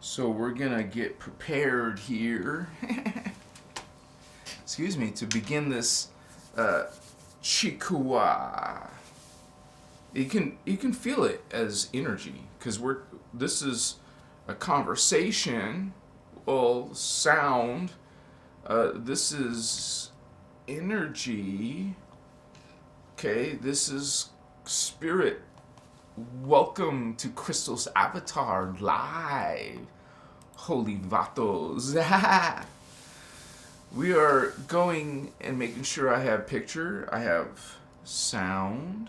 So we're gonna get prepared here. Excuse me, to begin this chikua. You can feel it as energy because this is a conversation, well, sound. This is energy. Okay, this is spirit. Welcome to Christos Avatar Live. Holy vatos. We are going and making sure I have picture, I have sound,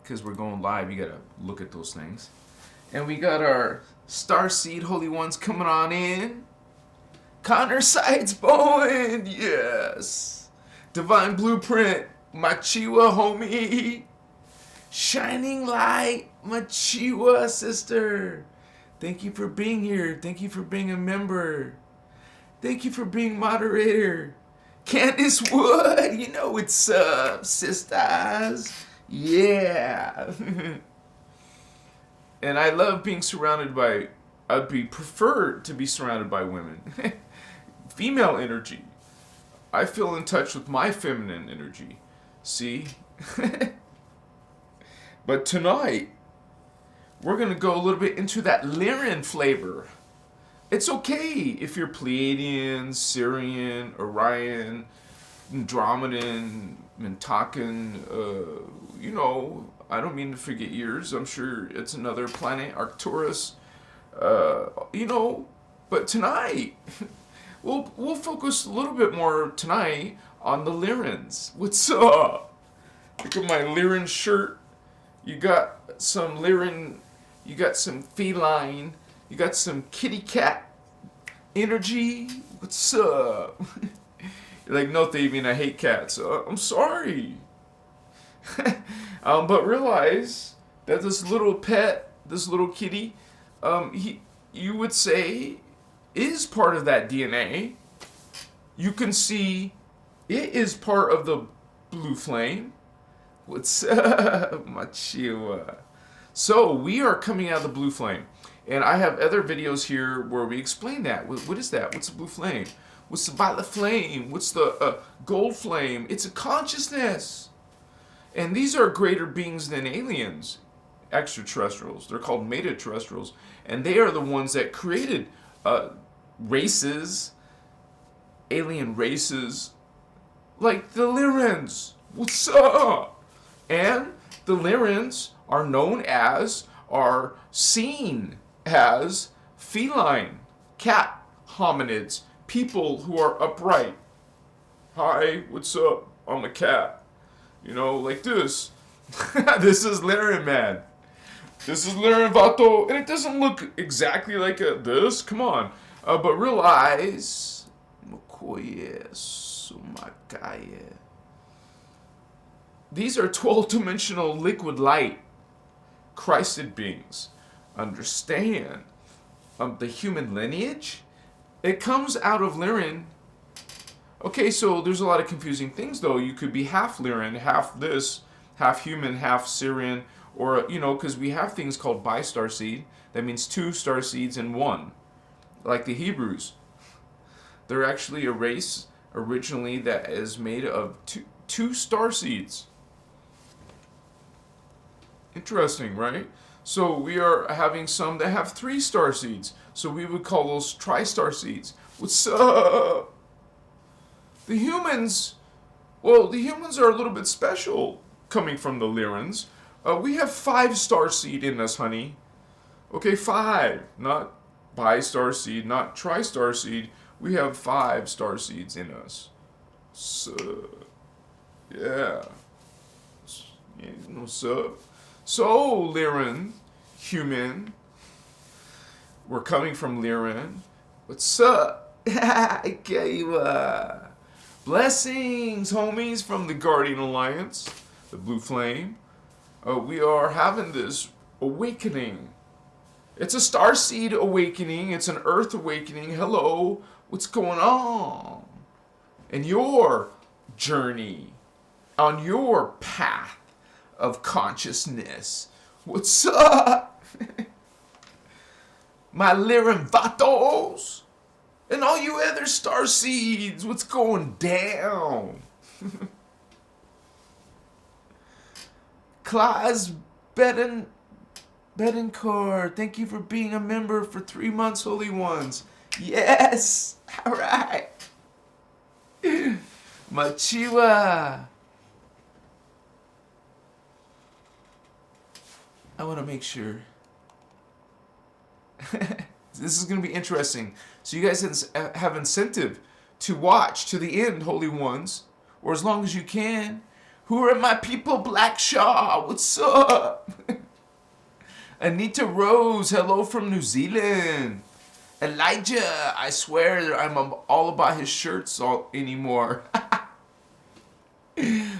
because we're going live, you gotta look at those things. And we got our Starseed Holy Ones coming on in. Connor Sights Bowen, yes. Divine Blueprint, Machiwa homie. Shining Light, Machiwa sister. Thank you for being here. Thank you for being a member. Thank you for being moderator. Candice Wood, you know what's up, sisters. Yeah. And I love being surrounded by, I'd be preferred to be surrounded by women. Female energy. I feel in touch with my feminine energy. See? But tonight, we're going to go a little bit into that Lyran flavor. It's okay if you're Pleiadian, Syrian, Orion, Andromedan, Mintakan, I don't mean to forget yours. I'm sure it's another planet, Arcturus, but tonight, we'll focus a little bit more tonight on the Lyrans. What's up? Look at my Lyran shirt. You got some Lyran, you got some feline, you got some kitty cat energy. What's up? You're like, no, Thavian, I hate cats. I'm sorry. But realize that this little pet, this little kitty, you would say, is part of that DNA. You can see it is part of the blue flame. What's up, Machiwa? So we are coming out of the blue flame, and I have other videos here where we explain that. What is that? What's the blue flame? What's the violet flame? What's the gold flame? It's a consciousness, and these are greater beings than aliens, extraterrestrials. They're called metaterrestrials, and they are the ones that created races, alien races, like the Lyrans. What's up? And the Lyrans are known as, are seen as feline, cat hominids, people who are upright. Hi, what's up? I'm a cat. Like this. This is Lyran, man. This is Lyran Vato, and it doesn't look exactly like this. Come on. But realize, Mokoye, Sumakaye. These are 12-dimensional liquid light, Christed beings. Understand, the human lineage, it comes out of Lyran. Okay, so there's a lot of confusing things, though. You could be half Lyran, half this, half human, half Syrian, or, because we have things called bi-starseed. That means 2 starseeds in one, like the Hebrews. They're actually a race originally that is made of two starseeds. Interesting, right? So we are having some that have 3 starseeds. So we would call those tri-starseeds. What's up? The humans are a little bit special coming from the Lyrans. We have 5 starseed in us, honey. Okay, 5. Not bi-starseed, not tri-starseed. We have 5 starseeds in us. So, yeah. What's up? So, Lyran, human, we're coming from Lyran. What's up? Blessings, homies, from the Guardian Alliance, the Blue Flame. We are having this awakening. It's a starseed awakening. It's an earth awakening. Hello, what's going on? In your journey, on your path of consciousness. What's up? My Lyran Vatos. And all you other Starseeds, what's going down? Klaus Bedencourt, thank you for being a member for 3 months, Holy Ones. Yes! Alright. Machiwa. I want to make sure. This is going to be interesting. So you guys have incentive to watch to the end, Holy Ones, or as long as you can. Who are my people? Black Shaw, what's up? Anita Rose, hello from New Zealand. Elijah, I swear I'm all about his shirts anymore.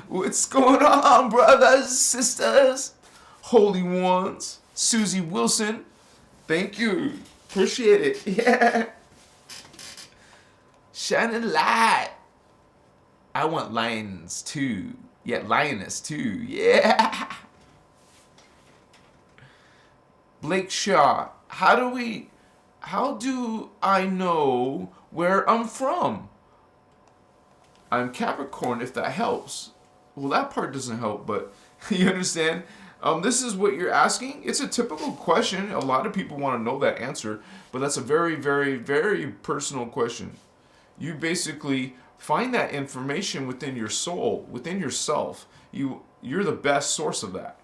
What's going on, brothers, sisters, Holy Ones? Susie Wilson, thank you. Appreciate it. Yeah. Shining light. I want lions too. Yeah, lioness too. Yeah. Blake Shaw. How do I know where I'm from? I'm Capricorn, if that helps. Well, that part doesn't help, but you understand? This is what you're asking. It's a typical question. A lot of people want to know that answer, but that's a very, very, very personal question. You basically find that information within your soul, within yourself. You're the best source of that.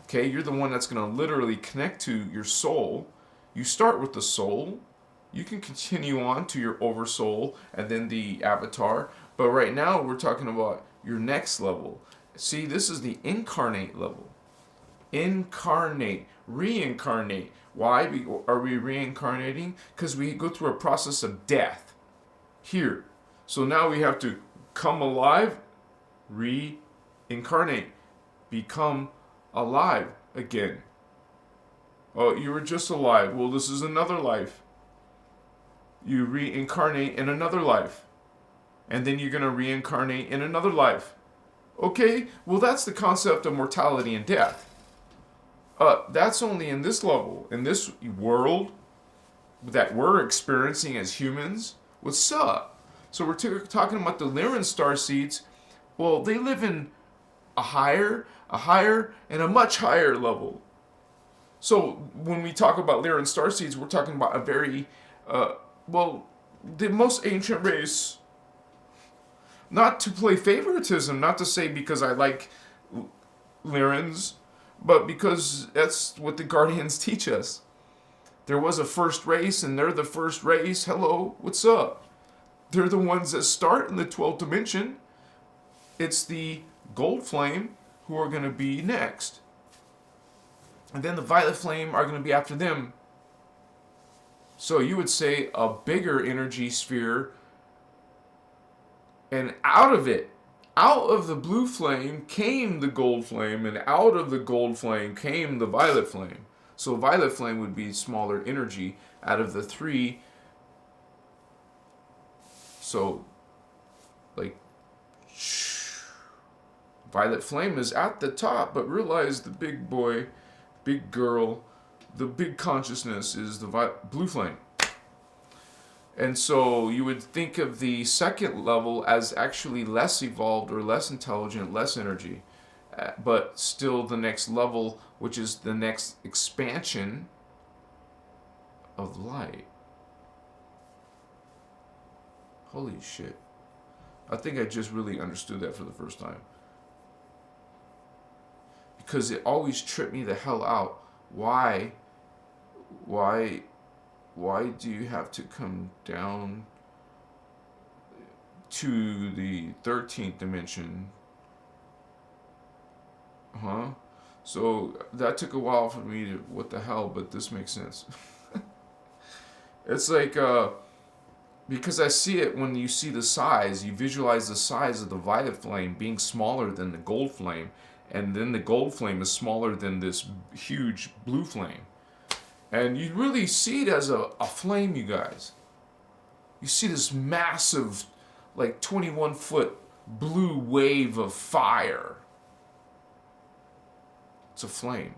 Okay, you're the one that's going to literally connect to your soul. You start with the soul. You can continue on to your oversoul and then the avatar. But right now we're talking about your next level. See, this is the incarnate level. Incarnate, reincarnate. Why are we reincarnating? Because we go through a process of death here. So now we have to come alive, reincarnate, become alive again. Oh, you were just alive. Well, this is another life. You reincarnate in another life. And then you're going to reincarnate in another life. Okay, well that's the concept of mortality and death. That's only in this level, in this world that we're experiencing as humans. What's up? So we're talking about the Lyran Starseeds. Well, they live in a higher, and a much higher level. So when we talk about Lyran Starseeds, we're talking about a very, the most ancient race. Not to play favoritism, not to say because I like Lyrans, but because that's what the Guardians teach us. There was a first race, and they're the first race. Hello, what's up? They're the ones that start in the 12th dimension. It's the gold flame who are going to be next. And then the violet flame are going to be after them. So you would say a bigger energy sphere. And out of it, out of the blue flame came the gold flame, and out of the gold flame came the violet flame. So violet flame would be smaller energy out of the three. So, like, violet flame is at the top, but realize the big boy, big girl, the big consciousness is the blue flame. And so you would think of the second level as actually less evolved or less intelligent, less energy, but still the next level, which is the next expansion of light. Holy shit. I think I just really understood that for the first time. Because it always tripped me the hell out. Why do you have to come down to the 13th dimension? So that took a while for me to, what the hell, but this makes sense. It's like, because I see it when you see the size, you visualize the size of the violet flame being smaller than the gold flame, and then the gold flame is smaller than this huge blue flame. And you really see it as a flame, you guys. You see this massive, like 21-foot blue wave of fire. It's a flame.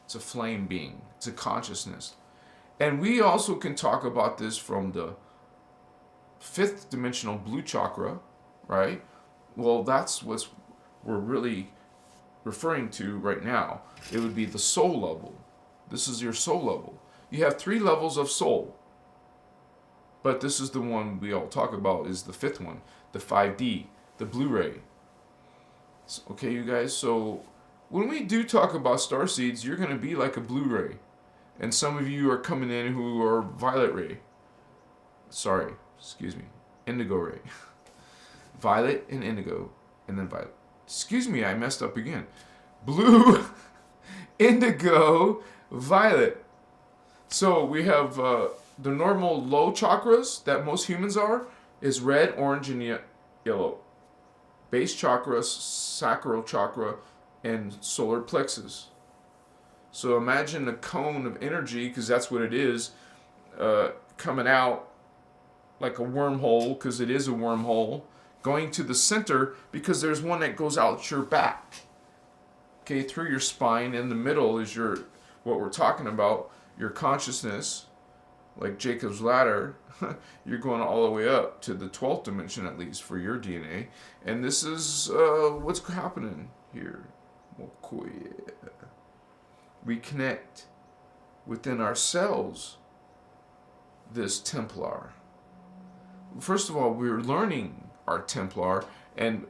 It's a flame being. It's a consciousness. And we also can talk about this from the fifth dimensional blue chakra, right? Well, that's what we're really referring to right now. It would be the soul level. This is your soul level. You have 3 levels of soul, but this is the one we all talk about, is the 5th one, the 5D, the Blu-ray. Okay, you guys, so when we do talk about starseeds, you're going to be like a Blu-ray. And some of you are coming in who are violet ray. Sorry, excuse me, indigo ray. Violet and indigo, and then violet. Excuse me, I messed up again. Blue, indigo, violet. So we have the normal low chakras that most humans are is red, orange, and yellow. Base chakra, sacral chakra, and solar plexus. So imagine a cone of energy, because that's what it is, coming out like a wormhole, because it is a wormhole, going to the center, because there's one that goes out your back. Okay, through your spine. In the middle is your, what we're talking about, your consciousness, like Jacob's ladder. You're going all the way up to the 12th dimension, at least for your DNA. And this is what's happening here. We connect within ourselves this Templar. First of all, we're learning our Templar and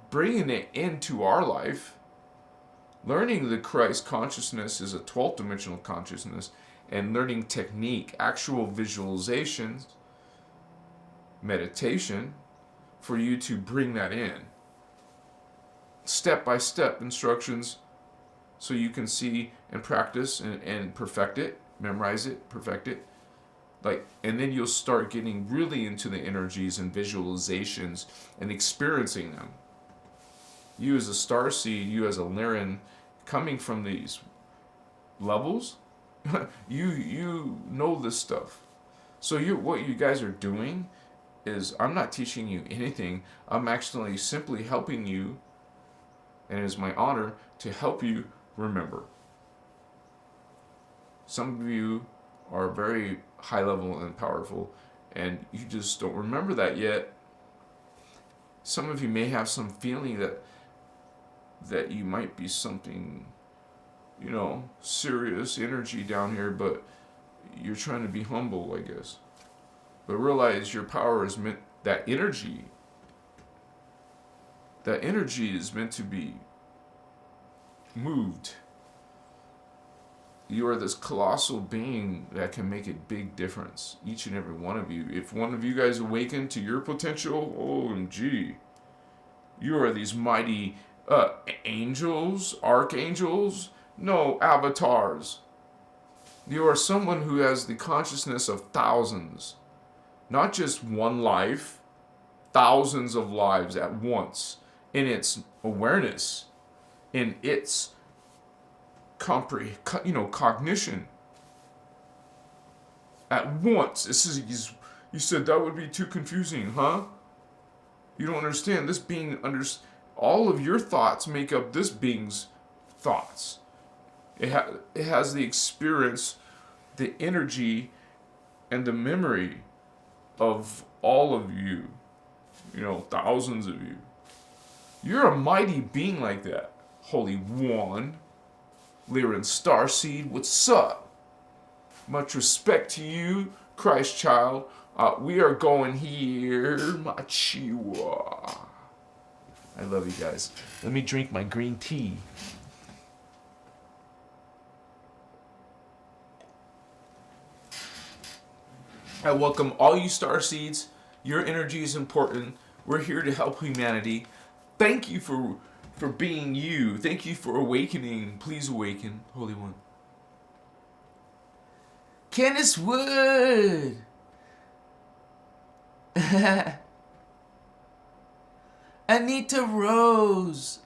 bringing it into our life. Learning the Christ consciousness is a 12th dimensional consciousness, and learning technique, actual visualizations, meditation, for you to bring that in. Step-by-step instructions, so you can see and practice and perfect it, memorize it, perfect it. And then you'll start getting really into the energies and visualizations and experiencing them. You as a starseed, you as a Lyran, coming from these levels, you know this stuff. So what you guys are doing is, I'm not teaching you anything. I'm actually simply helping you, and it is my honor to help you remember. Some of you are very high level and powerful, and you just don't remember that yet. Some of you may have some feeling that you might be something, serious energy down here, but you're trying to be humble, I guess. But realize your power is meant, that energy is meant to be moved. You are this colossal being that can make a big difference, each and every one of you. If one of you guys awaken to your potential, OMG, you are these mighty angels, archangels, no, avatars. You are someone who has the consciousness of thousands, not just one life, thousands of lives at once, in its awareness, in its cognition. At once. You said that would be too confusing, huh? You don't understand. This being all of your thoughts make up this being's thoughts. It has the experience, the energy, and the memory of all of you. Thousands of you. You're a mighty being like that. Holy One. Lyran Starseed, what's up? Much respect to you, Christ child. We are going here, Machiwa. I love you guys. Let me drink my green tea. I welcome all you Starseeds. Your energy is important. We're here to help humanity. Thank you for being you. Thank you for awakening. Please awaken, Holy One. Candace Wood. Anita Rose.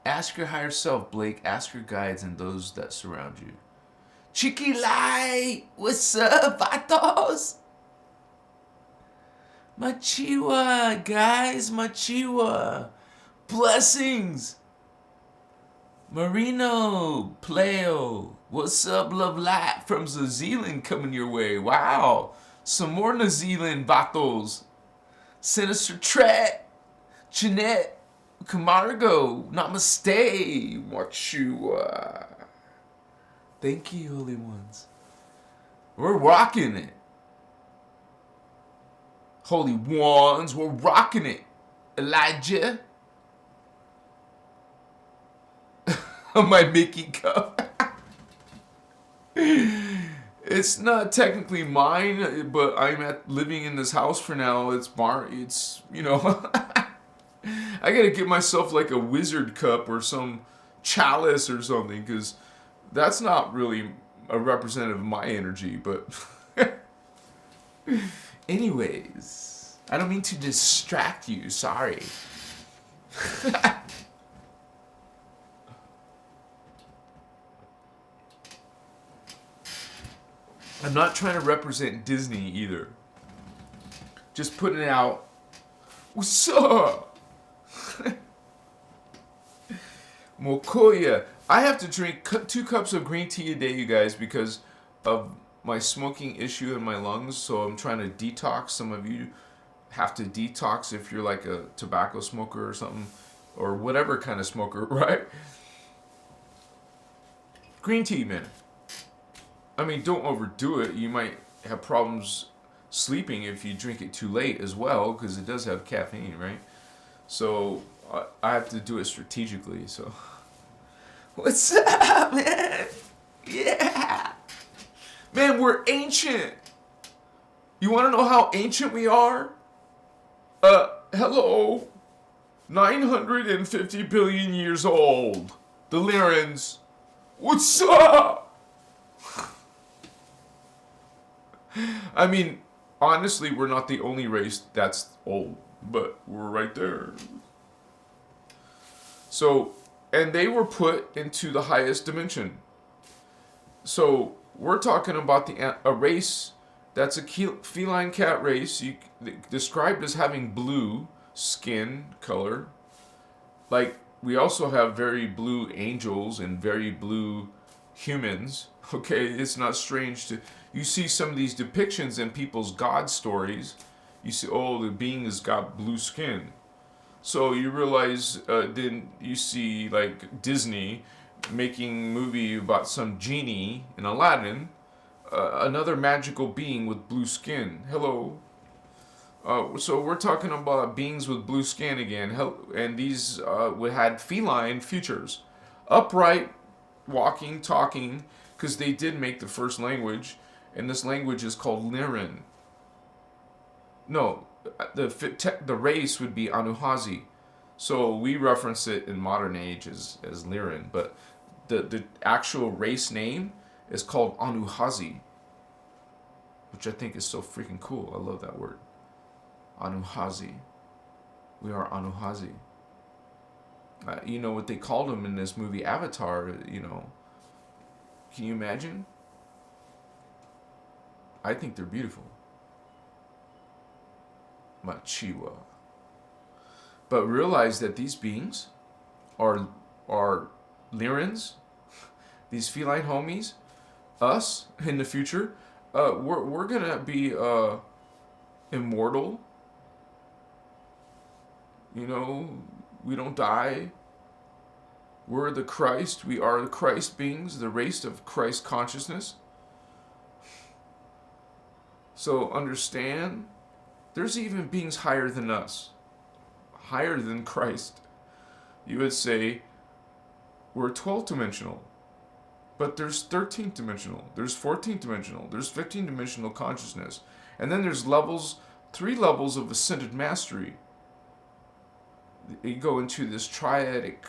Ask your higher self, Blake. Ask your guides and those that surround you. Cheeky Light, what's up, vatos? Machiwa, guys, Machiwa. Blessings! Marino, Pleo, what's up, love light from New Zealand coming your way. Wow, some more New Zealand vatos. Sinister Tret, Jeanette, Camargo, namaste, Machua. Thank you, holy ones. We're rocking it. Holy ones, we're rocking it. Elijah. My Mickey cup. It's not technically mine, but I'm living in this house for now. It's you know. I gotta get myself like a wizard cup or some chalice or something, because that's not really a representative of my energy, but anyways, I don't mean to distract you, sorry. I'm not trying to represent Disney either. Just putting it out. What's up? Mokoya. I have to drink 2 cups of green tea a day, you guys, because of my smoking issue in my lungs. So I'm trying to detox. Some of you have to detox if you're like a tobacco smoker or something, or whatever kind of smoker, right? Green tea, man. I mean, don't overdo it. You might have problems sleeping if you drink it too late as well, because it does have caffeine, right? So I have to do it strategically. So, what's up, man? Yeah, man, we're ancient. You want to know how ancient we are? Hello, 950 billion years old. The Lyrans. What's up? I mean, honestly, we're not the only race that's old, but we're right there. So, and they were put into the highest dimension. So, we're talking about a race that's a feline cat race, described as having blue skin color. Like, we also have very blue angels and very blue humans. Okay, it's not strange to... You see some of these depictions in people's God stories. You see, oh, the being has got blue skin. So you realize, then you see, like, Disney making a movie about some genie in Aladdin, another magical being with blue skin. Hello. So we're talking about beings with blue skin again. And these had feline features. Upright, walking, talking, because they did make the first language. And this language is called Lyran. No, the race would be Anuhazi. So we reference it in modern age as Lyran. But the actual race name is called Anuhazi, which I think is so freaking cool. I love that word. Anuhazi. We are Anuhazi. You know what they called them in this movie Avatar, you know. Can you imagine? I think they're beautiful. Machiwa. But realize that these beings are Lyrans, these feline homies, us in the future. We're gonna be immortal. You know, we don't die. We're the Christ. We are the Christ beings, the race of Christ consciousness. So understand, there's even beings higher than us, higher than Christ. You would say we're 12th dimensional, but there's 13th dimensional, there's 14th dimensional, there's 15th dimensional consciousness, and then there's levels, 3 levels of ascended mastery. You go into this triadic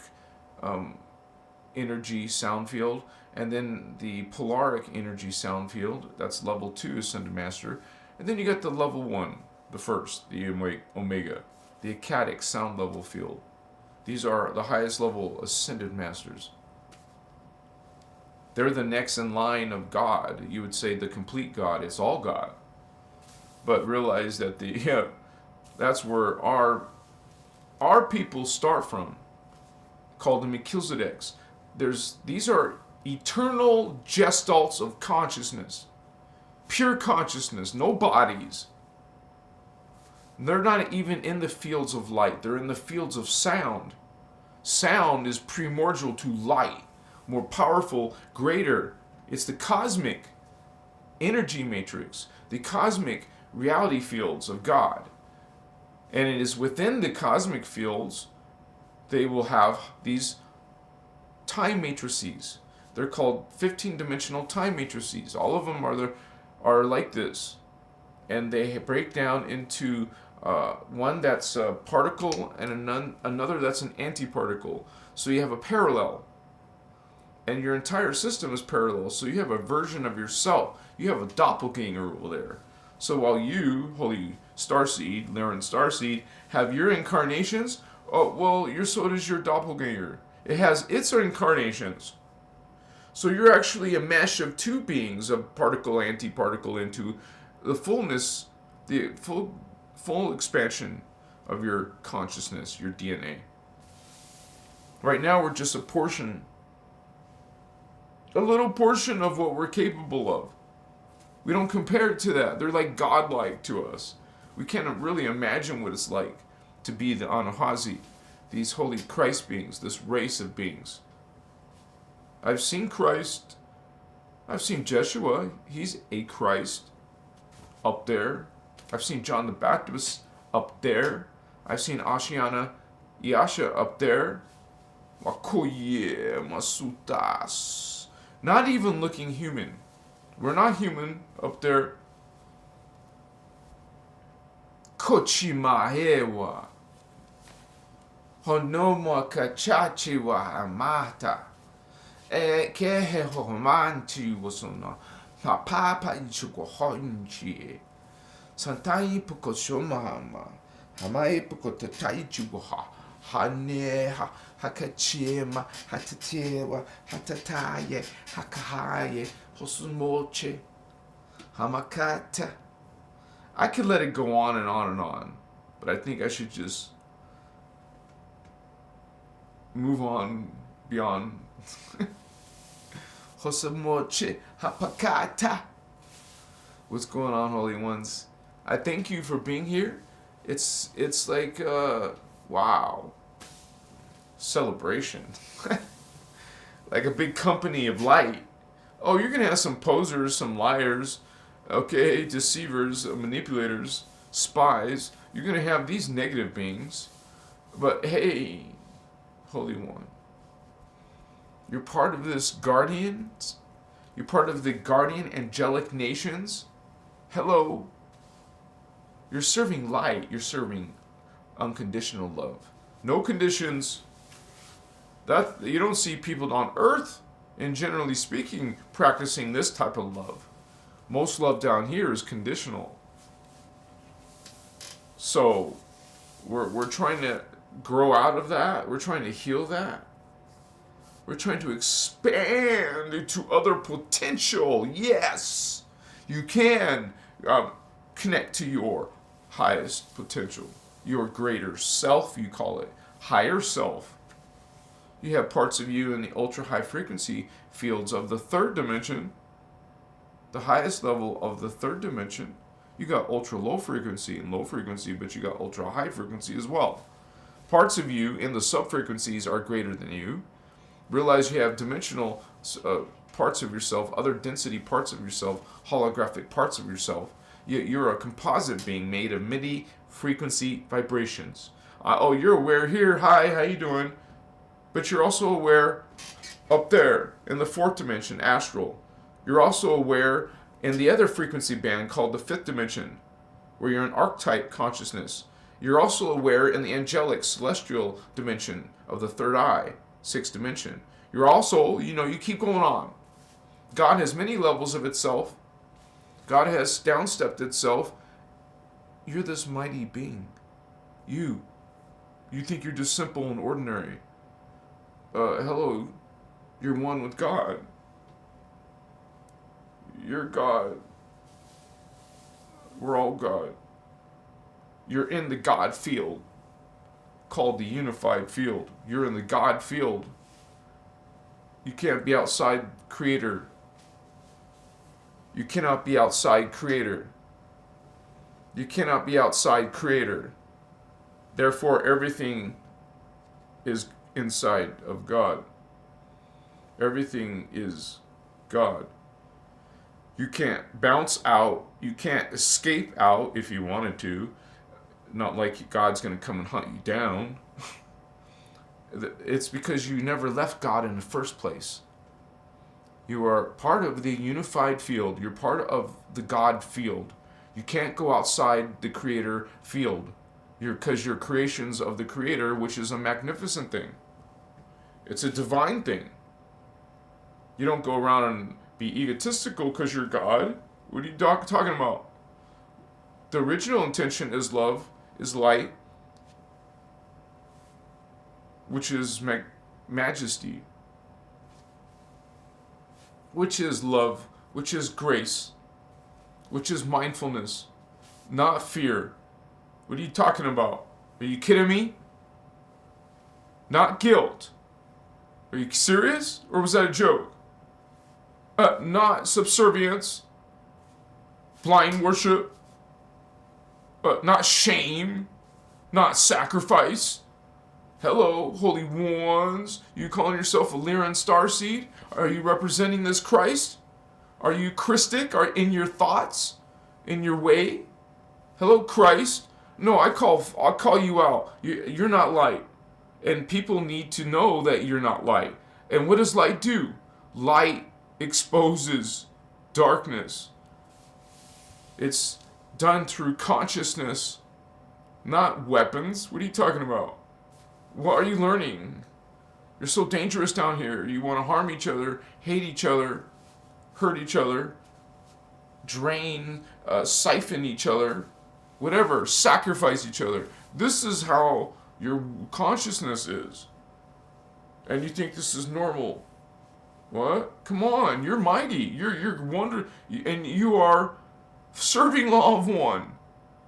energy sound field, and then the polaric energy sound field, that's level 2 ascended master, and then you got the level 1, the first, the omega, the Akkadic sound level field. These are the highest level ascended masters. They're the next in line of God. You would say the complete God. It's all God. But realize that that's where our our people start from, called the Melchizedeks. These are eternal gestalts of consciousness, pure consciousness, no bodies. They're not even in the fields of light. They're in the fields of sound. Sound is primordial to light, more powerful, greater. It's the cosmic energy matrix, the cosmic reality fields of God. And it is within the cosmic fields they will have these time matrices. They're called 15-dimensional time matrices. All of them are like this. And they break down into one that's a particle and another that's an antiparticle. So you have a parallel. And your entire system is parallel. So you have a version of yourself. You have a doppelganger over there. So while you, Holy Starseed, Lyran Starseed, have your incarnations, oh, well, so does your doppelganger. It has its incarnations. So you're actually a mesh of two beings, a particle, antiparticle, into the fullness, the full expansion of your consciousness, your DNA. Right now, we're just a little portion of what we're capable of. We don't compare it to that. They're like godlike to us. We can't really imagine what it's like to be the Anahazi, these holy Christ beings, this race of beings. I've seen Christ. I've seen Jeshua. He's a Christ up there. I've seen John the Baptist up there. I've seen Ashiana Yasha up there. Wakoye Masutas. Not even looking human. We're not human up there. Kochimahewa. Honoma kachachiwa amata. Kehe homanti wasona. Na papa ichuko honchi. Santai puko shomahama. Hamai puko tatai chugoha. Haneha. Hakachema. Hatatewa. Hatataye. Hakahaye. Hosumoche. Hamakata. I could let it go on and on and on, but I think I should just move on beyond. Hosumoche. Hapakata. What's going on, Holy Ones? I thank you for being here. It's like, wow. Celebration. Like a big company of light. Oh, you're going to have some posers, some liars, okay, deceivers, manipulators, spies. You're going to have these negative beings. But hey, Holy One, you're part of this guardians. You're part of the guardian angelic nations. Hello. You're serving light. You're serving unconditional love. No conditions. That you don't see people on earth, and generally speaking, practicing this type of love. Most love down here is conditional. So we're trying to grow out of that. We're trying to heal that. We're trying to expand into other potential. Yes, you can connect to your highest potential, your greater self, you call it, higher self. You have parts of you in the ultra high frequency fields of the third dimension, the highest level of the third dimension. You got ultra low frequency and low frequency, but you got ultra high frequency as well. Parts of you in the sub frequencies are greater than you. Realize you have dimensional parts of yourself, other density parts of yourself, holographic parts of yourself. You're a composite being made of MIDI frequency vibrations. Oh, you're aware here. Hi, how you doing? But you're also aware up there in the fourth dimension, astral. You're also aware in the other frequency band called the fifth dimension, where you're an archetype consciousness. You're also aware in the angelic celestial dimension of the third eye, sixth dimension. You're also, you keep going on. God has many levels of itself. God has downstepped itself. You're this mighty being. You think you're just simple and ordinary. Hello, you're one with God. You're God. We're all God. You're in the God field. called the unified field. You're in the God field. You can't be outside Creator. You cannot be outside Creator. You cannot be outside Creator. Therefore, everything is inside of God. Everything is God. You can't bounce out. You can't escape out if you wanted to. Not like God's going to come and hunt you down. It's because you never left God in the first place. You are part of the unified field. You're part of the God field. You can't go outside the Creator field. Because you're creations of the Creator, which is a magnificent thing. It's a divine thing. You don't go around and be egotistical because you're God. What are you talking about? The original intention is love, is light, which is majesty, which is love, which is grace, which is mindfulness, not fear. What are you talking about? Are you kidding me? Not guilt. Are you serious? Or was that a joke? Not subservience, blind worship, not shame, not sacrifice. Hello, holy ones. You calling yourself a Lyran Starseed? Are you representing this Christ? Are you Christic? Are in your thoughts? In your way? Hello, Christ. No, I'll call you out. You're not light. And people need to know that you're not light. And what does light do? Light exposes darkness. It's done through consciousness, not weapons. What are you talking about? What are you learning? You're so dangerous down here. You want to harm each other, hate each other, hurt each other, drain, siphon each other, whatever, sacrifice each other. This is how your consciousness is. And you think this is normal. What? Come on, you're mighty. You're wonder, and you are serving law of one.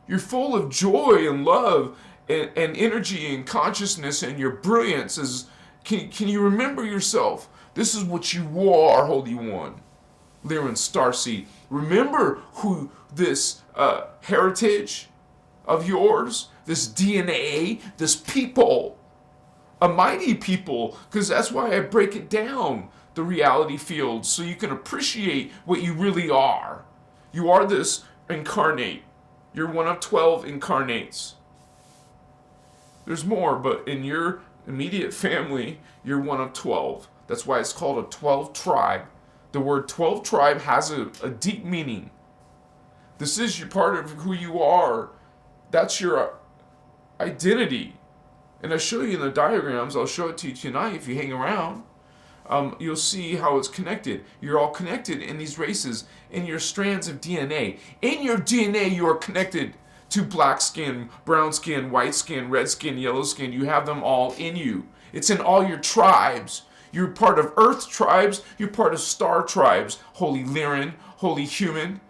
You're full of joy and love and energy and consciousness, and your brilliance is. Can you remember yourself? This is what you are, Holy One, Lyran Starseed. Remember who this heritage of yours, this DNA, this people, a mighty people, because that's why I break it down, the reality field, so you can appreciate what you really are. You are this incarnate. You're one of 12 incarnates. There's more, but in your immediate family, you're one of 12. That's why it's called a 12 tribe. The word 12 tribe has a deep meaning. This is your part of who you are. That's your identity. And I show you in the diagrams. I'll show it to you tonight if you hang around. You'll see how it's connected. You're all connected in these races, in your strands of DNA. In your DNA, you are connected to black skin, brown skin, white skin, red skin, yellow skin. You have them all in you. It's in all your tribes. You're part of earth tribes. You're part of star tribes. Holy Lyran, holy human.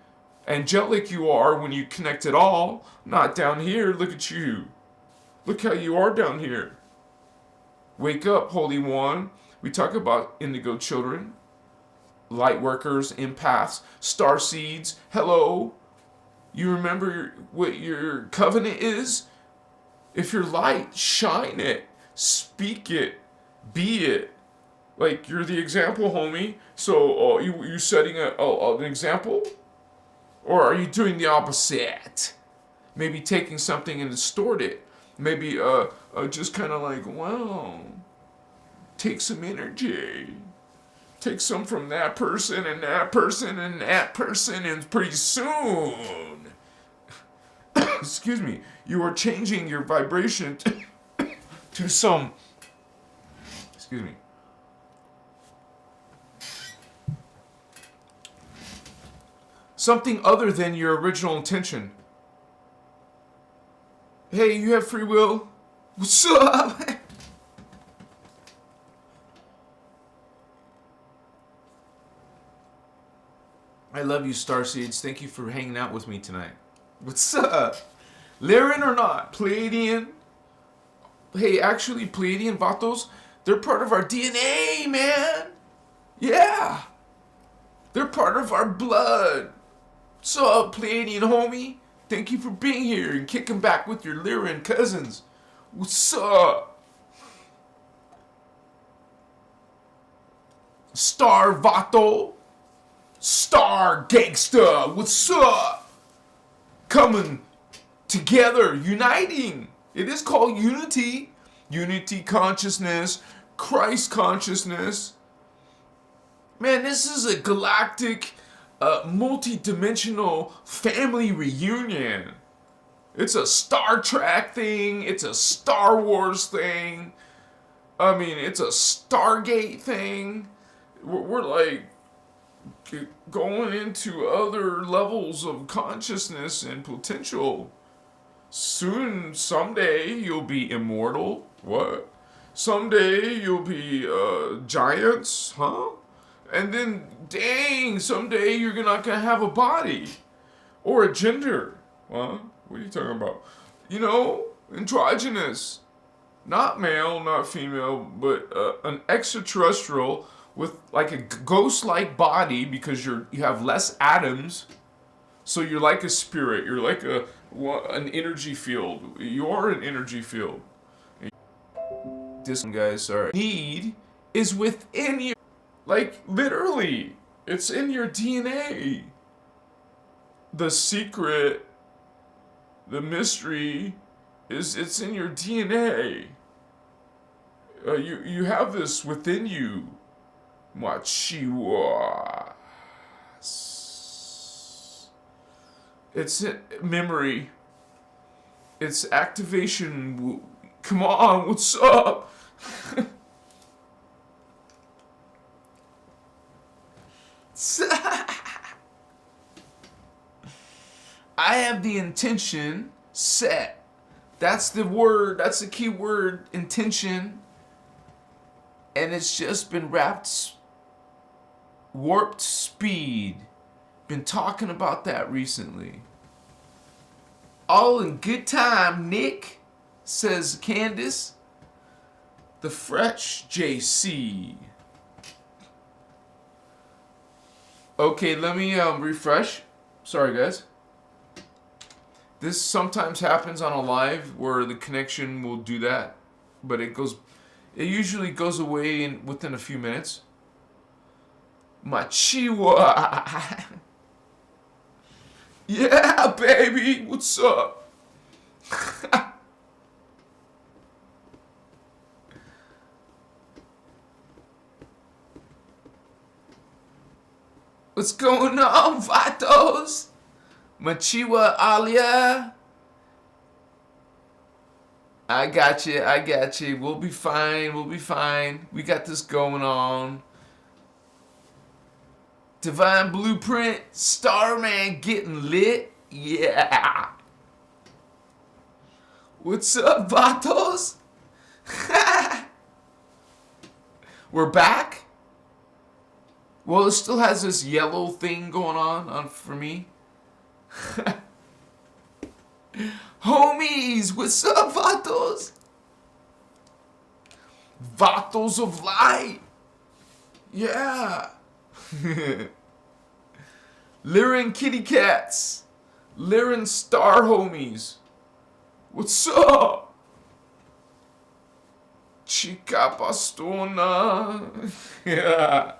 Angelic you are when you connect it all. Not down here. Look at you. Look how you are down here. Wake up, Holy One. We talk about indigo children, light workers, empaths, star seeds. Hello. You remember what your covenant is? If you're light, shine it, speak it, be it. Like you're the example, homie. So you setting an example? Or are you doing the opposite? Maybe taking something and distort it. Maybe just kind of like, wow, take some energy. Take some from that person and that person and that person, and pretty soon, excuse me, you are changing your vibration to some, excuse me, something other than your original intention. Hey, you have free will. What's up? I love you, Starseeds. Thank you for hanging out with me tonight. What's up? Lyran or not? Pleiadian? Hey, actually, Pleiadian Vatos, they're part of our DNA, man. Yeah. They're part of our blood. What's up, Pleiadian homie? Thank you for being here and kicking back with your Lyran cousins. What's up? Star Vato. Star Gangsta. What's up? Coming together, uniting. It is called unity. Unity consciousness, Christ consciousness. Man, this is a galactic, multi-dimensional family reunion. It's a Star Trek thing. It's a Star Wars thing. I mean, it's a Stargate thing. We're like going into other levels of consciousness and potential. Soon, someday, you'll be immortal. What? Someday, you'll be giants, huh? And then, dang, someday you're not going to have a body. Or a gender. Huh? What are you talking about? You know, androgynous. Not male, not female, but an extraterrestrial with like a ghost-like body because you have less atoms. So you're like a spirit. You're like an energy field. You are an energy field. This one, guys, sorry. Need is within you. Like, literally. It's in your DNA. The secret, the mystery, it's in your DNA. You have this within you. Machiwa. It's memory. It's activation. Come on, what's up? I have the intention set. That's the word. That's the key word, intention. And it's just been warped speed. Been talking about that recently. All in good time, Nick, says Candace. The Fresh JC. Okay, let me refresh. Sorry, guys. This sometimes happens on a live where the connection will do that, but it usually goes away within a few minutes. Machiwa. Yeah, baby, what's up? What's going on, Vatos? Machiwa Alia. I got you. We'll be fine. We got this going on. Divine Blueprint, Starman getting lit. Yeah. What's up, Vatos? We're back? Well, it still has this yellow thing going on for me. Homies, what's up, Vatos? Vatos of light. Yeah. Lyran kitty cats. Lyran star homies. What's up? Chica pastona. Yeah.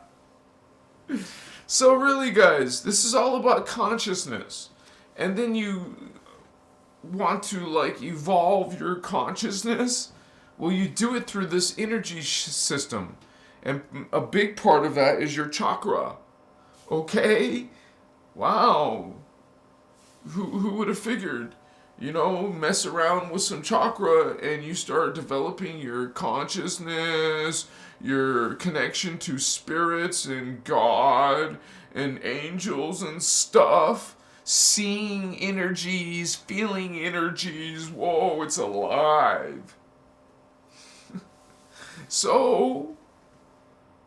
So really, guys, this is all about consciousness. And then you want to like evolve your consciousness. Well, you do it through this energy system. And a big part of that is your chakra. Okay? Wow. Who would have figured? You know, mess around with some chakra and you start developing your consciousness, your connection to spirits and God and angels and stuff. Seeing energies, feeling energies. Whoa, it's alive. So,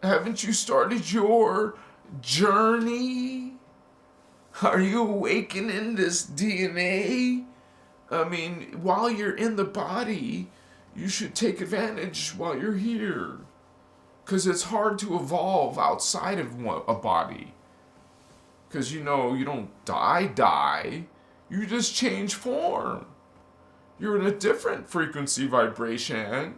haven't you started your journey? Are you awakening this DNA? I mean, while you're in the body, you should take advantage while you're here. Because it's hard to evolve outside of a body. Because you don't die. You just change form. You're in a different frequency vibration.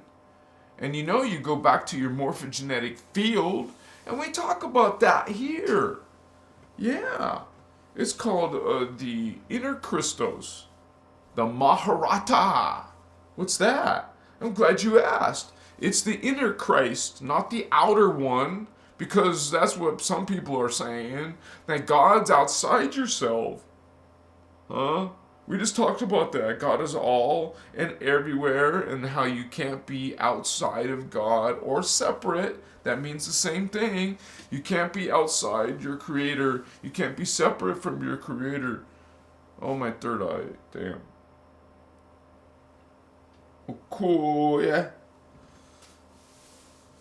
And you go back to your morphogenetic field. And we talk about that here. Yeah. It's called the innerchristos. The Maharata. What's that? I'm glad you asked. It's the inner Christ, not the outer one, because that's what some people are saying, that God's outside yourself. Huh? We just talked about that. God is all and everywhere, and how you can't be outside of God or separate. That means the same thing. You can't be outside your Creator. You can't be separate from your Creator. Oh, my third eye. Damn. Oh, cool, yeah.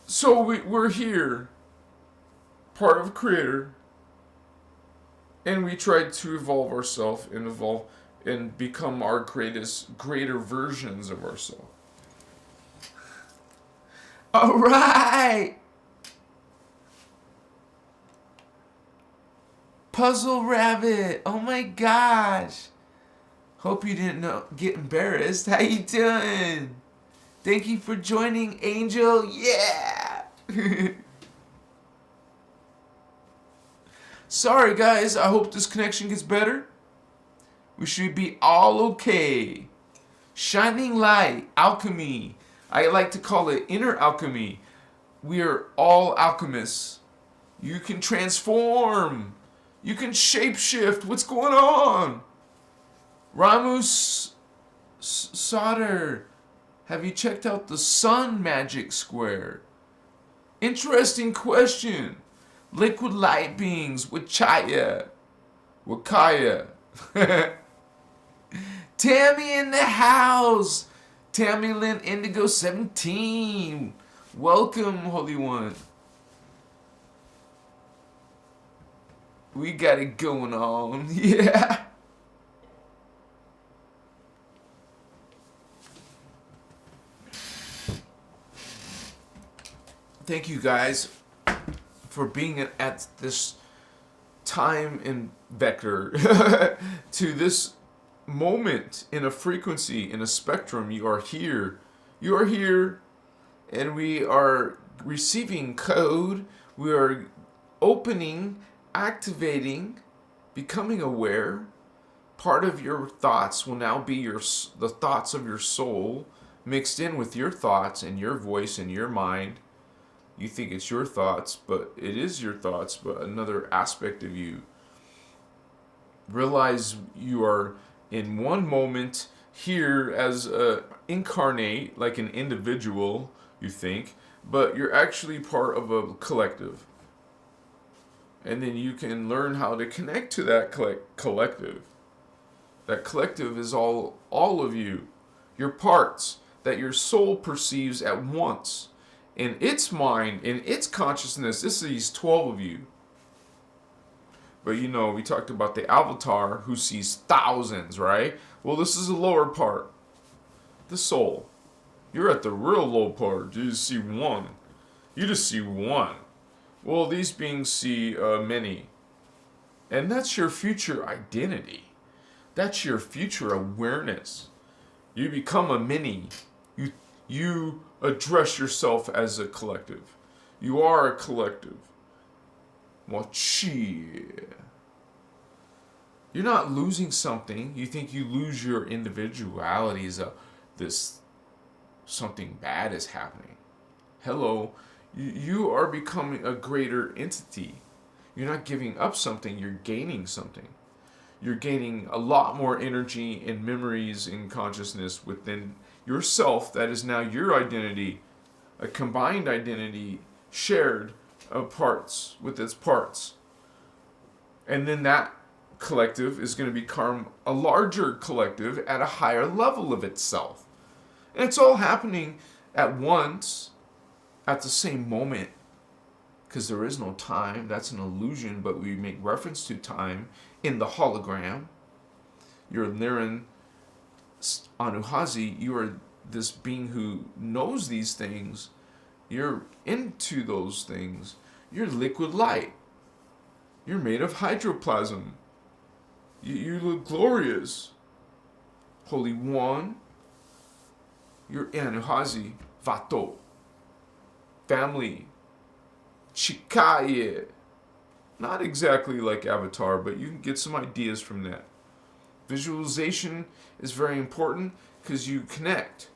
So we're here, part of Creator, and we try to evolve ourselves and become our greater versions of ourselves. All right. Puzzle Rabbit. Oh my gosh. Hope you didn't get embarrassed. How you doing? Thank you for joining, Angel. Yeah. Sorry, guys. I hope this connection gets better. We should be all okay. Shining light, alchemy. I like to call it inner alchemy. We are all alchemists. You can transform. You can shapeshift. What's going on? Ramus Sauter. Have you checked out the Sun Magic Square? Interesting question. Liquid light beings with Chaya. Wakaya. Tammy in the house. Tammy Lynn Indigo 17. Welcome, Holy One. We got it going on. Yeah. Thank you guys for being at this time and vector to this moment in a frequency, in a spectrum. You are here. You are here, and we are receiving code. We are opening, activating, becoming aware. Part of your thoughts will now be the thoughts of your soul mixed in with your thoughts and your voice and your mind. You think it's your thoughts, but it is your thoughts, but another aspect of you. Realize you are in one moment here as incarnate, like an individual, you think, but you're actually part of a collective. And then you can learn how to connect to that collective. That collective is all of you, your parts that your soul perceives at once. In its mind, in its consciousness, this is these 12 of you. But we talked about the avatar who sees thousands, right? Well, this is the lower part. The soul. You're at the real low part. You just see one. You just see one. Well, these beings see many. And that's your future identity. That's your future awareness. You become a many. You address yourself as a collective. You are a collective. You're not losing something. You think you lose your individuality as this something bad is happening. Hello. You are becoming a greater entity. You're not giving up something. You're gaining something. You're gaining a lot more energy and memories and consciousness within yourself that is now your identity, a combined identity shared of parts with its parts. And then that collective is going to become a larger collective at a higher level of itself. And it's all happening at once, at the same moment, because there is no time. That's an illusion, but we make reference to time in the hologram. You're Lyran Anuhazi. You are this being who knows these things. You're into those things. You're liquid light. You're made of hydroplasm. You look glorious. Holy One. You're Anuhazi, Vato. Family. Chikaye. Not exactly like Avatar, but you can get some ideas from that. Visualization is very important because you connect.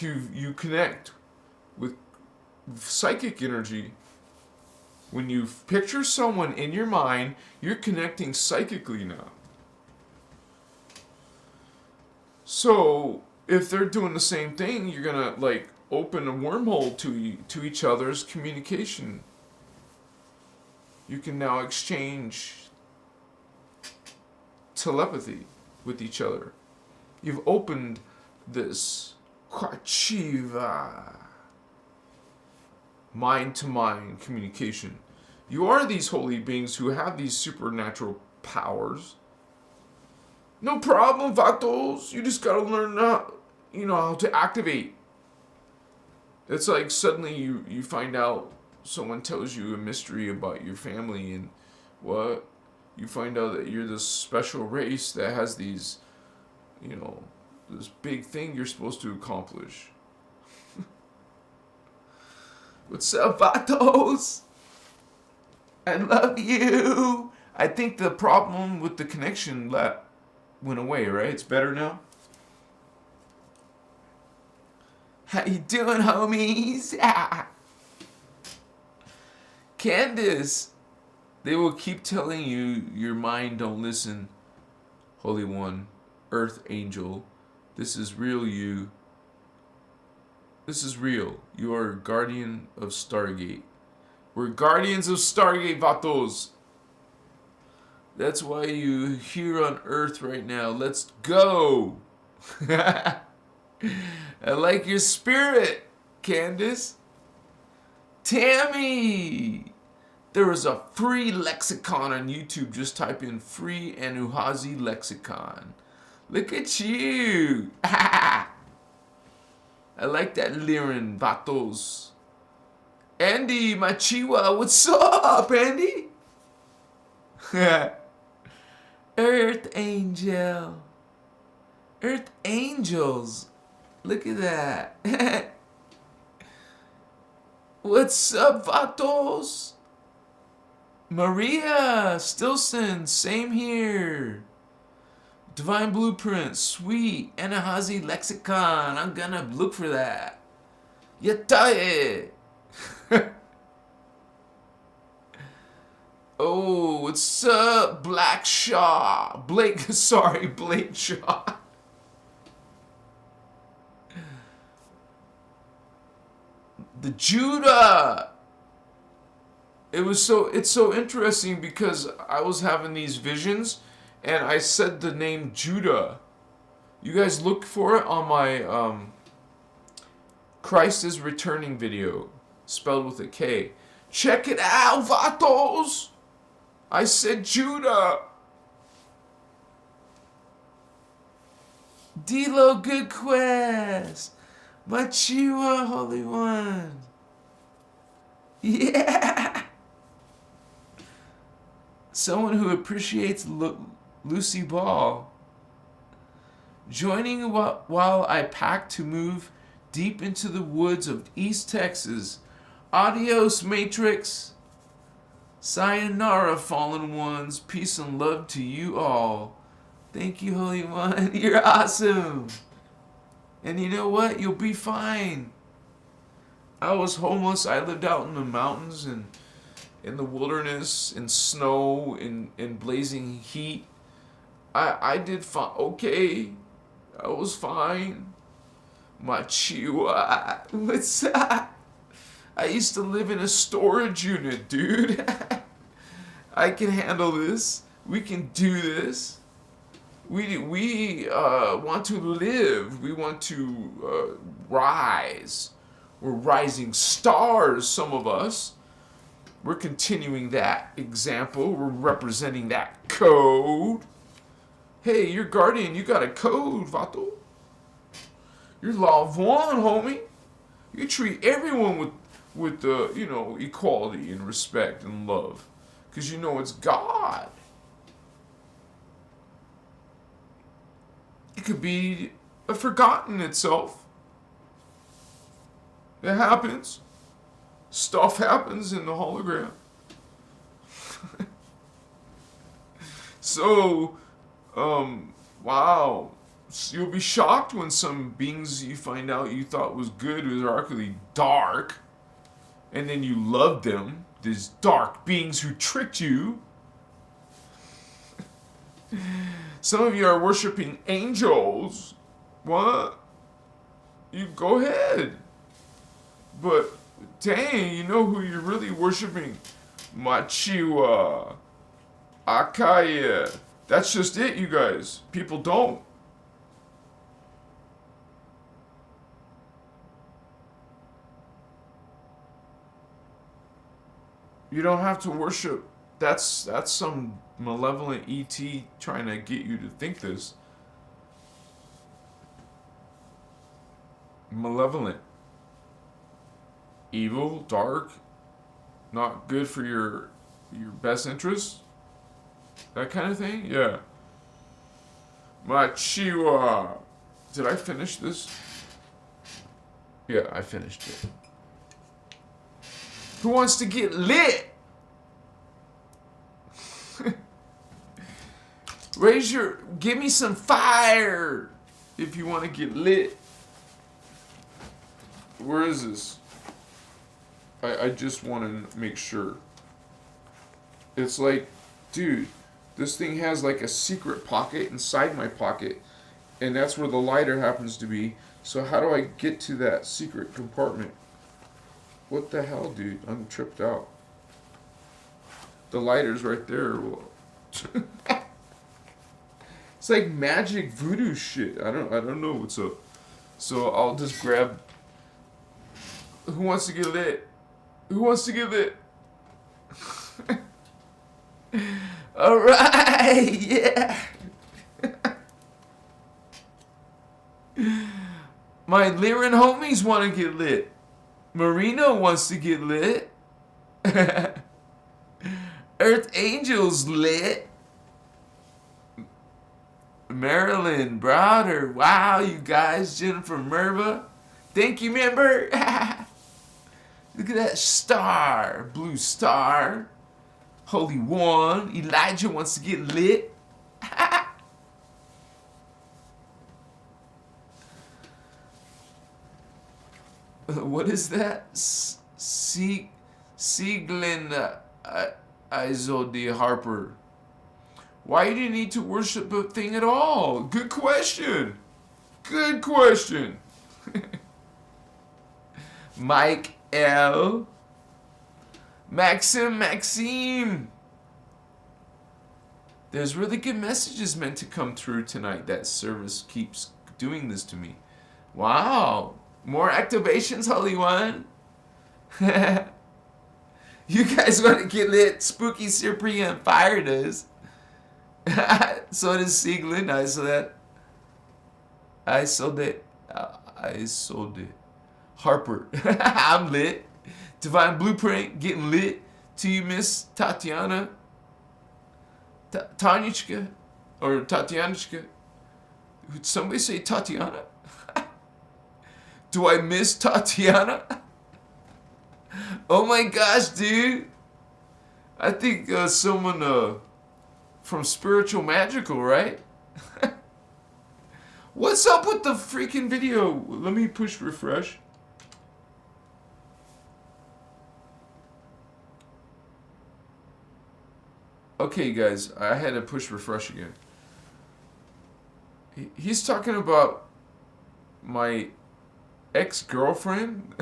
You connect with psychic energy. When you picture someone in your mind, you're connecting psychically now. So if they're doing the same thing, you're gonna like open a wormhole to each other's communication. You can now exchange telepathy with each other. You've opened this Kwachiva mind-to-mind communication. You are these holy beings who have these supernatural powers. No problem, Vatos. You just gotta learn how to activate. It's like suddenly you find out someone tells you a mystery about your family and what? You find out that you're this special race that has these, this big thing you're supposed to accomplish. What's up, Vatos? I love you. I think the problem with the connection went away, right? It's better now? How you doing, homies? Candace, they will keep telling you your mind don't listen. Holy One, Earth Angel, this is real you. This is real. You are a guardian of Stargate. We're guardians of Stargate, Vatos. That's why you're here on Earth right now. Let's go. I like your spirit, Candace. Tammy! There was a free lexicon on YouTube. Just type in free Anuhazi lexicon. Look at you. I like that Lyran, Vatos. Andy, my chiwa, what's up, Andy? Earth Angel. Earth Angels. Look at that. What's up, Vatos? Maria Stilson, same here. Divine Blueprint, sweet. Anahazi Lexicon, I'm gonna look for that. Yataye. Oh, what's up, Black Shaw? Blake Shaw. The Judah. It's so interesting because I was having these visions and I said the name Judah. You guys look for it on my Christ is Returning video, spelled with a K. Check it out, Vatos. I said Judah. D-Lo, good quest. Machiwa, Holy One. Yeah. Someone who appreciates Lucy Ball. Joining while I pack to move deep into the woods of East Texas. Adios, Matrix. Sayonara, fallen ones. Peace and love to you all. Thank you, Holy One. You're awesome. And you know what? You'll be fine. I was homeless. I lived out in the mountains and in the wilderness, in snow, in blazing heat. I did fine. Okay. I was fine. Machiwa. What's that? I used to live in a storage unit, dude. I can handle this. We can do this. We want to live. We want to rise. We're rising stars, some of us. We're continuing that example. We're representing that code. Hey, you're guardian. You got a code, Vato. You're loved one, homie. You treat everyone with equality and respect and love, because you know it's God. It could be a forgotten itself. It happens. Stuff happens in the hologram. So, wow. You'll be shocked when some beings you find out you thought was good was actually dark. And then you loved them. These dark beings who tricked you. Some of you are worshiping angels. What? You go ahead. But, dang, you know who you're really worshiping? Machiwa. Akaya. That's just it, you guys. People don't. You don't have to worship. That's some malevolent ET trying to get you to think this. Malevolent. Evil, dark, not good for your best interest. That kind of thing? Yeah. Machiwa. Did I finish this? Yeah, I finished it. Who wants to get lit? Give me some fire if you want to get lit. Where is this? I just want to make sure. It's like, dude, this thing has like a secret pocket inside my pocket, and that's where the lighter happens to be. So how do I get to that secret compartment? What the hell, dude? I'm tripped out. The lighter's right there. It's like magic voodoo shit. I don't know what's up. So I'll just grab. Who wants to get lit? Who wants to get lit? All right, yeah. My Lyran homies want to get lit. Marino wants to get lit. Earth Angel's lit. Marilyn Browder. Wow, you guys. Jennifer Merva. Thank you, member. Look at that star. Blue star. Holy One. Elijah wants to get lit. What is that? Sieglin Izodi Harper. Why do you need to worship a thing at all? Good question. Good question. Mike L. Maxime. There's really good messages meant to come through tonight. That service keeps doing this to me. Wow. More activations, Holy One. You guys want to get lit? Spooky Cyprian Fire does. So does Sieglin. I sold it. Harper. I'm lit. Divine Blueprint getting lit. To you, Miss Tatiana. Tanyachka. Or Tatianachka. Would somebody say Tatiana? Do I miss Tatiana? Oh my gosh, dude. I think someone from Spiritual Magical, right? What's up with the freaking video? Let me push refresh. Okay, guys, I had to push refresh again. He's talking about my ex-girlfriend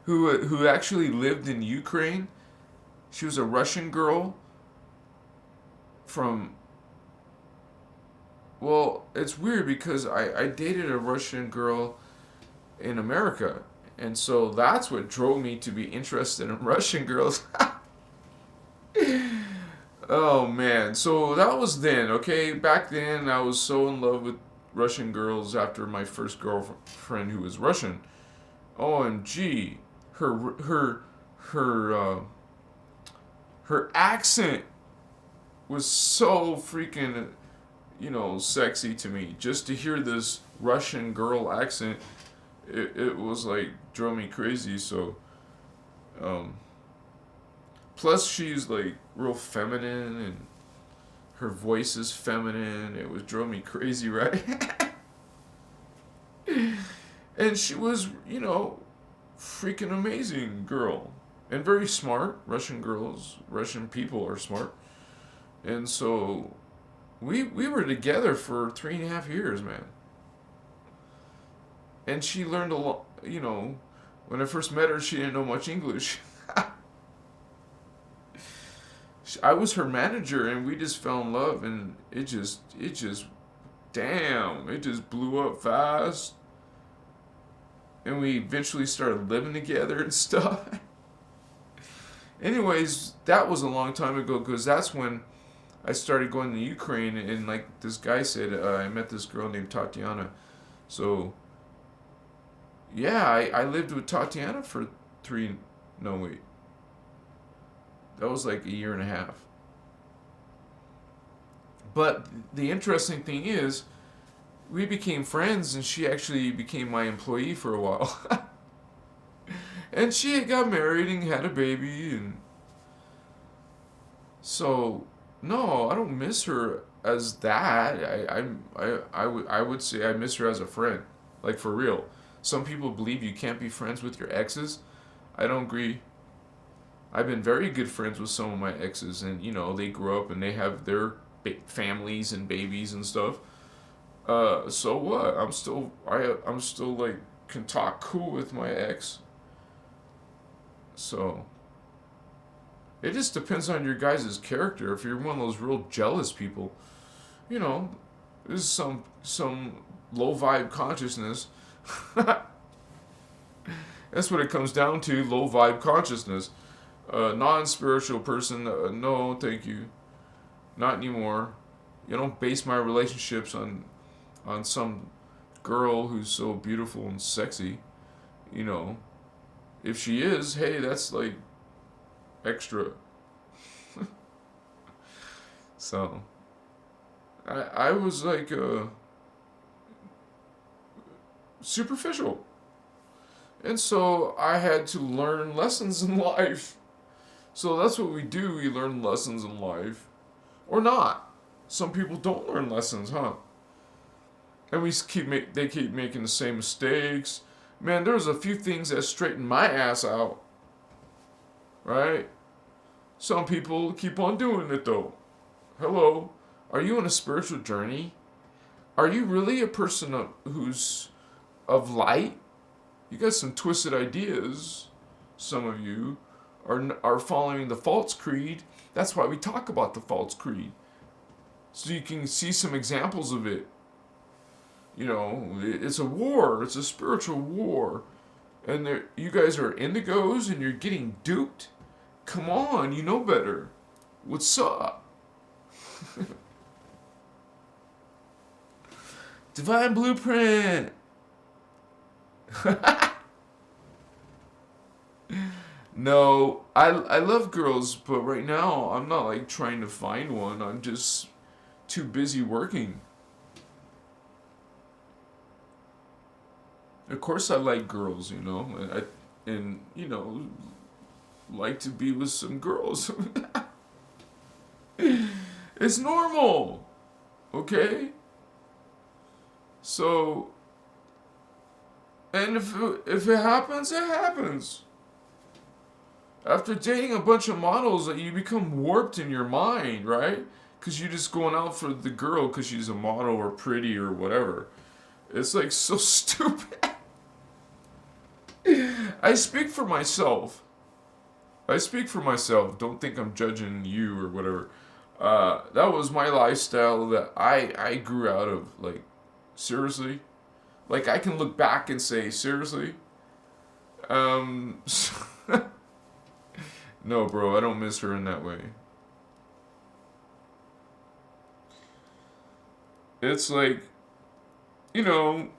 who actually lived in Ukraine. She was a Russian girl from... Well, it's weird because I dated a Russian girl in America. And so that's what drove me to be interested in Russian girls. Oh, man. So that was then, okay? Back then, I was so in love with Russian girls after my first girlfriend who was Russian. OMG, her accent was so freaking, sexy to me. Just to hear this Russian girl accent, it was like drove me crazy. So, plus she's like real feminine and her voice is feminine. It was drove me crazy, right? And she was, freaking amazing girl. And very smart. Russian people are smart. And so we were together for 3.5 years, man. And she learned a lot, when I first met her, she didn't know much English. I was her manager and we just fell in love, and it just blew up fast. And we eventually started living together and stuff. Anyways, that was a long time ago, because that's when I started going to Ukraine, and like this guy said, I met this girl named Tatiana. So, yeah, I lived with Tatiana for that was like 1.5 years. But the interesting thing is, we became friends, and she actually became my employee for a while. And she got married and had a baby, and so no, I don't miss her as that. I would say I miss her as a friend, like for real. Some people believe you can't be friends with your exes. I don't agree. I've been very good friends with some of my exes, and they grow up and they have their families and babies and stuff. So what? I'm still like can talk cool with my ex. So it just depends on your guys' character. If you're one of those real jealous people, this is some low vibe consciousness. That's what it comes down to, low vibe consciousness. Non-spiritual person, no, thank you. Not anymore. You don't base my relationships on some girl who's so beautiful and sexy. If she is, hey, that's like extra. So I was like superficial. And so I had to learn lessons in life. So that's what we do. We learn lessons in life. Or not. Some people don't learn lessons, huh? And they keep making the same mistakes. Man, there's a few things that straightened my ass out. Right? Some people keep on doing it though. Hello? Are you on a spiritual journey? Are you really a person who's of light? You got some twisted ideas. Some of you are following the false creed. That's why we talk about the false creed. So you can see some examples of it. It's a war. It's a spiritual war. And you guys are indigos and you're getting duped? Come on, you know better. What's up? Divine Blueprint. No, I love girls, but right now I'm not like trying to find one. I'm just too busy working. Of course I like girls, and like to be with some girls. It's normal. Okay? So, and if it happens, it happens. After dating a bunch of models, you become warped in your mind, right? Because you're just going out for the girl because she's a model or pretty or whatever. It's like so stupid. I speak for myself. Don't think I'm judging you or whatever. That was my lifestyle that I grew out of. Like, seriously? Like, I can look back and say, seriously? No, bro, I don't miss her in that way. It's like, you know,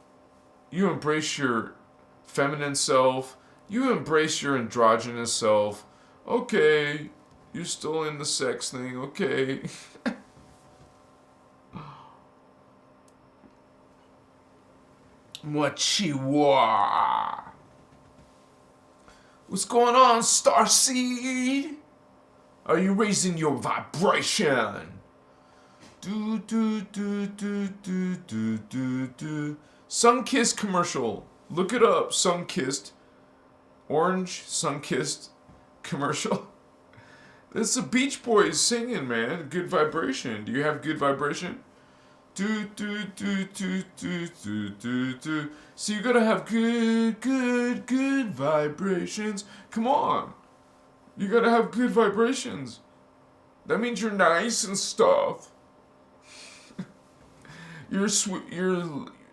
you embrace your feminine self, you embrace your androgynous self. Okay, you're still in the sex thing, okay. Mochiwa. What's going on, Starseed? Are you raising your vibration? Do do do do do do do do. Sunkissed commercial. Look it up. Sunkissed. Orange Sunkissed commercial. It's the Beach Boys singing, man. Good vibration. Do you have good vibration? Do do do do do do do do. So you gotta have good vibrations. Come on. You gotta have good vibrations. That means you're nice and stuff. You're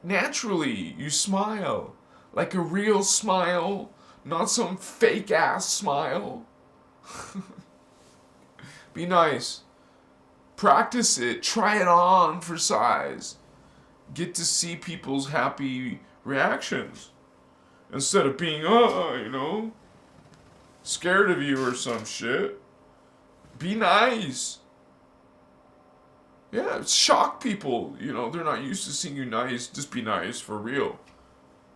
naturally, you smile. Like a real smile, not some fake ass smile. Be nice. Practice it. Try it on for size. Get to see people's happy reactions. Instead of being, scared of you or some shit. Be nice. Yeah, shock people. They're not used to seeing you nice. Just be nice for real.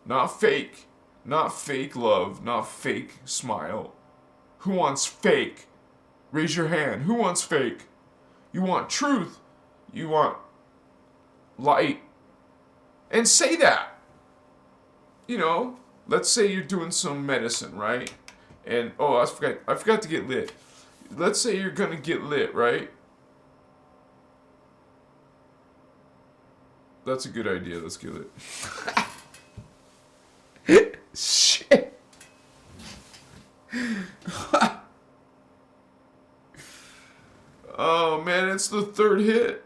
Not fake. Not fake love. Not fake smile. Who wants fake? Raise your hand. Who wants fake? You want truth. You want light. And say that. Let's say you're doing some medicine, right? And, I forgot to get lit. Let's say you're gonna get lit, right? That's a good idea. Let's get lit. Shit. Oh, man, it's the third hit.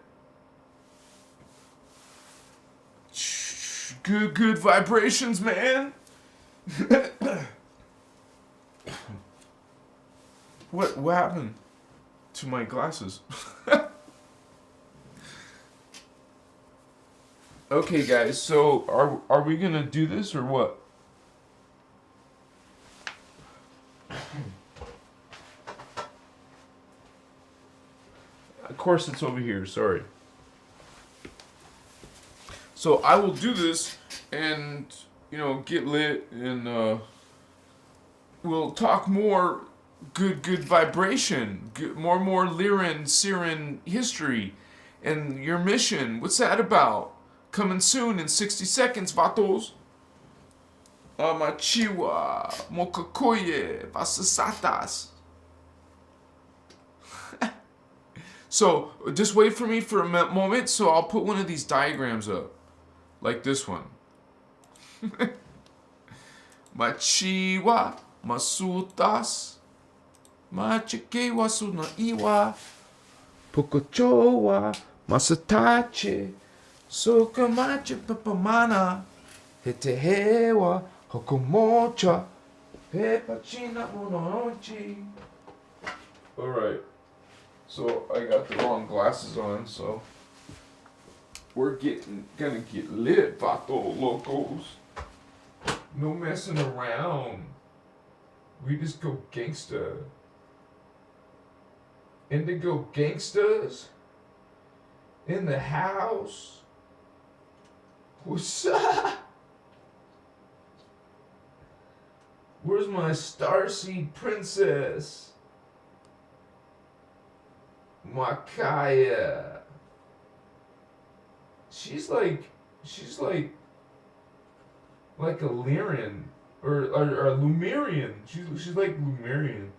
Good vibrations, man. What happened to my glasses? Okay, guys, so are we gonna do this or what? Of course it's over here, sorry. So I will do this and, get lit and we'll talk more good vibration, more Lyran Siren history and your mission. What's that about? Coming soon in 60 seconds, vatos. Amachiwa, mokakoye, vasasatas. So, just wait for me for a moment, so I'll put one of these diagrams up. Like this one. Machiwa, masutas. Machike wasuna iwa. Pokochowa, masatache. Sokamache papamana. Hetehewa, hokomocha. Pepachina mononochi. Alright. So I got the wrong glasses on, so we're gonna get lit, vato locos. No messing around. We just go gangsta. Indigo gangstas in the house. What's up? Where's my Starseed princess? Makaya. She's like a Lyran or a Lumerian. She's like Lumerian.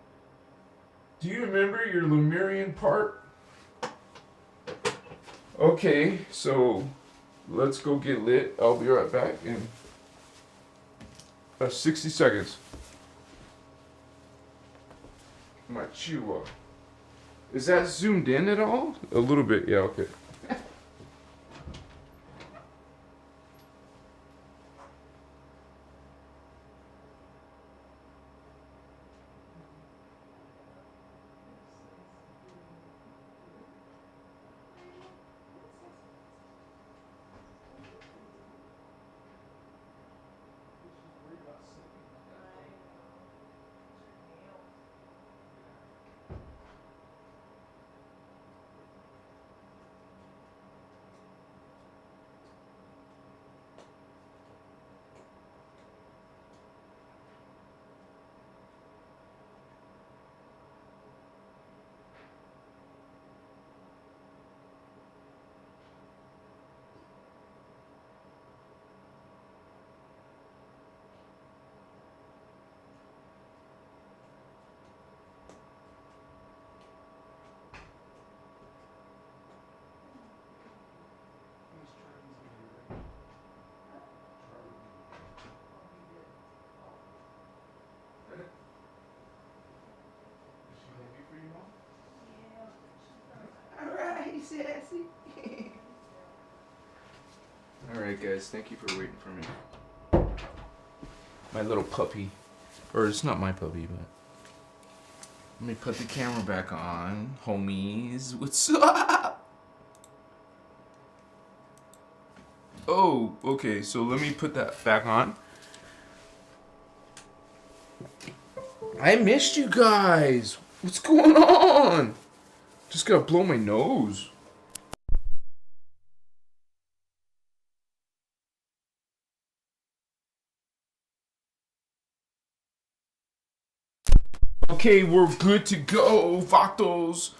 Do you remember your Lumerian part? Okay, so let's go get lit. I'll be right back in 60 seconds. My Chihuahua. Is that zoomed in at all? A little bit, yeah, okay. sexy. Alright guys, thank you for waiting for me. My little puppy. Or it's not my puppy, but... Let me put the camera back on. Homies, what's up? Oh, okay, so let me put that back on. I missed you guys. What's going on? Just gotta blow my nose. Okay, we're good to go. Vatos.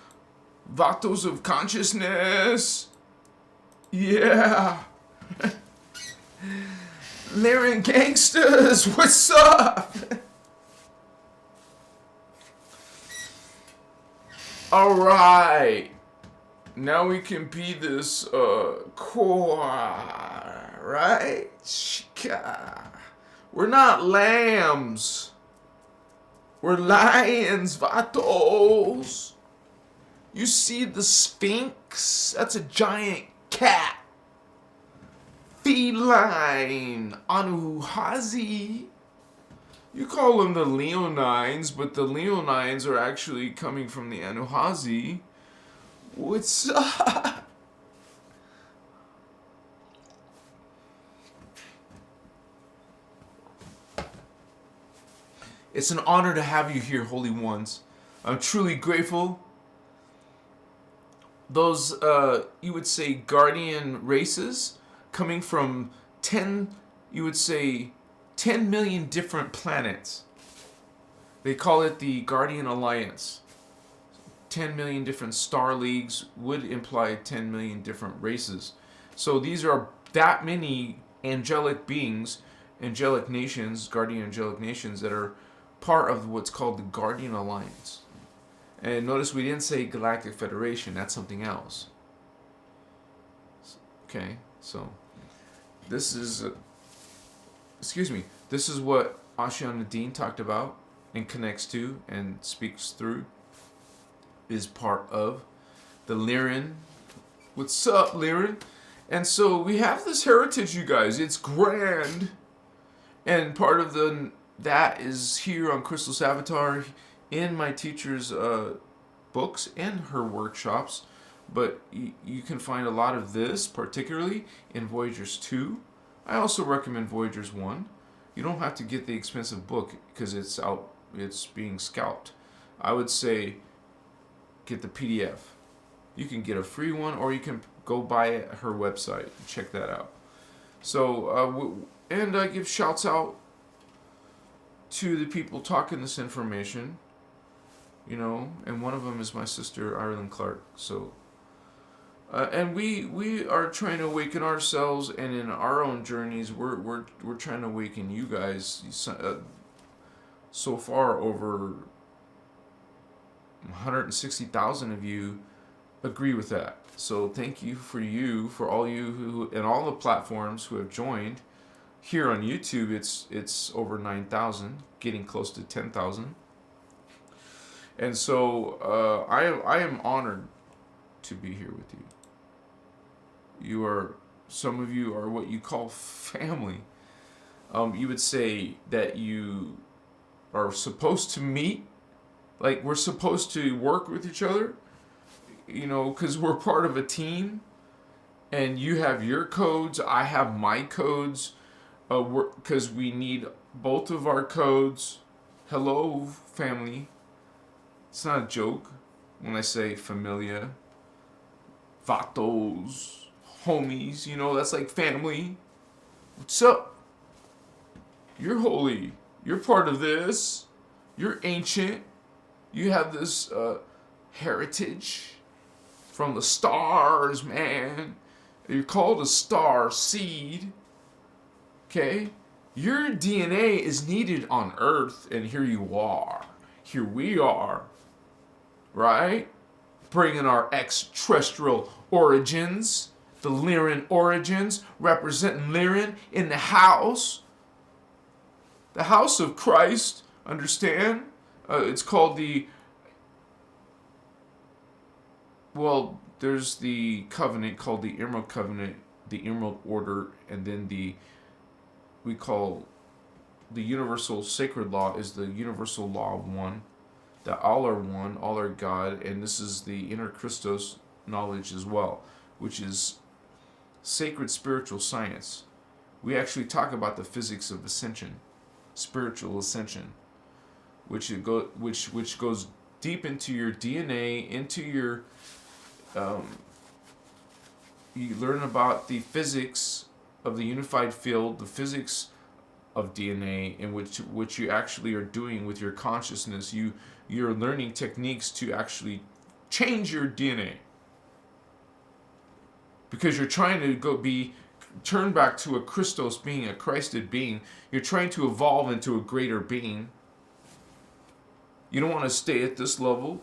Vatos of consciousness. Yeah. Lyran gangsters, what's up? Alright. Now we can be this core, right? We're not lambs. We're lions, vatos. You see the Sphinx? That's a giant cat. Feline. Anuhazi. You call them the Leonines, but the Leonines are actually coming from the Anuhazi. What's up? It's an honor to have you here, Holy Ones. I'm truly grateful. Those, you would say, guardian races coming from 10 million different planets. They call it the Guardian Alliance. 10 million different star leagues would imply 10 million different races. So these are that many angelic beings, angelic nations, guardian angelic nations that are part of what's called the Guardian Alliance. And notice we didn't say Galactic Federation, that's something else. Okay, so this is, this is what Ashiana Dean talked about and connects to and speaks through, is part of the Lyran. What's up, Lyran? And so we have this heritage, you guys. It's grand. And part of that is here on Christos Avatar in my teacher's books and her workshops. But you can find a lot of this, particularly in Voyagers 2. I also recommend Voyagers 1. You don't have to get the expensive book because it's being scalped. I would say get the PDF. You can get a free one, or you can go by her website and check that out. So, and I give shouts out to the people talking this information, you know, and one of them is my sister, Ireland Clark. So, and we are trying to awaken ourselves, and in our own journeys, we're trying to awaken you guys. So far, over 160,000 of you agree with that. So thank you for all you who, and all the platforms who have joined. Here on YouTube, it's over 9,000, getting close to 10,000. And so I am honored to be here with you. Some of you are what you call family. You would say that you are supposed to meet, like we're supposed to work with each other, you know, because we're part of a team, and you have your codes, I have my codes, because we need both of our codes. Hello, family. It's not a joke when I say familia, vatos, homies, you know, that's like family. What's up? You're holy. You're part of this. You're ancient. You have this heritage from the stars, man. You're called a Starseed. Okay? Your DNA is needed on Earth, and here you are. Here we are. Right? Bringing our extraterrestrial origins, the Lyran origins, representing Lyran in the house. The house of Christ, understand? It's called there's the covenant called the Emerald Covenant, the Emerald Order, and then we call the universal sacred law is the universal law of one, that all are one, all are God, and this is the innerchristos knowledge as well, which is sacred spiritual science. We actually talk about the physics of ascension, spiritual ascension, which goes deep into your DNA, into your you learn about the physics of the unified field, the physics of DNA, in which you actually are doing with your consciousness. You're learning techniques to actually change your DNA, because you're trying to turn back to a Christos being, a Christed being. You're trying to evolve into a greater being. You don't want to stay at this level.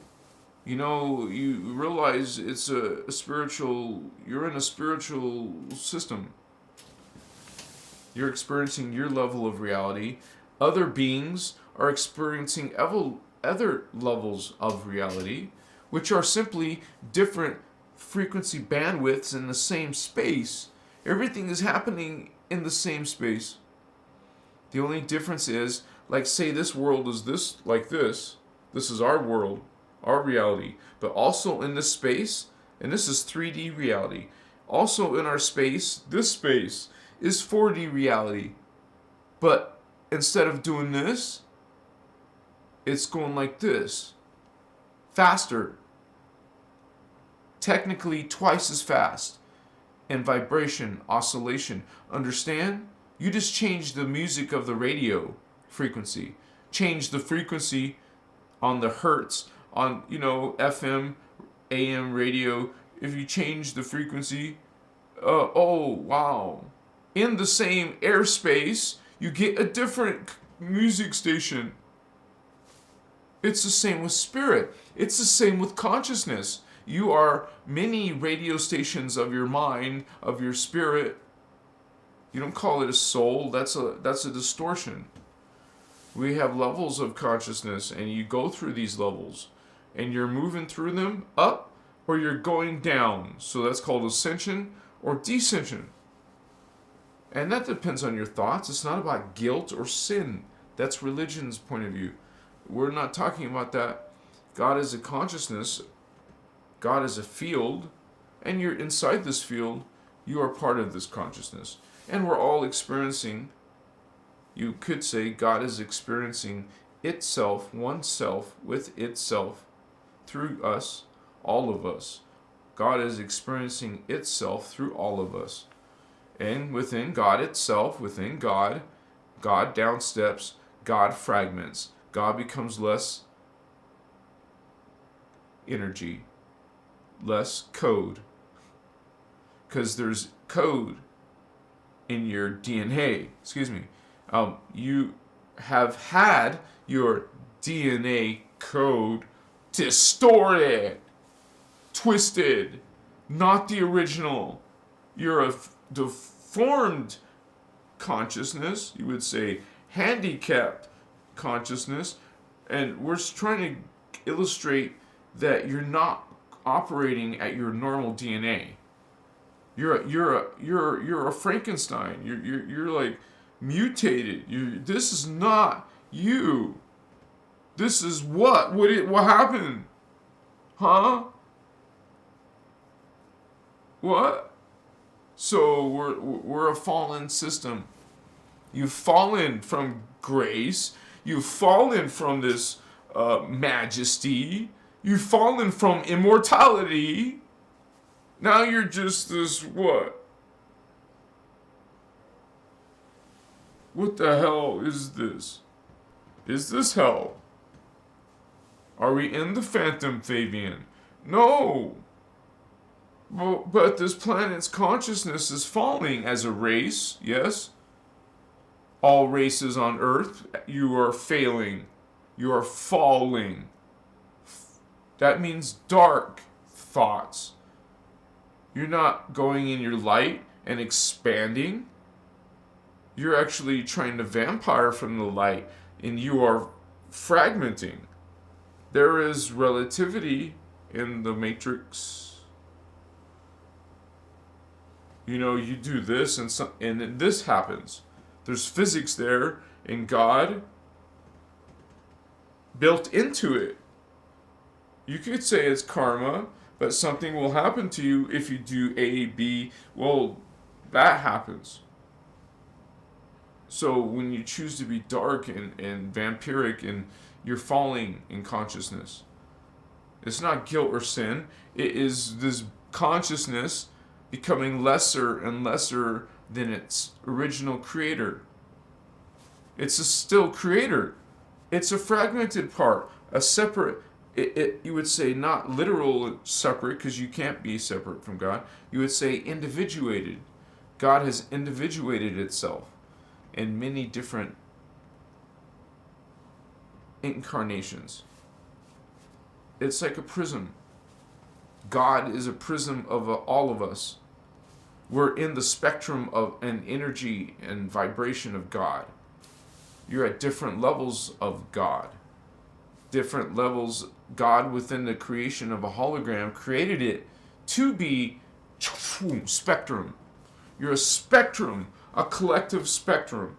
You realize it's a spiritual, you're in a spiritual system. You're experiencing your level of reality. Other beings are experiencing other levels of reality, which are simply different frequency bandwidths in the same space. Everything is happening in the same space. The only difference is, like, say this world is this, like this. This is our world, our reality. But also in this space, and this is 3D reality, also in our space, this space is 4D reality. But instead of doing this, it's going like this. Faster. Technically twice as fast. And vibration, oscillation. Understand? You just change the music of the radio frequency. Change the frequency on the hertz, on, FM, AM radio. If you change the frequency, oh, wow. In the same airspace, you get a different music station. It's the same with spirit. It's the same with consciousness. You are many radio stations of your mind, of your spirit. You don't call it a soul. That's a distortion. We have levels of consciousness, and you go through these levels, and you're moving through them up, or you're going down. So that's called ascension or descension. And that depends on your thoughts. It's not about guilt or sin. That's religion's point of view. We're not talking about that. God is a consciousness. God is a field. And you're inside this field. You are part of this consciousness. And we're all experiencing, you could say, God is experiencing itself, oneself, with itself, through us, all of us. God is experiencing itself through all of us. And within God itself, within God, God downsteps, God fragments. God becomes less energy, less code. Because there's code in your DNA. You have had your DNA code distorted, twisted, not the original. You're a deformed consciousness, you would say handicapped consciousness, and we're trying to illustrate that you're not operating at your normal DNA. You're a Frankenstein. You're like mutated. This is not you. This is what happened? Huh? What? So we're a fallen system. You've fallen from grace. You've fallen from this majesty. You've fallen from immortality. Now you're just this what? What the hell is this? Is this hell? Are we in the Phantom Fabian? No. But this planet's consciousness is falling as a race, yes? All races on Earth, you are failing. You are falling. That means dark thoughts. You're not going in your light and expanding. You're actually trying to vampire from the light, and you are fragmenting. There is relativity in the matrix. You do this and then this happens. There's physics there in God built into it. You could say it's karma, but something will happen to you if you do A, B. Well, that happens. So when you choose to be dark and vampiric and you're falling in consciousness, it's not guilt or sin. It is this consciousness becoming lesser and lesser than its original creator. It's a still creator. It's a fragmented part, a separate, you would say not literal separate, because you can't be separate from God. You would say individuated. God has individuated itself in many different incarnations. It's like a prism. God is a prism of all of us. We're in the spectrum of an energy and vibration of God. You're at different levels of God. Different levels. God, within the creation of a hologram, created it to be spectrum. You're a spectrum, a collective spectrum.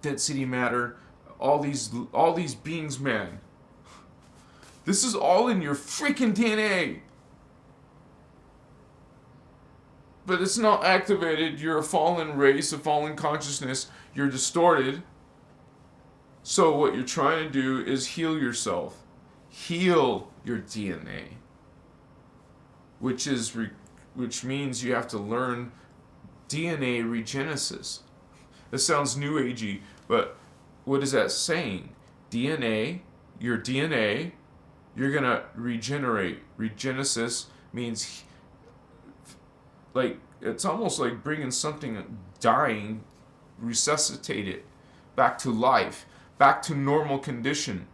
Density matter, all these beings, man. This is all in your freaking DNA. But it's not activated. You're a fallen race, a fallen consciousness. You're distorted. So what you're trying to do is heal yourself. Heal your DNA. Which means you have to learn DNA regenesis. This sounds new agey, but what is that saying? DNA, your DNA, you're going to regenerate. Regenesis means, like, it's almost like bringing something dying, resuscitate it back to life, back to normal condition.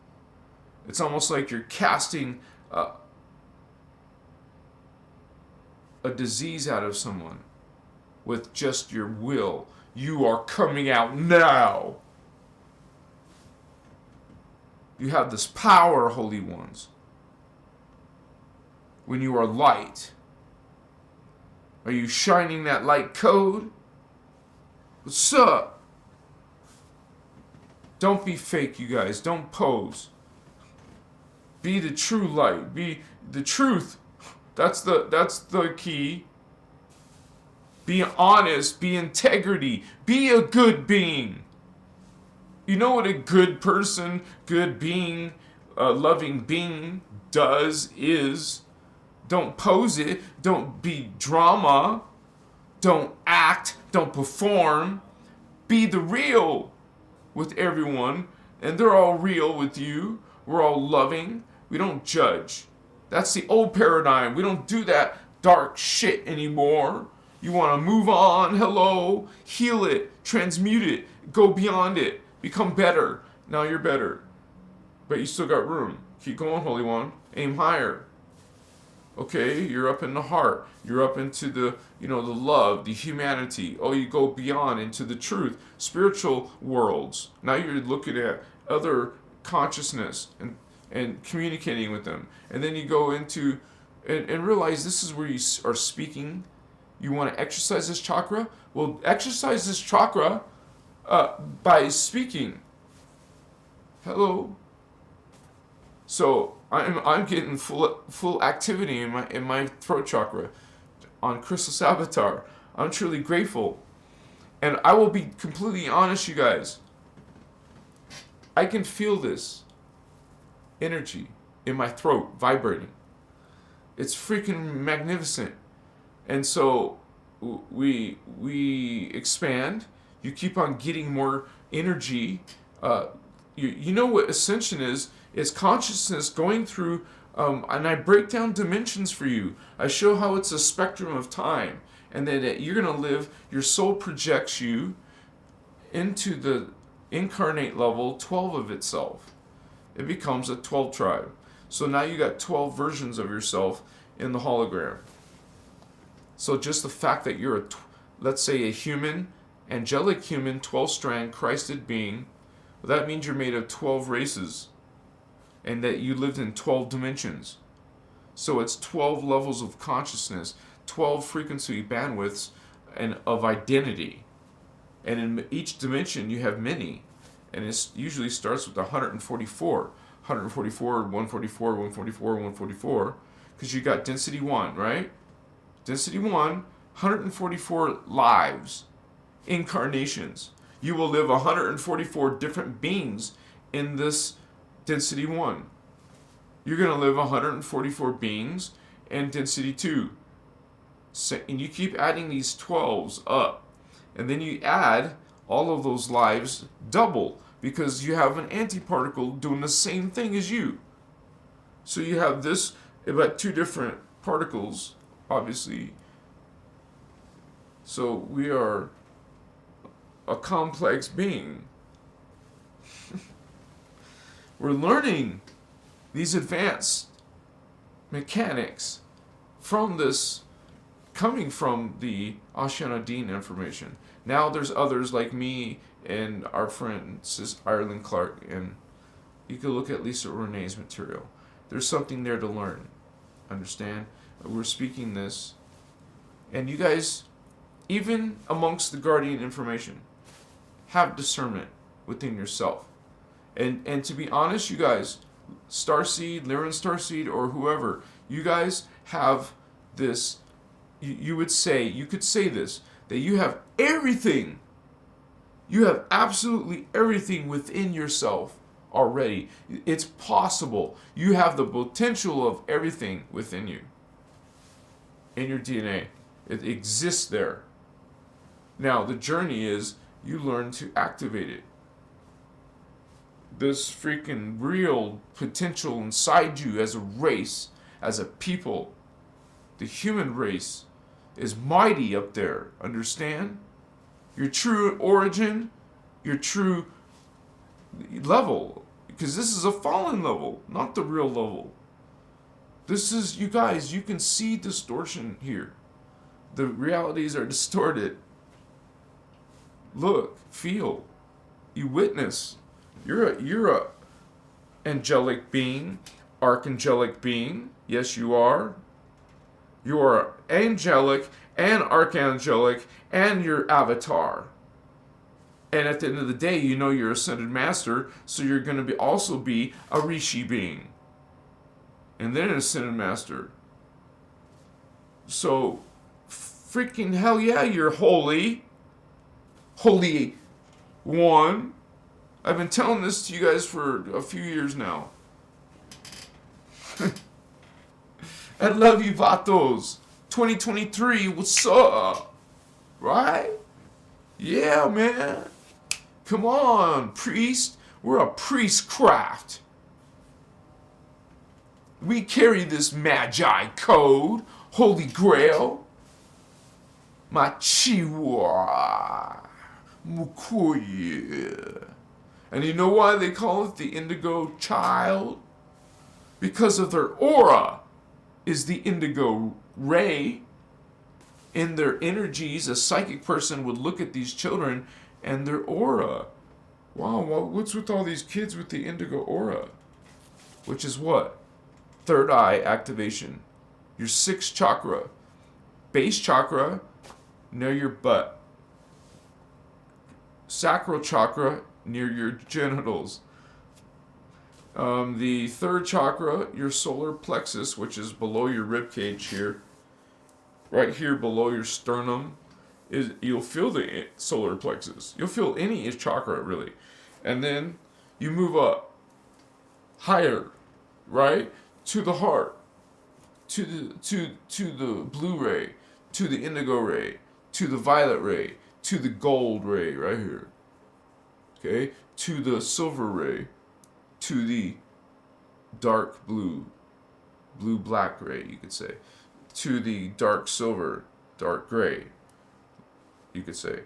It's almost like you're casting a disease out of someone with just your will. You are coming out now. You have this power, holy ones. When you are light. Are you shining that light code? What's up? Don't be fake, you guys. Don't pose. Be the true light. Be the truth. That's the key. Be honest. Be integrity. Be a good being. You know what a good person, good being, loving being is. Don't pose it. Don't be drama. Don't act. Don't perform. Be the real with everyone. And they're all real with you. We're all loving. We don't judge. That's the old paradigm. We don't do that dark shit anymore. You want to move on. Hello. Heal it. Transmute it. Go beyond it. Become better. Now you're better. But you still got room. Keep going, Holy One. Aim higher. Okay, you're up in the heart. You're up into the love, the humanity. Oh, you go beyond into the truth, spiritual worlds. Now you're looking at other consciousness and communicating with them. And then you go into and realize this is where you are speaking. You want to exercise this chakra? Well, exercise this chakra by speaking. Hello. So I'm getting full activity in my throat chakra on Christos Avatar. I'm truly grateful. And I will be completely honest, you guys. I can feel this energy in my throat vibrating. It's freaking magnificent. And so we expand. You keep on getting more energy. You know what ascension is? It's consciousness going through, and I break down dimensions for you. I show how it's a spectrum of time, and that you're going to live, your soul projects you into the incarnate level 12 of itself. It becomes a 12 tribe. So now you got 12 versions of yourself in the hologram. So just the fact that you're let's say a human, angelic human, 12-strand, Christed being, well, that means you're made of 12 races. And that you lived in 12 dimensions. So it's 12 levels of consciousness. 12 frequency bandwidths and of identity. And in each dimension, you have many. And it usually starts with 144. 144, 144, 144, 144. Because you got density 1, right? Density 1, 144 lives, incarnations. You will live 144 different beings in this density 1. You're going to live 144 beings in density 2. So, and you keep adding these 12s up. And then you add all of those lives double, because you have an antiparticle doing the same thing as you. So you have this, about 2 different particles, obviously. So we are a complex being. We're learning these advanced mechanics from this, coming from the Ashanadine information. Now there's others like me and our friend Sis Ireland Clark, and you can look at Lisa Renee's material. There's something there to learn. Understand? We're speaking this, and you guys, even amongst the Guardian information, have discernment within yourself. And to be honest, you guys, Starseed, Lyran Starseed, or whoever, you guys have this, you could say this, that you have everything. You have absolutely everything within yourself already. It's possible. You have the potential of everything within you. In your DNA. It exists there. Now, the journey is you learn to activate it. This freaking real potential inside you as a race, as a people, the human race, is mighty up there. Understand? Your true origin, your true level. Because this is a fallen level, not the real level. This is, you guys, you can see distortion here. The realities are distorted. Look, feel, you witness. You're a angelic being, archangelic being. Yes, you are. You are angelic and archangelic and your avatar. And at the end of the day, you know you're ascended master, so you're going to also be a rishi being. And then an ascended master. So, freaking hell yeah, you're holy. Holy one. I've been telling this to you guys for a few years now. I love you, vatos. 2023, what's up? Right? Yeah, man. Come on, priest. We're a priestcraft. We carry this magi code, holy grail. Machiwa. Mukoye. And you know why they call it the indigo child? Because of their aura is the indigo ray. In their energies, a psychic person would look at these children and their aura. Wow, what's with all these kids with the indigo aura? Which is what? Third eye activation. Your 6th chakra. Base chakra, near your butt. Sacral chakra, near your genitals. The 3rd chakra, your solar plexus, which is below your rib cage here. Right here below your sternum, you'll feel the solar plexus. You'll feel any chakra, really. And then you move up higher, right? To the heart, to the blue ray, to the indigo ray, to the violet ray, to the gold ray right here. Okay? To the silver ray, to the dark blue-black ray, you could say. To the dark silver, dark gray, you could say.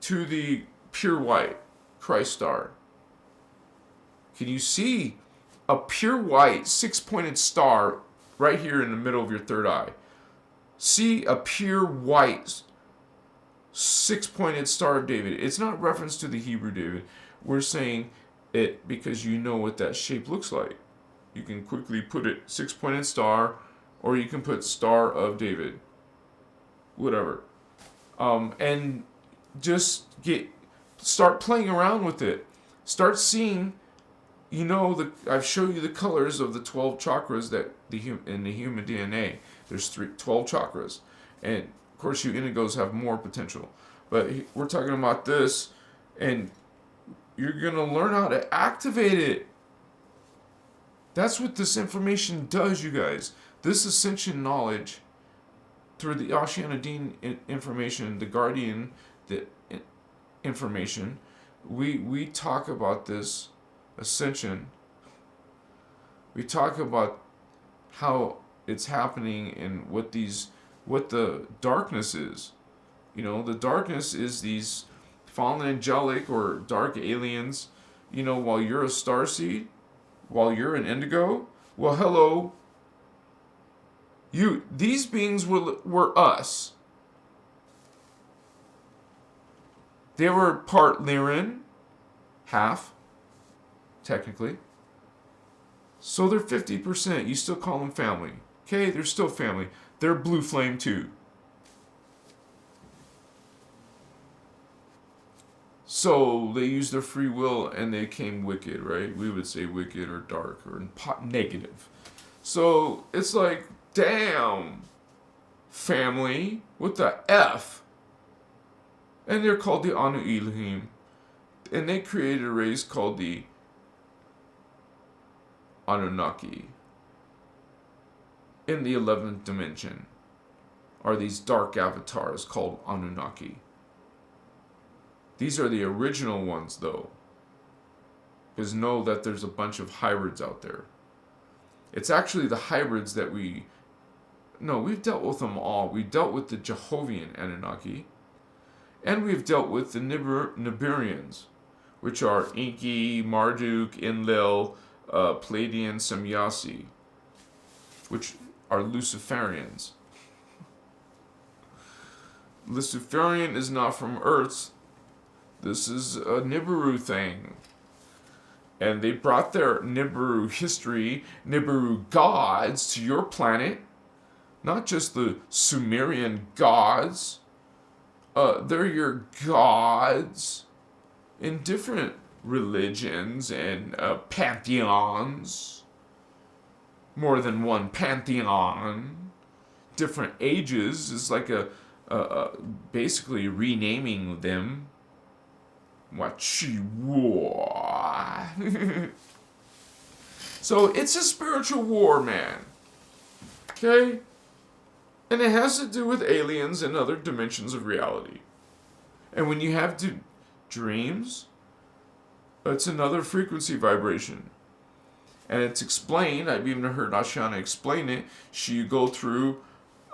To the pure white, Christ star. Can you see a pure white 6-pointed star right here in the middle of your 3rd eye? See a pure white 6-pointed star of David. It's not reference to the Hebrew David. We're saying it because you know what that shape looks like. You can quickly put it 6-pointed star, or you can put Star of David. whatever. And just start playing around with it. Start seeing, I've showed you the colors of the 12 chakras that in the human DNA. There's 12 chakras. And of course you indigos have more potential. But we're talking about this, and you're going to learn how to activate it. That's what this information does, you guys. This ascension knowledge, through the Ashiana information, the Guardian information, we talk about this ascension. We talk about how it's happening and what the darkness is. The darkness is these fallen angelic or dark aliens. While you're a starseed, while you're an indigo, well, hello. These beings were us. They were part Lyran, half, technically. So they're 50%. You still call them family. Okay, they're still family. They're blue flame too. So they used their free will and they became wicked, right? We would say wicked or dark or negative. So it's like, damn, family, what the F? And they're called the Anu Elohim. And they created a race called the Anunnaki. In the 11th dimension are these dark avatars called Anunnaki. These are the original ones, though. Because know that there's a bunch of hybrids out there. It's actually the hybrids that we've dealt with them all. We dealt with the Jehovian Anunnaki. And we've dealt with the Nibirians, which are Enki, Marduk, Enlil, Palladian, Semyasi, which are Luciferians. Luciferian is not from Earth. This is a Nibiru thing. And they brought their Nibiru history, Nibiru gods to your planet. Not just the Sumerian gods. They're your gods in different religions and pantheons. More than one pantheon. Different ages is like basically renaming them. So it's a spiritual war, man. Okay? And it has to do with aliens and other dimensions of reality. And when you have dreams, it's another frequency vibration. And it's explained, I've even heard Ashiana explain it. You go through,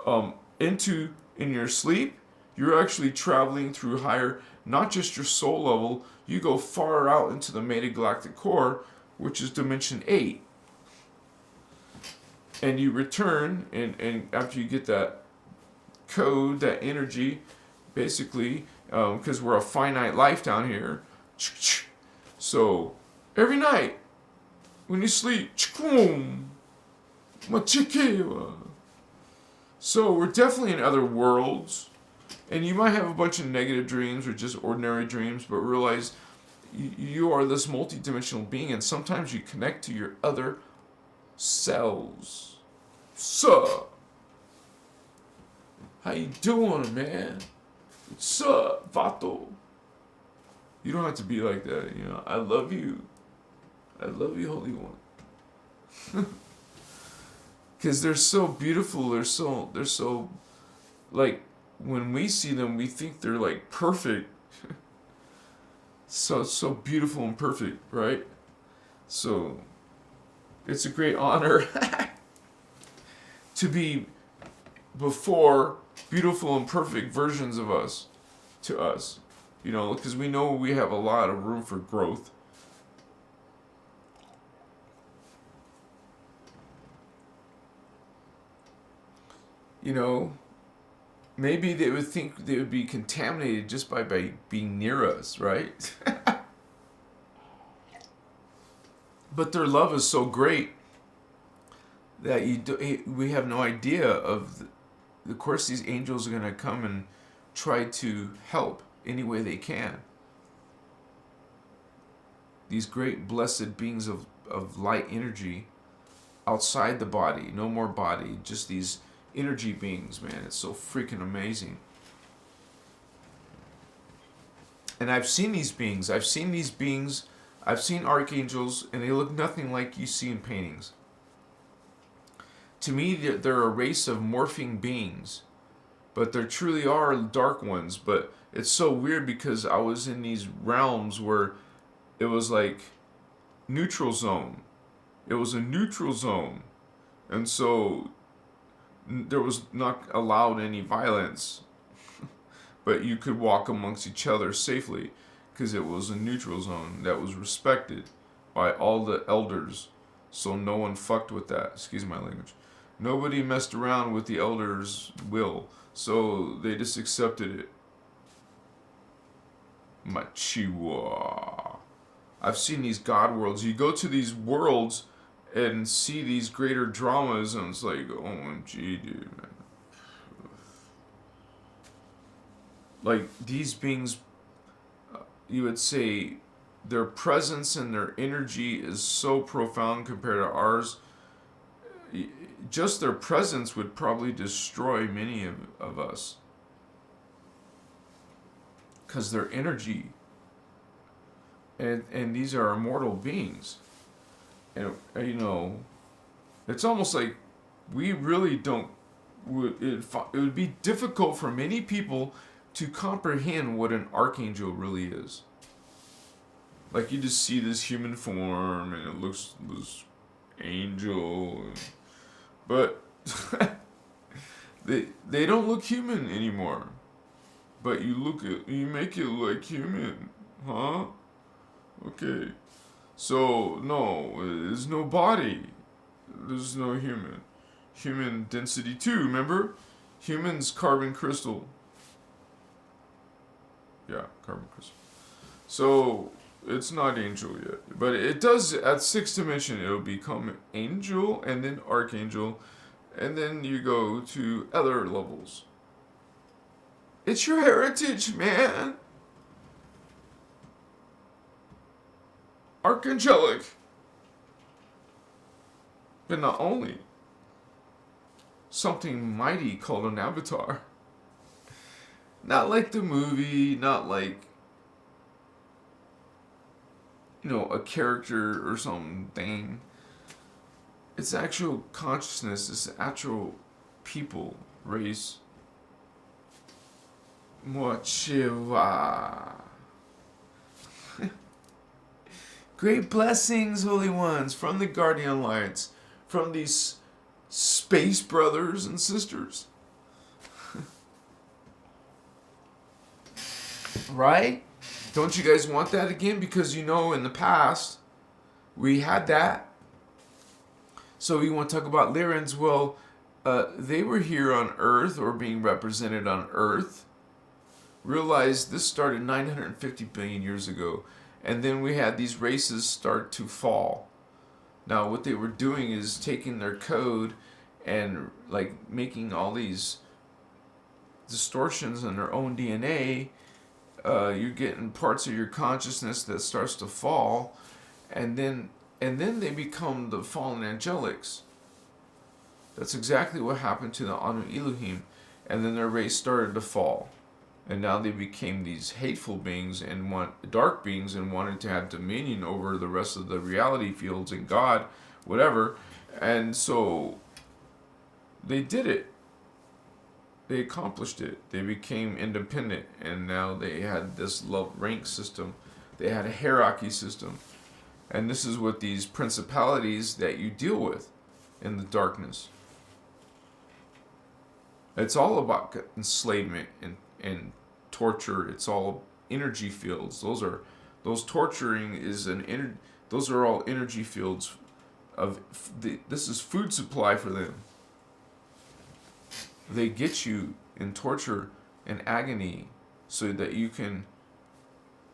in your sleep, you're actually traveling through higher, not just your soul level, you go far out into the metagalactic core, which is dimension 8. And you return, and after you get that code, that energy, basically, because we're a finite life down here. So, every night, when you sleep, so we're definitely in other worlds. And you might have a bunch of negative dreams or just ordinary dreams, but realize you are this multidimensional being, and sometimes you connect to your other selves. So, how you doing, man? What's up, Vato? You don't have to be like that, I love you. I love you, Holy One. Because they're so beautiful. They're so, like, when we see them, we think they're, like, perfect. So beautiful and perfect, right? So, it's a great honor to be before beautiful and perfect versions of us, to us. Because we know we have a lot of room for growth. Maybe they would think they would be contaminated just by being near us, right? But their love is so great that we have no idea of of course, these angels are going to come and try to help any way they can. These great blessed beings of light energy outside the body, no more body, just these energy beings, man. It's so freaking amazing. And I've seen these beings. I've seen archangels, and they look nothing like you see in paintings. To me, they're a race of morphing beings, but there truly are dark ones. But it's so weird because I was in these realms where it was like neutral zone. It was a neutral zone. And so there was not allowed any violence. But you could walk amongst each other safely because it was a neutral zone that was respected by all the elders. So no one fucked with that. Excuse my language. Nobody messed around with the elders' will. So they just accepted it. Machiwa. I've seen these god worlds. You go to these worlds and see these greater dramas, and it's like, OMG, dude, man. Like, these beings, you would say, their presence and their energy is so profound compared to ours. Just their presence would probably destroy many of us. Because their energy, and these are immortal beings. And, you know, it's almost like we really don't, it would be difficult for many people to comprehend what an archangel really is. Like, you just see this human form, and it looks this angel, but they don't look human anymore. But you make it like human, huh? Okay. So no, there's no body. There's no human. Human density 2, remember? Humans carbon crystal. Yeah, carbon crystal. So it's not angel yet, but it does at 6th dimension. It'll become angel and then archangel, and then you go to other levels. It's your heritage, man. Archangelic. But not only. Something mighty called an avatar. Not like the movie, not like, you know, a character or something. It's actual consciousness. It's actual people, race. Mochiwa. Great blessings, holy ones, from the Guardian Alliance, from these space brothers and sisters. Right? Don't you guys want that again? Because, you know, in the past, we had that. So we want to talk about Lyrans. Well, they were here on Earth, or being represented on Earth. Realize this started 950 billion years ago. And then we had these races start to fall. Now, what they were doing is taking their code and, like, making all these distortions in their own DNA. You're getting parts of your consciousness that starts to fall, and then they become the fallen angelics. That's exactly what happened to the Anu Elohim, and then their race started to fall, and now they became these hateful beings and dark beings, and wanted to have dominion over the rest of the reality fields and God, whatever, and so they did it. They accomplished it. They became independent, and now they had this rank system. They had a hierarchy system. And this is what these principalities that you deal with in the darkness. It's all about enslavement and torture. It's all energy fields. Those torturing is those are all energy fields this is food supply for them. They get you in torture and agony so that you can,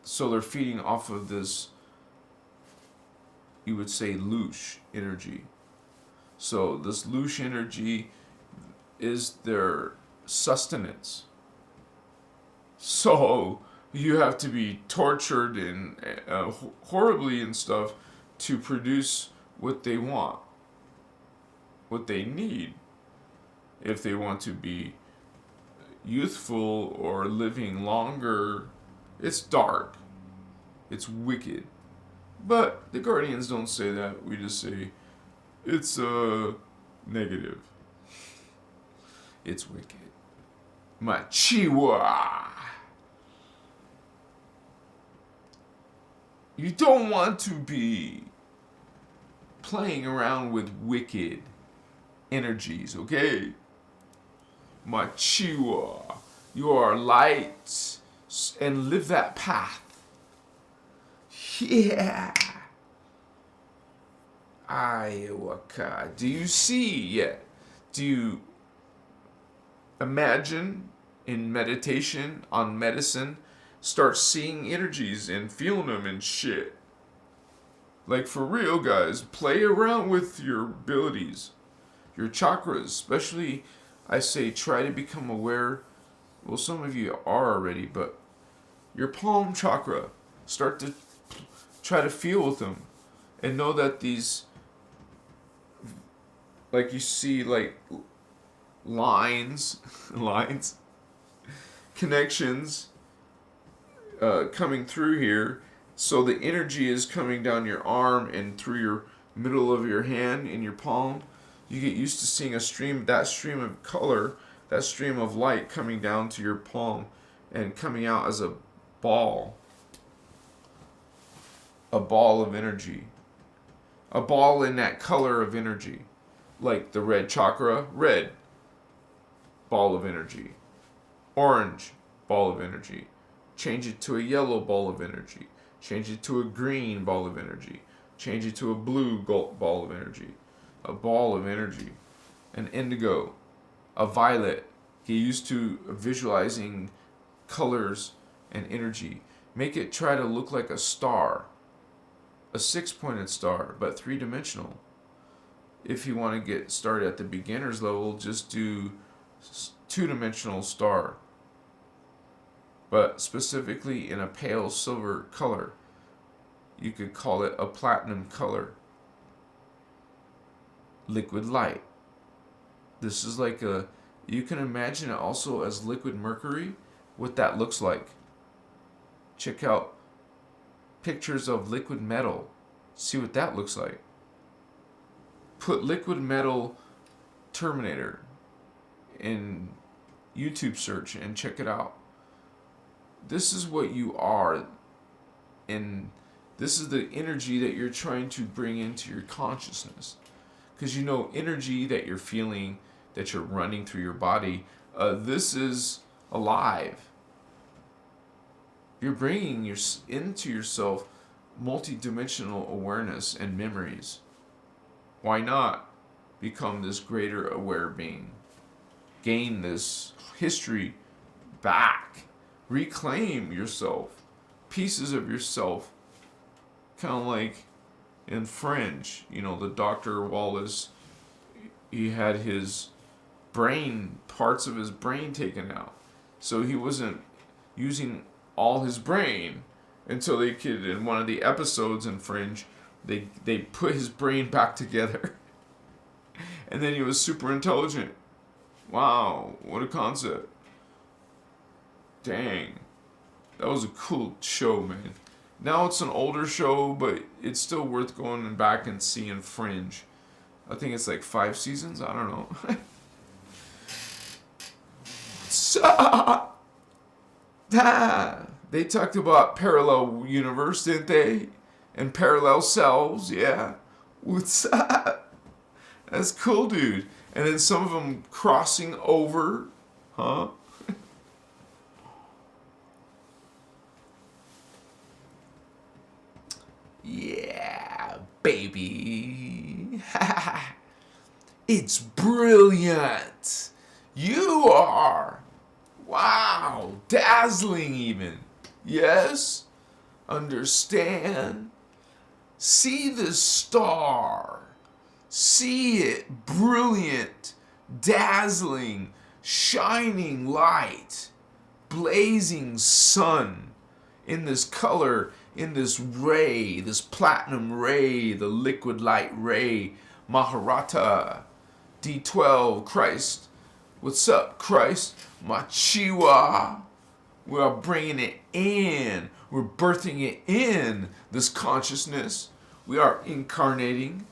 so they're feeding off of this, you would say, louche energy. So this louche energy, is their sustenance. So you have to be tortured and horribly and stuff to produce what they want, what they need, if they want to be youthful or living longer. It's dark. It's wicked. But the Guardians don't say that. We just say it's negative. It's wicked. Machiwa. You don't want to be playing around with wicked energies, okay? Machiwa. You are light and live that path. Yeah. Ayahuasca. Do you see yet? Do you imagine in meditation on medicine, start seeing energies and feeling them and shit? Like for real, guys, play around with your abilities, your chakras, especially I say try to become aware. Well, some of you are already, but your palm chakra, start to try to feel with them and know that these, like you see like lines, connections coming through here. So the energy is coming down your arm and through your middle of your hand in your palm. You get used to seeing a stream, that stream of color, that stream of light coming down to your palm and coming out as a ball of energy. A ball in that color of energy. Like the red chakra, red ball of energy. Orange ball of energy. Change it to a yellow ball of energy. Change it to a green ball of energy. Change it to a blue ball of energy. A ball of energy. An indigo. A violet. Get used to visualizing colors and energy. Make it try to look like a star. A 6-pointed star, but 3-dimensional. If you want to get started at the beginner's level, just do 2-dimensional star, but specifically in a pale silver color. You could call it a platinum color. Liquid light. This is like you can imagine it also as liquid mercury, what that looks like. Check out pictures of liquid metal. See what that looks like. Put liquid metal Terminator in YouTube search and check it out. This is what you are, and this is the energy that you're trying to bring into your consciousness. Because you know, energy that you're feeling, that you're running through your body, this is alive. You're bringing into yourself multidimensional awareness and memories. Why not become this greater aware being? Gain this history back. Reclaim yourself. Pieces of yourself. Kind of like in Fringe, you know, the Dr. Wallace, he had his brain, parts of his brain taken out. So he wasn't using all his brain until they could, in one of the episodes in Fringe, they put his brain back together. And then he was super intelligent. Wow, what a concept. Dang. That was a cool show, man. Now it's an older show, but it's still worth going back and seeing Fringe. I think it's like 5 seasons. I don't know. They talked about parallel universe, didn't they? And parallel selves, yeah. What's up? That's cool, dude. And then some of them crossing over, huh? Yeah, baby. It's brilliant. You are. Wow, dazzling even. Yes? Understand? See the star. See it brilliant dazzling, shining light, blazing sun in this color, in this ray, this platinum ray, the liquid light ray, Maharata, D12, Christ. What's up, Christ? Machiwa. We are bringing it in. We're birthing it in, this consciousness. We are incarnating.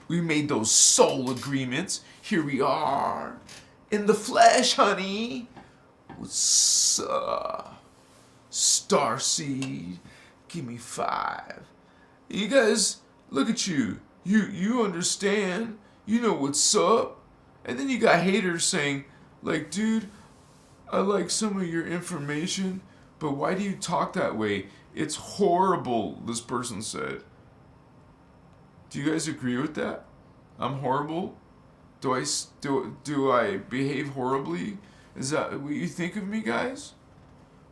We made those soul agreements. Here we are. In the flesh, honey. What's up? Starseed. Give me 5. You guys, look at you. You understand. You know what's up. And then you got haters saying, like, dude, I like some of your information, but why do you talk that way? It's horrible, this person said. Do you guys agree with that? I'm horrible? Do I behave horribly? Is that what you think of me, guys?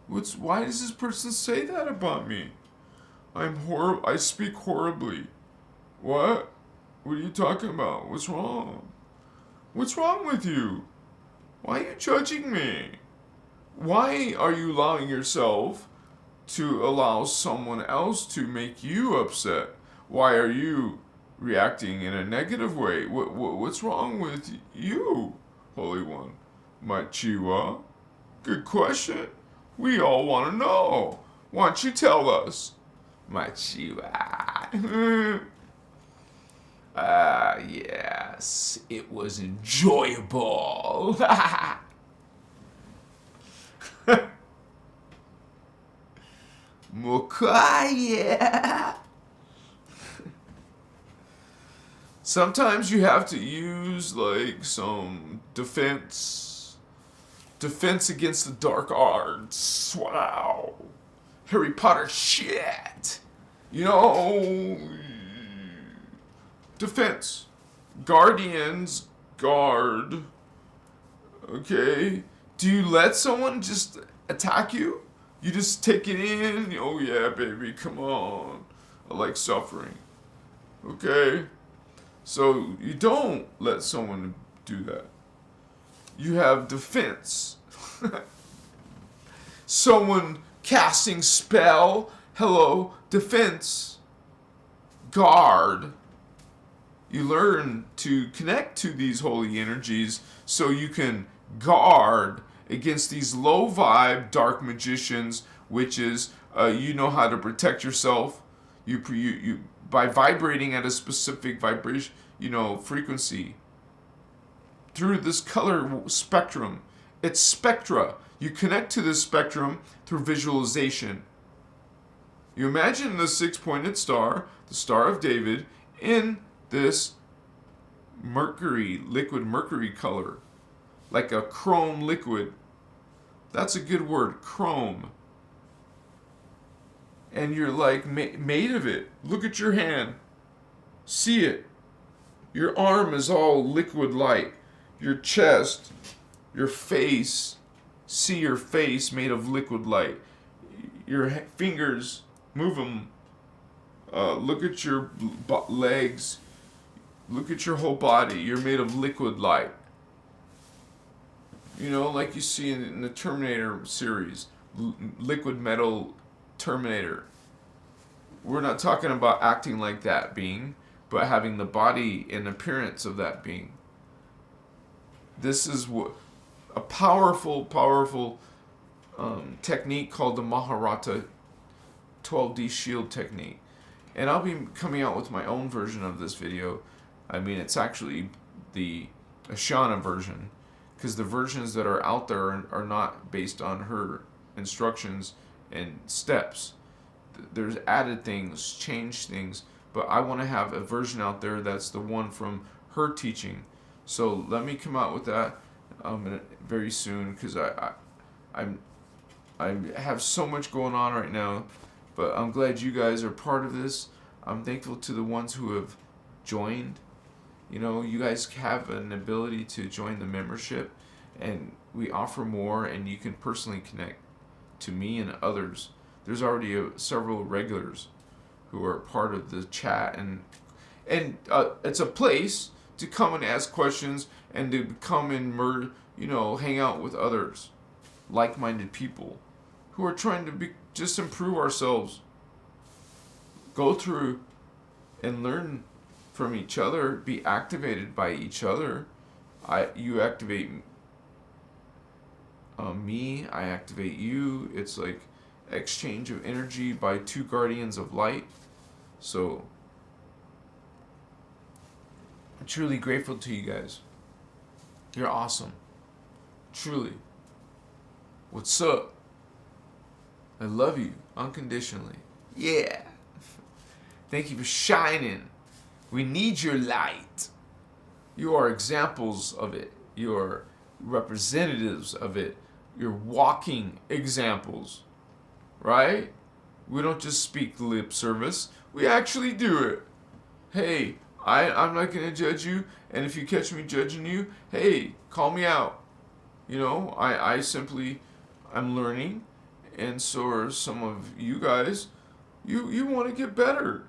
Why does this person say that about me? I'm horrible. I speak horribly. What? What are you talking about? What's wrong? What's wrong with you? Why are you judging me? Why are you allowing yourself to allow someone else to make you upset? Why are you reacting in a negative way? What's wrong with you, Holy One? Machiwa? Good question. We all want to know. Why don't you tell us? Machiwa. Yes, it was enjoyable. Mukaya. Sometimes you have to use like some defense against the dark arts. Wow. Harry Potter shit. You know, defense. Guardians guard. Okay. Do you let someone just attack you? You just take it in. Oh yeah, baby, come on. I like suffering. Okay? So you don't let someone do that. You have defense. Someone casting spell. Hello, defense. Guard. You learn to connect to these holy energies so you can guard against these low vibe dark magicians, witches. You know how to protect yourself. You by vibrating at a specific vibration, frequency. Through this color spectrum. It's spectra. You connect to this spectrum through visualization. You imagine the 6-pointed star, the Star of David, in this mercury, liquid mercury color. Like a chrome liquid. That's a good word, chrome. And you're like made of it. Look at your hand. See it. Your arm is all liquid light. Your chest, your face. See your face made of liquid light. Your fingers, move them. Look at your legs. Look at your whole body. You're made of liquid light. Like you see in the Terminator series, liquid metal Terminator. We're not talking about acting like that being, but having the body and appearance of that being. This is a powerful technique called the Maharata 12D shield technique. And I'll be coming out with my own version of this video. I mean, it's actually the Ashana version, because the versions that are out there are not based on her instructions and steps. There's added things, changed things, but I want to have a version out there that's the one from her teaching. So let me come out with that very soon, because I have so much going on right now, but I'm glad you guys are part of this. I'm thankful to the ones who have joined. You guys have an ability to join the membership, and we offer more, and you can personally connect to me and others. There's already several regulars who are part of the chat, and it's a place to come and ask questions and to come and hang out with others, like-minded people who are trying to just improve ourselves, go through and learn from each other, be activated by each other. You activate me, I activate you. It's like exchange of energy by two guardians of light. So I'm truly grateful to you guys. You're awesome. Truly. What's up? I love you unconditionally. Yeah. Thank you for shining. We need your light. You are examples of it. You are representatives of it. You're walking examples. Right? We don't just speak lip service. We actually do it. Hey, I'm not going to judge you. And if you catch me judging you, hey, call me out. I simply, I'm learning. And so are some of you guys. You want to get better.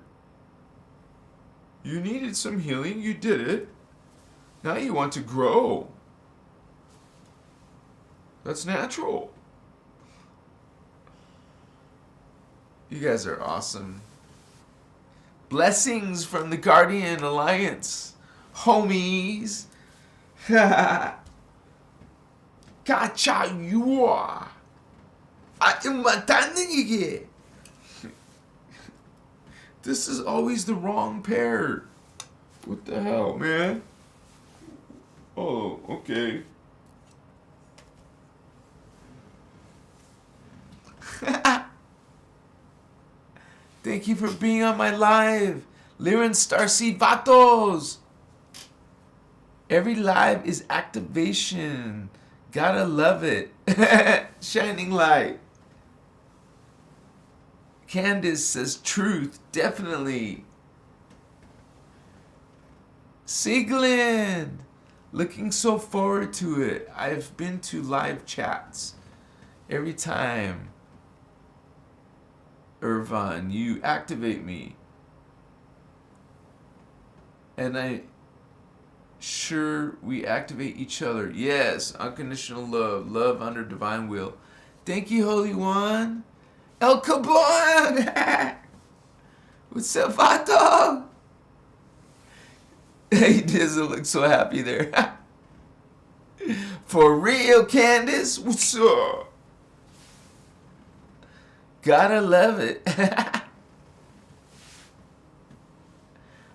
You needed some healing. You did it. Now you want to grow. That's natural. You guys are awesome. Blessings from the Guardian Alliance. Homies. Kacha yua. I'm matando you. This is always the wrong pair. What the hell, man? Oh, okay. Thank you for being on my live. Lyran Starseed Vatos. Every live is activation. Gotta love it. Shining light. Candace says truth. Definitely. Sieglin. Looking so forward to it. I've been to live chats. Every time. Irvan, you activate me. And we activate each other. Yes, unconditional love. Love under divine will. Thank you, Holy One. El Cabon! What's up, Vato? He doesn't look so happy there. For real, Candace? What's up? Gotta love it.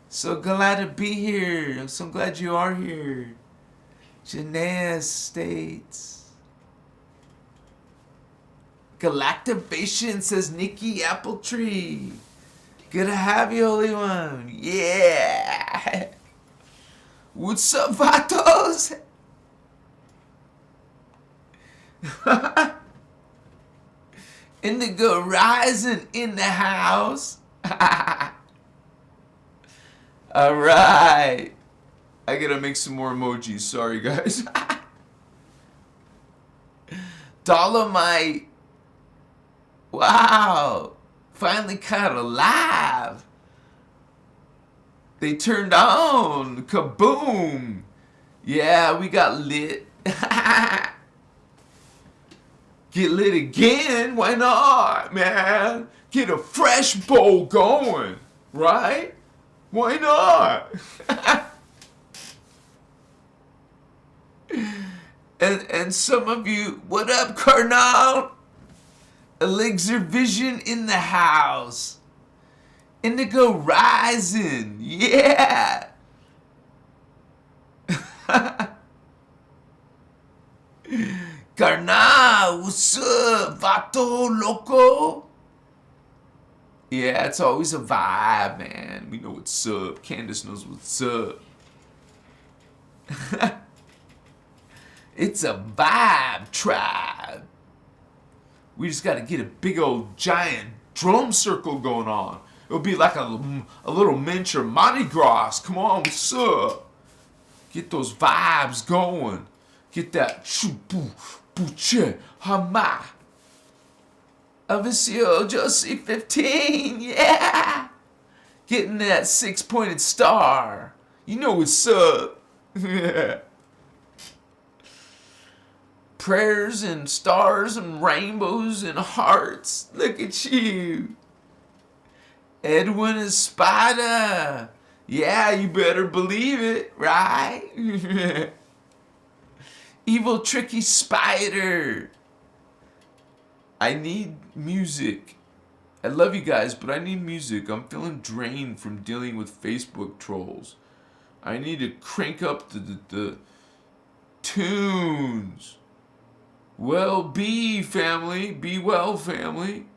So glad to be here. I'm so glad you are here. Janaea states. Galactivation says Nikki Appletree. Good to have you, Holy One. Yeah. What's up, Vatos? Indigo Rising in the house. All right. I gotta make some more emojis. Sorry, guys. Dolomite. Wow. Finally caught alive. They turned on. Kaboom. Yeah, we got lit. Get lit again? Why not, man? Get a fresh bowl going, right? Why not? and some of you, what up, Carnal? Elixir Vision in the house. Indigo Rising, yeah. Carnal, what's up, Vato Loco? Yeah, it's always a vibe, man. We know what's up. Candace knows what's up. It's a vibe tribe. We just got to get a big old giant drum circle going on. It'll be like a little miniature Mardi Gras. Come on, what's up? Get those vibes going. Get that chupu, puche, hama. Avicio Josie 15, yeah. Getting that 6-pointed star. You know what's up. Prayers and stars and rainbows and hearts. Look at you. Edwin is Spider. Yeah, you better believe it, right? Evil tricky spider. I need music. I love you guys, but I need music. I'm feeling drained from dealing with Facebook trolls. I need to crank up the tunes. Well, be family. Be well, family.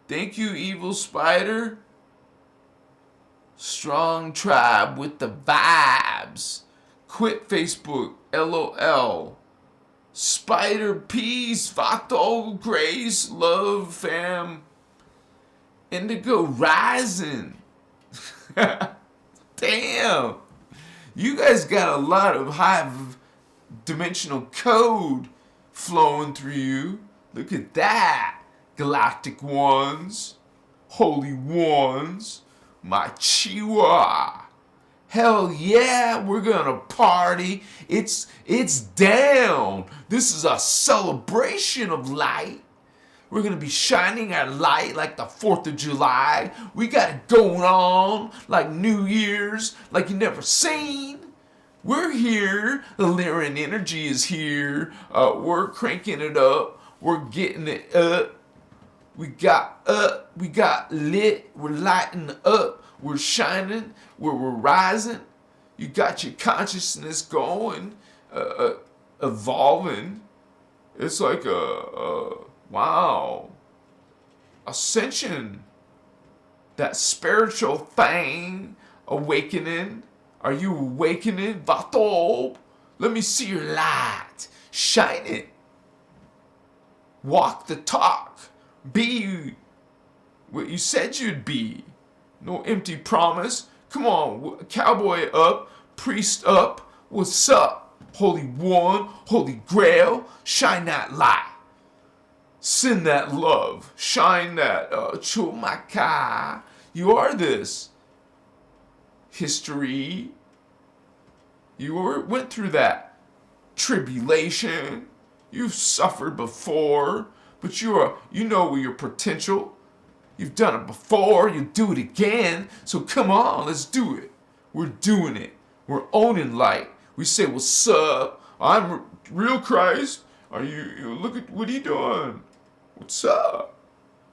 Thank you, evil spider. Strong tribe with the vibes. Quit Facebook. LOL. Spider, peace, Vato, grace, love, fam. Indigo rising. Damn. You guys got a lot of high dimensional code flowing through you. Look at that. Galactic ones. Holy ones. My Chihuahua. Hell yeah, we're gonna party. It's down. This is a celebration of light. We're gonna be shining our light like the 4th of July. We got it going on like New Year's, like you never seen. We're here. The Lyran energy is here. We're cranking it up. We're getting it up. We got lit. We're lighting up. We're shining. We're rising. You got your consciousness going, evolving. It's like wow, ascension. That spiritual thing, awakening. Are you awakening, Vato? Let me see your light. Shine it. Walk the talk. Be what you said you'd be. No empty promise. Come on, cowboy up, priest up. What's up? Holy One, Holy Grail, shine that light. Send that love. Shine that chumaka. You are this. History. You went through that tribulation. You've suffered before, but you know your potential. You've done it before, you do it again. So come on, let's do it. We're doing it. We're owning light. We say, what's up? I'm real Christ. Are you look at what are you doing? What's up?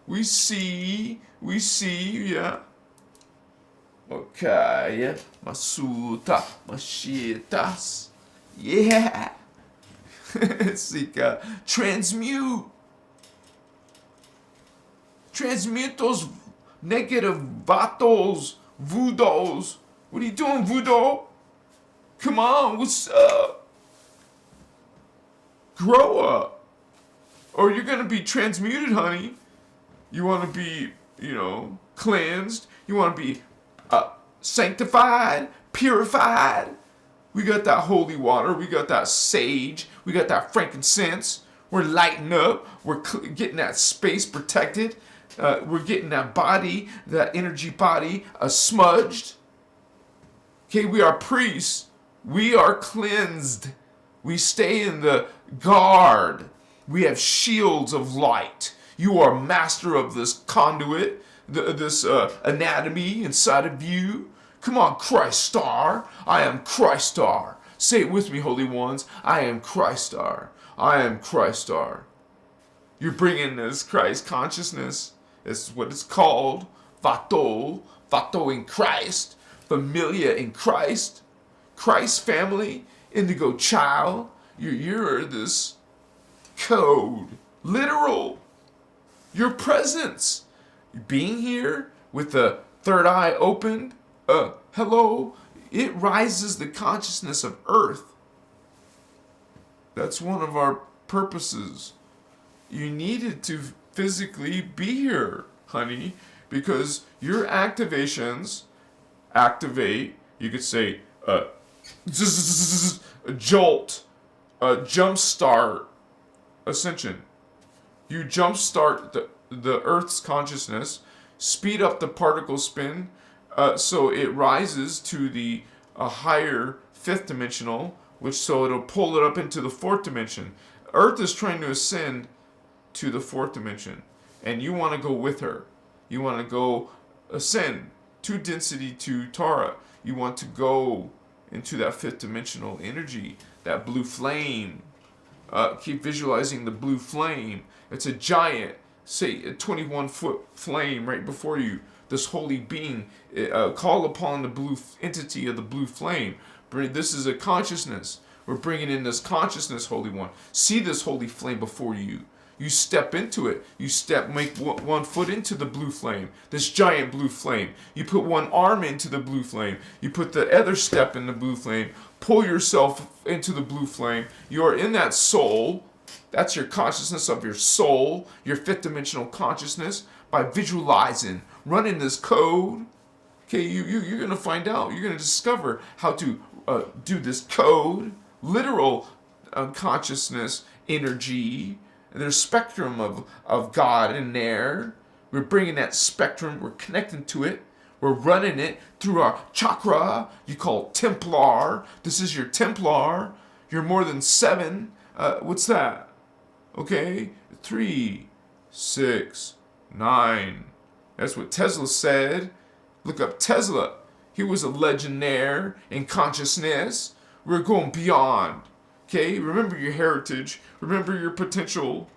We see, yeah. Okay, masuta, mashitas. Yeah. Sika, transmute. Transmute those negative vatos, voodoos. What are you doing, voodoo? Come on, what's up? Grow up. Or you're going to be transmuted, honey. You want to be, cleansed. You want to be sanctified, purified. We got that holy water. We got that sage. We got that frankincense. We're lighting up. We're getting that space protected. We're getting that body, that energy body, smudged. Okay, we are priests. We are cleansed. We stay in the guard. We have shields of light. You are master of this conduit, this anatomy inside of you. Come on, Christ star. I am Christ star. Say it with me, holy ones. I am Christ star. I am Christ star. You're bringing this Christ consciousness. This is what it's called. Vato. Vato in Christ. Familia in Christ. Christ family. Indigo child. You're this code. Literal. Your presence. Being here with the third eye opened. Hello. It rises the consciousness of Earth. That's one of our purposes. You needed to physically be here, honey, because your activations activate, you could say, jolt, jumpstart, ascension. You jumpstart the Earth's consciousness, speed up the particle spin, so it rises to the a higher fifth dimensional, which so it'll pull it up into the fourth dimension. Earth is trying to ascend to the fourth dimension, and you want to go with her. You want to go ascend to density to Tara. You want to go into that fifth dimensional energy, that blue flame. Keep visualizing the blue flame. It's a giant, say, a 21-foot flame right before you. This holy being, call upon the blue entity of the blue flame. This is a consciousness. We're bringing in this consciousness, Holy One. See this holy flame before you. You step into it. You make one foot into the blue flame, this giant blue flame. You put one arm into the blue flame. You put the other step in the blue flame. Pull yourself into the blue flame. You are in that soul. That's your consciousness of your soul, your fifth dimensional consciousness, by visualizing, running this code. Okay, you're going to find out. You're going to discover how to do this code, literal consciousness, energy. There's spectrum of God in there. We're bringing that spectrum. We're connecting to it. We're running it through our chakra. You call it Templar. This is your Templar. You're more than 7. What's that? Okay, 3, 6, 9. That's what Tesla said. Look up Tesla. He was a legionnaire in consciousness. We're going beyond. Okay, remember your heritage. Remember your potential.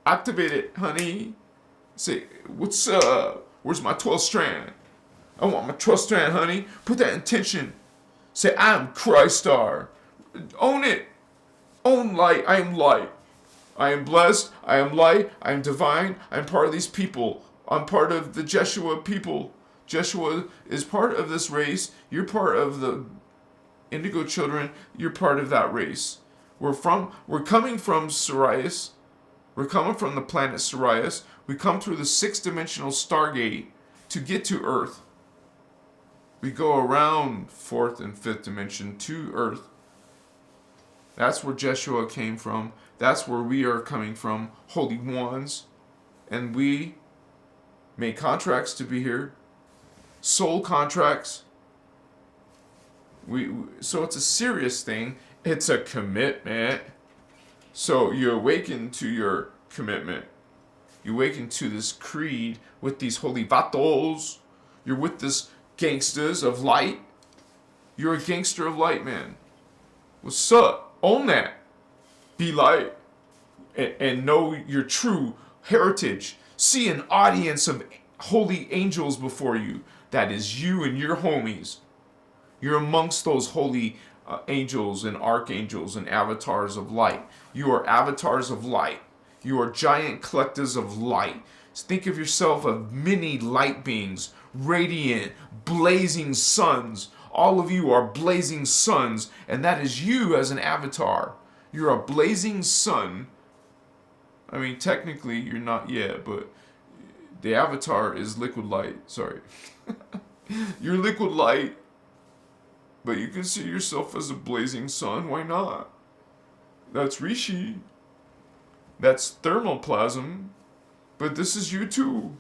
Activate it, honey. Say, what's up? Where's my 12th strand? I want my 12th strand, honey. Put that intention. Say, I am Christar. Own it. Own light. I am light. I am blessed. I am light. I am divine. I am part of these people. I'm part of the Jeshua people. Jeshua is part of this race. You're part of the indigo children. You're part of that race. We're coming from Sirius. We're coming from the planet Sirius. We come through the 6th dimensional Stargate to get to Earth. We go around 4th and 5th dimension to Earth. That's where Jeshua came from. That's where we are coming from, Holy Ones. And we made contracts to be here. Soul contracts. So it's a serious thing. It's a commitment. So you awaken to your commitment. You awaken to this creed with these holy vatos. You're with this gangsters of light. You're a gangster of light, man. What's up? Own that. Be light. And know your true heritage. See an audience of holy angels before you. That is you and your homies. You're amongst those holy angels and archangels and avatars of light. You are avatars of light. You are giant collectors of light. Think of yourself as many light beings, radiant, blazing suns. All of you are blazing suns, and that is you as an avatar. You're a blazing sun. I mean, technically, you're not yet, but the avatar is liquid light. Sorry. You're liquid light. But you can see yourself as a blazing sun. Why not? That's Rishi. That's thermoplasm. But this is you too.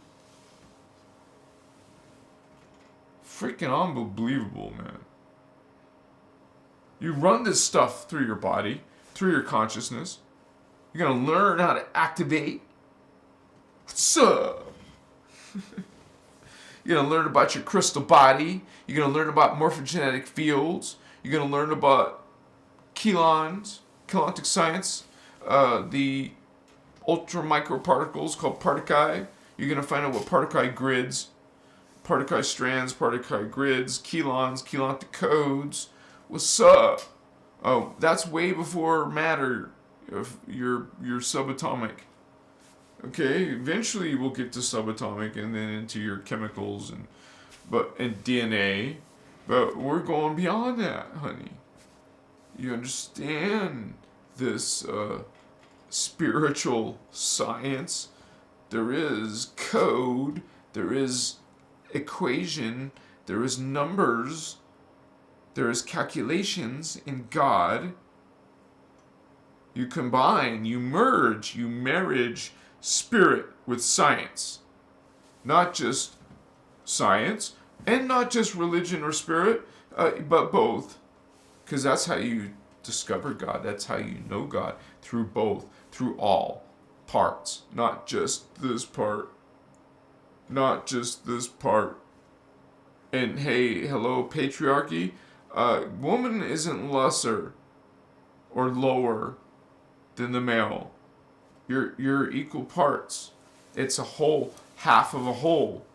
Freaking unbelievable, man. You run this stuff through your body, through your consciousness. You're going to learn how to activate. What's up? You're going to learn about your crystal body. You're going to learn about morphogenetic fields. You're going to learn about chelons, chelontic science, the ultra microparticles called particae. You're going to find out what particae grids, particae strands, particae grids, chelons, chelontic codes. What's up? Oh, that's way before matter, your subatomic. Okay, eventually we'll get to subatomic and then into your chemicals and DNA. But we're going beyond that, honey. You understand this spiritual science? There is code, there is equation, there is numbers, there is calculations in God. You combine, you merge, you marriage spirit with science. Not just science, and not just religion or spirit. But both, because that's how you discover God. That's how you know God, through both, through all parts, not just this part, not just this part. And hey, hello, patriarchy. Woman isn't lesser or lower than the male. You're equal parts. It's a whole, half of a whole,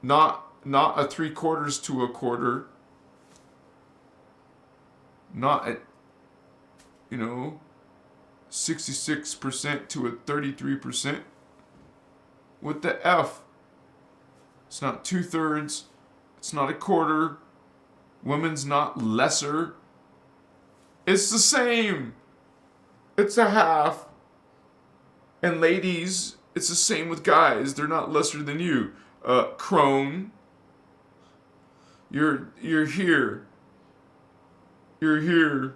not a 3/4 to a quarter. Not at, 66% to a 33%. With the F, it's not 2/3. It's not a quarter. Women's not lesser. It's the same. It's a half. And ladies, it's the same with guys. They're not lesser than you. Crone, you're here. You're here.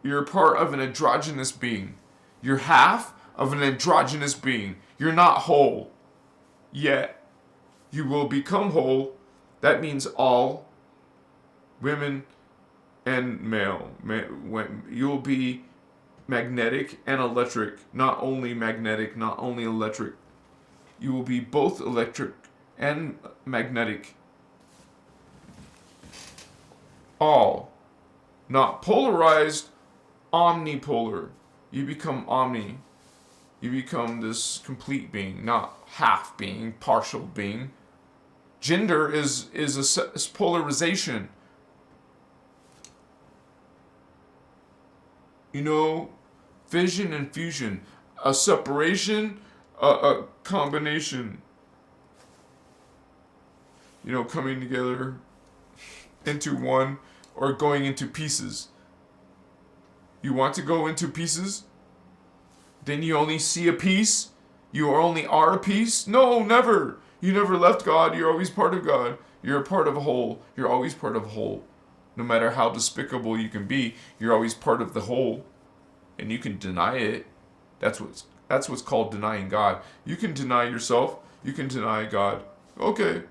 You're part of an androgynous being. You're half of an androgynous being. You're not whole yet. You will become whole. That means all women and male. You'll be magnetic and electric. Not only magnetic, not only electric. You will be both electric and magnetic. All. Not polarized, omnipolar. You become omni. You become this complete being, not half being, partial being. Gender is polarization. Fission and fusion. A separation, a combination. Coming together into one or going into pieces. You want to go into pieces? Then you only see a piece? You only are a piece? No, never. You never left God. You're always part of God. You're a part of a whole. You're always part of a whole. No matter how despicable you can be, you're always part of the whole. And you can deny it. That's what's called denying God. You can deny yourself. You can deny God. Okay.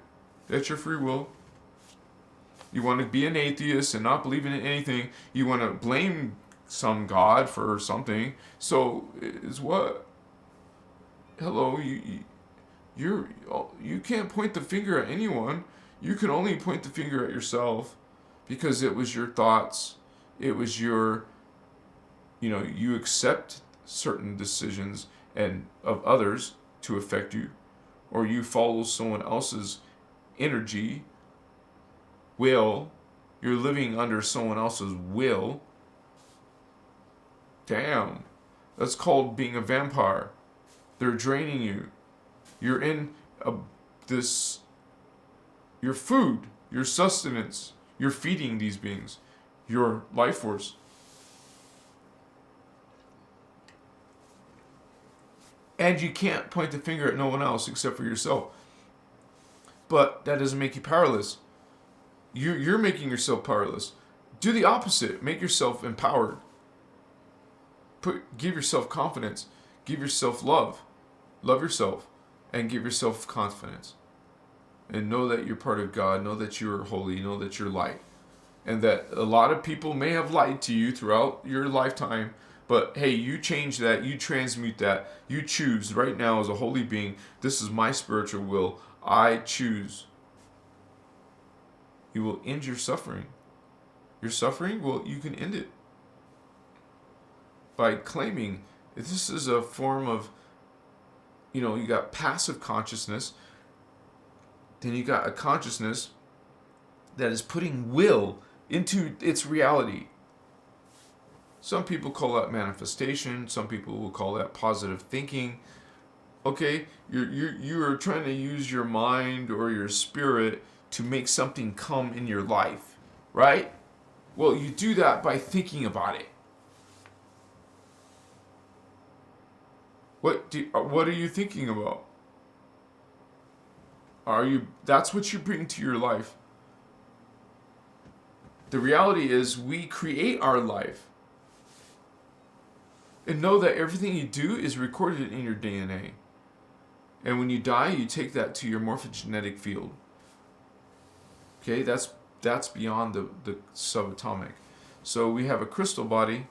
That's your free will. You want to be an atheist and not believe in anything. You want to blame some God for something. So is what? Hello, you can't point the finger at anyone. You can only point the finger at yourself, because it was your thoughts. It was your, you accept certain decisions and of others to affect you, or you follow someone else's energy, will. You're living under someone else's will. Damn. That's called being a vampire. They're draining you. You're in your food, your sustenance. You're feeding these beings, your life force. And you can't point the finger at no one else except for yourself. But that doesn't make you powerless. You're making yourself powerless. Do the opposite. Make yourself empowered. Give yourself confidence. Give yourself love. Love yourself. And give yourself confidence. And know that you're part of God. Know that you're holy. Know that you're light. And that a lot of people may have lied to you throughout your lifetime. But hey, you change that. You transmute that. You choose right now as a holy being. This is my spiritual will. I choose. You will end your suffering. Your suffering, well, you can end it by claiming this is a form of, you got passive consciousness. Then you got a consciousness that is putting will into its reality. Some people call that manifestation. Some people will call that positive thinking. Okay, you're trying to use your mind or your spirit to make something come in your life, right? Well, you do that by thinking about it. What are you thinking about? That's what you bring to your life. The reality is we create our life. And know that everything you do is recorded in your DNA. And when you die, you take that to your morphogenetic field. Okay, that's that's beyond the subatomic. So we have a crystal body,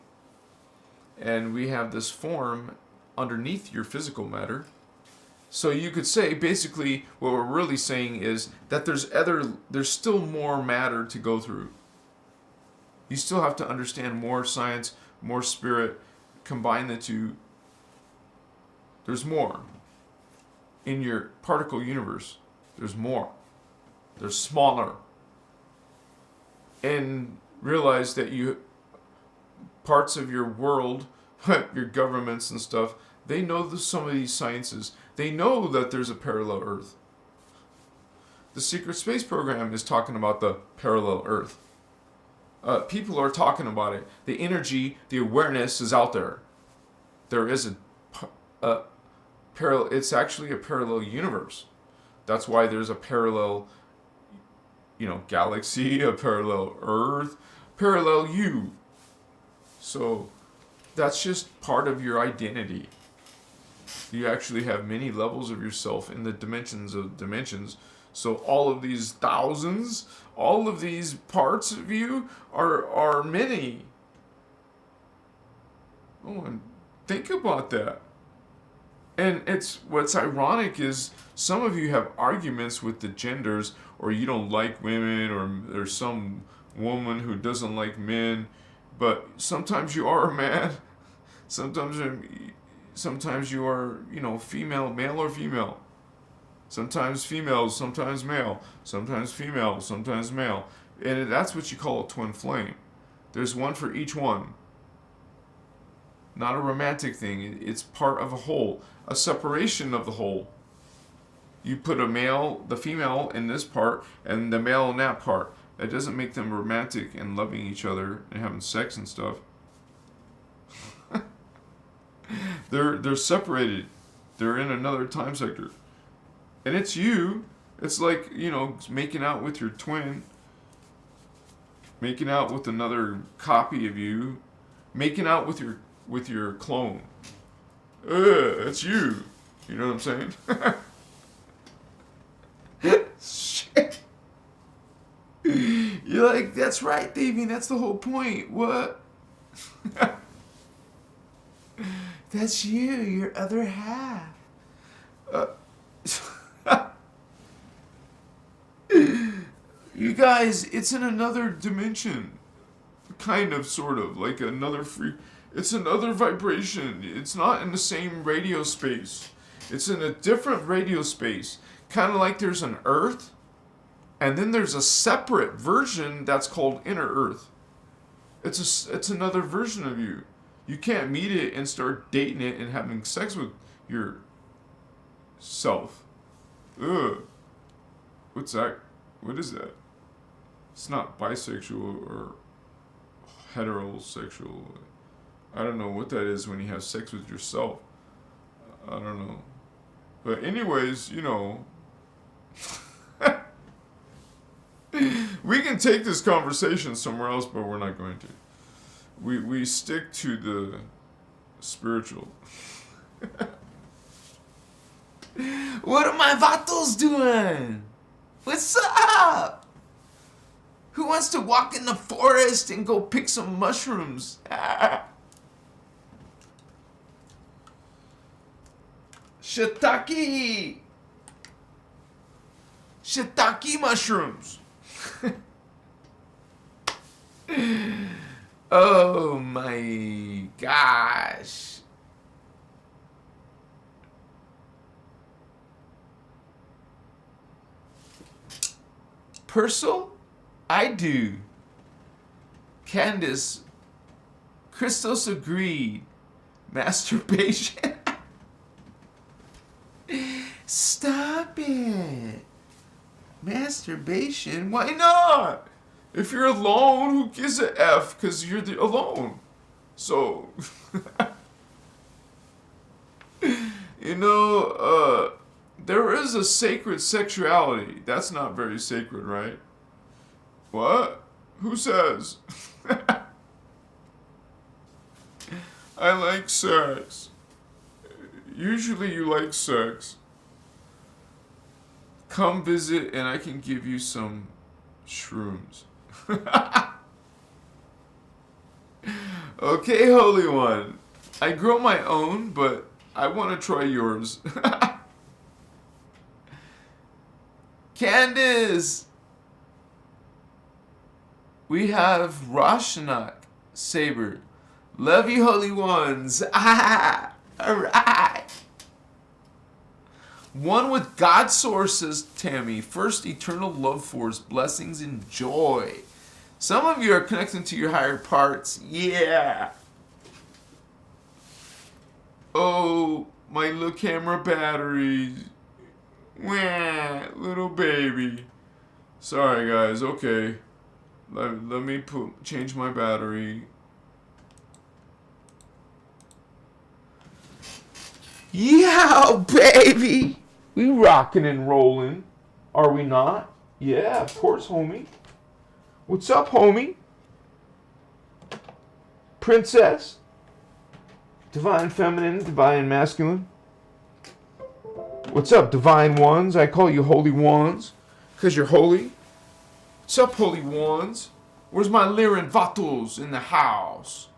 and we have this form underneath your physical matter. So you could say, basically, what we're really saying is that there's still more matter to go through. You still have to understand more science, more spirit, combine the two. There's more. In your particle universe, there's more. There's smaller. And realize that parts of your world, your governments and stuff, they know some of these sciences. They know that there's a parallel Earth. The secret space program is talking about the parallel Earth. People are talking about it. The energy, the awareness is out there. There is a parallel. It's actually a parallel universe. That's why there's a parallel, galaxy, a parallel Earth, parallel you. So that's just part of your identity. You actually have many levels of yourself in the dimensions of dimensions. So all of these thousands, all of these parts of you are many. Oh, and think about that. And what's ironic is some of you have arguments with the genders, or you don't like women, or there's some woman who doesn't like men. But sometimes you are a man. Sometimes you are, female, male or female. Sometimes female, sometimes male. Sometimes female, sometimes male. And that's what you call a twin flame. There's one for each one. Not a romantic thing. It's part of a whole. A separation of the whole. You put the female in this part, and the male in that part. That doesn't make them romantic and loving each other and having sex and stuff. They're separated. They're in another time sector. And it's you. It's like, making out with your twin. Making out with another copy of you. Making out with your clone. It's you. You know what I'm saying? Shit. You're like, that's right, Davey. That's the whole point. What? That's you, your other half. You guys, it's in another dimension. Kind of, sort of. Like another it's another vibration. It's not in the same radio space. It's in a different radio space. Kind of like there's an Earth, and then there's a separate version that's called Inner Earth. It's another version of you. You can't meet it and start dating it and having sex with yourself. Ugh. What's that? What is that? It's not bisexual or heterosexual. I don't know what that is when you have sex with yourself. I don't know. But anyways, we can take this conversation somewhere else, but we're not going to. We stick to the spiritual. What are my vatos doing? What's up? Who wants to walk in the forest and go pick some mushrooms? Shiitake! Shiitake mushrooms! Oh my gosh. Purcell? I do. Candace. Christos agreed. Masturbation? Stop it. Masturbation? Why not? If you're alone, who gives a F? Because you're alone. So, there is a sacred sexuality. That's not very sacred, right? What? Who says? I like sex. Usually you like sex. Come visit and I can give you some Shrooms. Okay, Holy One. I grow my own, but I want to try yours. Candace! We have Roshanak Saber. Love you, Holy Ones. Ah, alright. One with God source, says Tammy. First eternal love force. Blessings and joy. Some of you are connecting to your higher parts. Yeah. Oh, my little camera batteries. Wah, little baby. Sorry, guys. Okay. Let me change my battery. Yeah, baby. We rocking and rolling. Are we not? Yeah, of course, homie. What's up, homie? Princess? Divine feminine, divine masculine. What's up, divine ones? I call you holy ones, because you're holy. What's up, holy ones? Where's my Lyran Vatos in the house?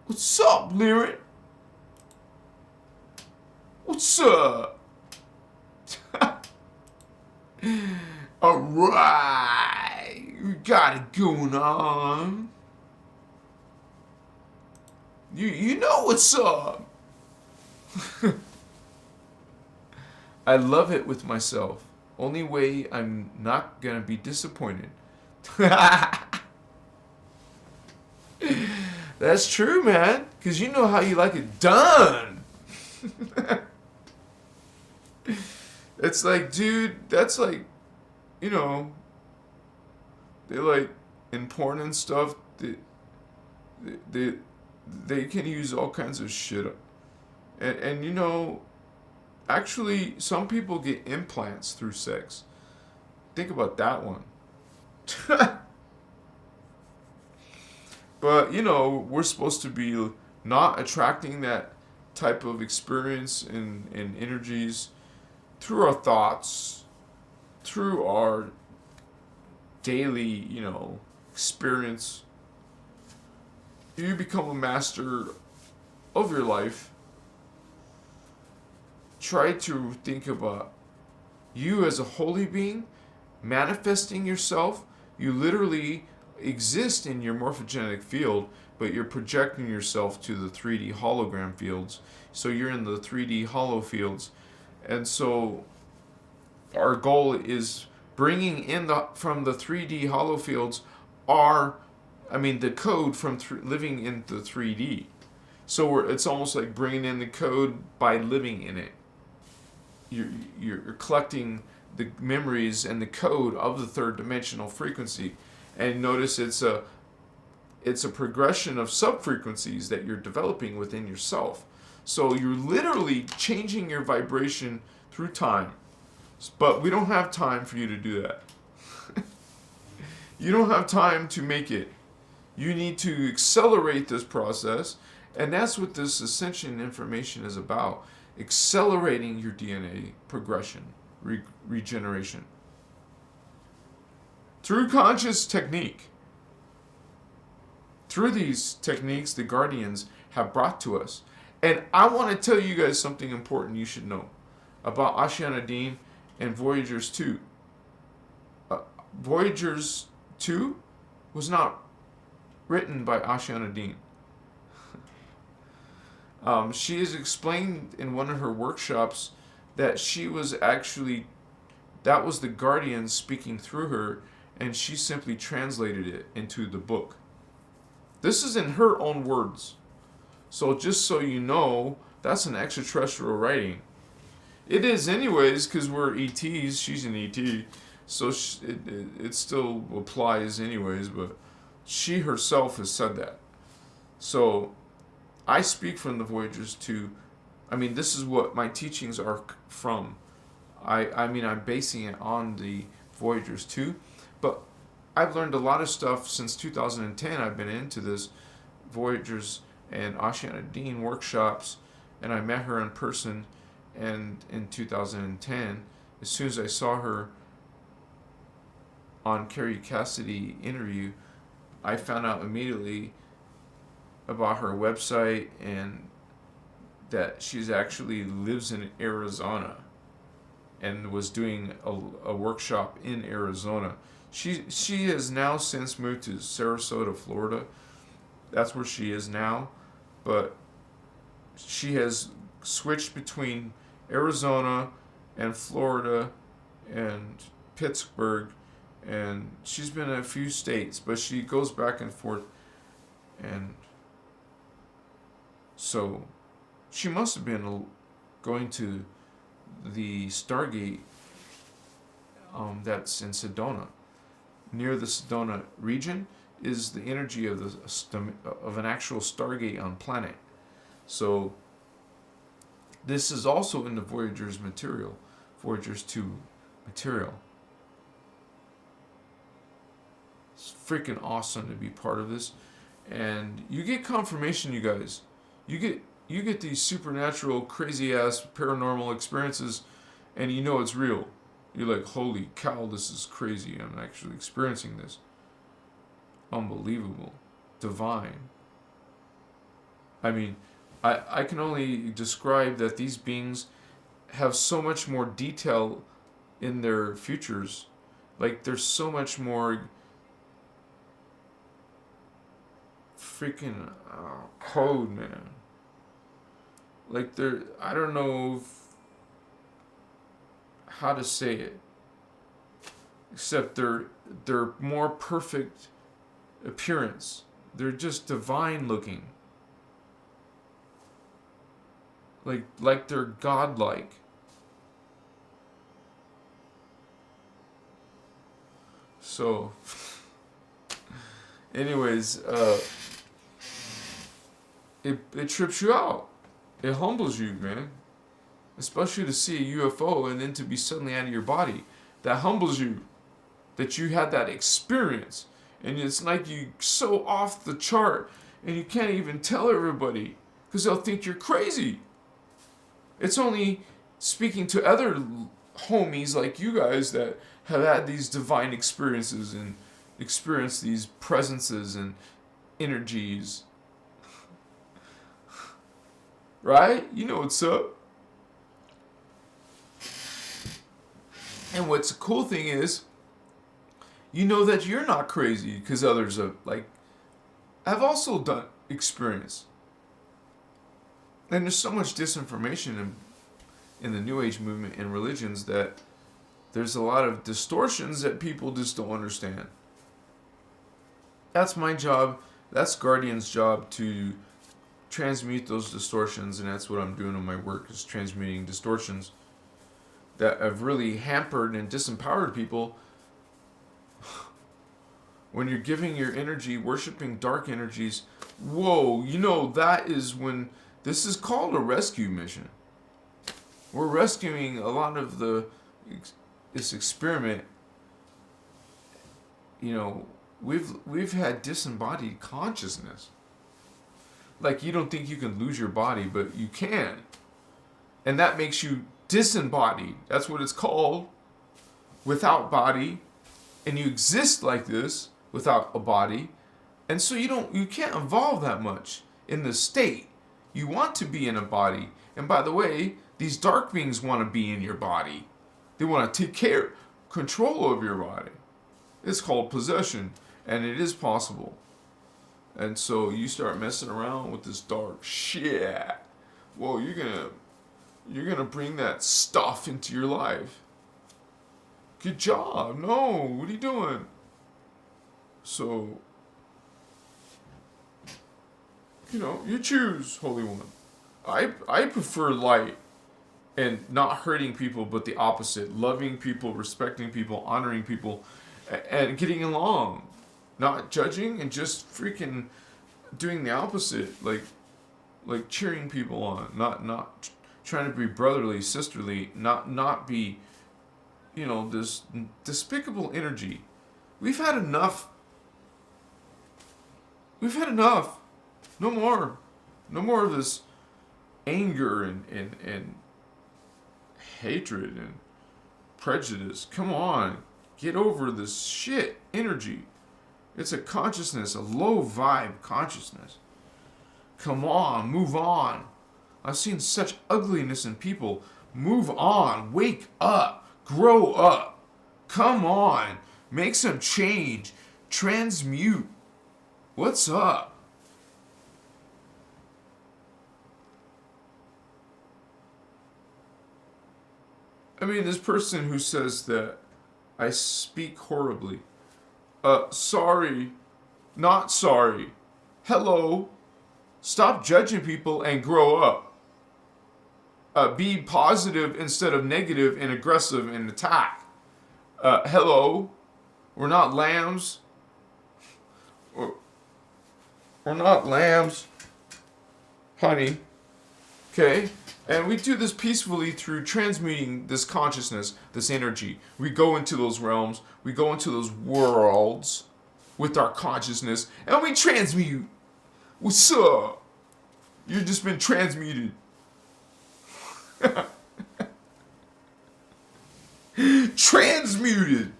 What's up, Lyran? What's up? Alright, we got it going on. You know what's up. I love it with myself. Only way I'm not gonna be disappointed. That's true, man. Because you know how you like it done. It's like, dude, that's like, you know, they like, in porn and stuff, they can use all kinds of shit. And you know, actually, some people get implants through sex. Think about that one. But, you know, we're supposed to be not attracting that type of experience and energies through our thoughts, through our daily, you know, experience. You become a master of your life. Try to think about you as a holy being manifesting yourself. You literally exist in your morphogenetic field, but you're projecting yourself to the 3D hologram fields. So you're in the 3D holo fields. And so our goal is bringing in from the 3D holo fields the code from living in the 3D. So it's almost like bringing in the code by living in it. You're collecting the memories and the code of the third dimensional frequency. And notice it's a progression of sub-frequencies that you're developing within yourself. So you're literally changing your vibration through time. But we don't have time for you to do that. You don't have time to make it. You need to accelerate this process. And that's what this ascension information is about. Accelerating your DNA progression, regeneration. Through conscious technique. Through these techniques, the Guardians have brought to us. And I want to tell you guys something important you should know about Ashiana Dean and Voyagers 2. Voyagers 2 was not written by Ashiana Dean. She has explained in one of her workshops that that was the Guardians speaking through her, and she simply translated it into the book. This is in her own words. So just so you know, that's an extraterrestrial writing. It is anyways, because we're ETs. She's an ET. So it still applies anyways, but she herself has said that. So I speak from the Voyagers to, this is what my teachings are from. I'm basing it on the Voyagers 2, but I've learned a lot of stuff since 2010. I've been into this Voyagers and Ashiana Dean workshops, and I met her in person and in 2010, as soon as I saw her on Carrie Cassidy interview, I found out immediately about her website and that she's actually lives in Arizona and was doing a workshop in Arizona. She has now since moved to Sarasota, Florida. That's where she is now. But she has switched between Arizona and Florida and Pittsburgh, and she's been in a few states, but she goes back and forth. And so she must have been going to the Stargate that's in Sedona. Near the Sedona region is the energy of an actual Stargate on planet. So this is also in the Voyager's material, Voyager's 2 material. It's freaking awesome to be part of this, and you get confirmation, you guys. You get these supernatural, crazy ass paranormal experiences, and you know it's real. You're like, holy cow, this is crazy. I'm actually experiencing this. Unbelievable. Divine. I mean, I can only describe that these beings have so much more detail in their futures. Like, there's so much more freaking code, man. Like, I don't know how to say it, except they're more perfect appearance. They're just divine looking. Like they're godlike. So, anyways, it trips you out. It humbles you, man. Especially to see a UFO and then to be suddenly out of your body. That humbles you. That you had that experience. And it's like you so off the chart and you can't even tell everybody because they'll think you're crazy. It's only speaking to other homies like you guys that have had these divine experiences and experienced these presences and energies. Right? You know what's up. And what's the cool thing is, you know that you're not crazy because others have also done experience. And there's so much disinformation in the New Age movement and religions that there's a lot of distortions that people just don't understand. That's my job. That's Guardian's job to transmute those distortions, and that's what I'm doing in my work, is transmuting distortions that have really hampered and disempowered people. When you're giving your energy, worshiping dark energies, whoa, that is when this is called a rescue mission. We're rescuing a lot of this experiment. We've had disembodied consciousness. Like, you don't think you can lose your body, but you can. And that makes you disembodied. That's what it's called. Without body. And you exist like this without a body. And so you can't evolve that much in the state. You want to be in a body. And by the way, these dark beings want to be in your body. They want to take control of your body. It's called possession. And it is possible. And so you start messing around with this dark shit. Well, you're gonna bring that stuff into your life. Good job. No, what are you doing? So, you choose, Holy One. I prefer light and not hurting people, but the opposite. Loving people, respecting people, honoring people, and getting along. Not judging and just freaking doing the opposite. Like cheering people on. Not trying to be brotherly, sisterly. Not be, this despicable energy. We've had enough. No more. No more of this anger and hatred and prejudice. Come on. Get over this shit energy. It's a consciousness, a low vibe consciousness. Come on, move on. I've seen such ugliness in people. Move on, wake up, grow up. Come on, make some change. Transmute. What's up? I mean, this person who says that I speak horribly. Sorry. Not sorry. Hello. Stop judging people and grow up. Be positive instead of negative and aggressive and attack. Hello. We're not lambs. We're not lambs. Honey. Okay? And we do this peacefully through transmuting this consciousness, this energy. We go into those realms, we go into those worlds with our consciousness, and we transmute. What's up? You've just been transmuted. Transmuted.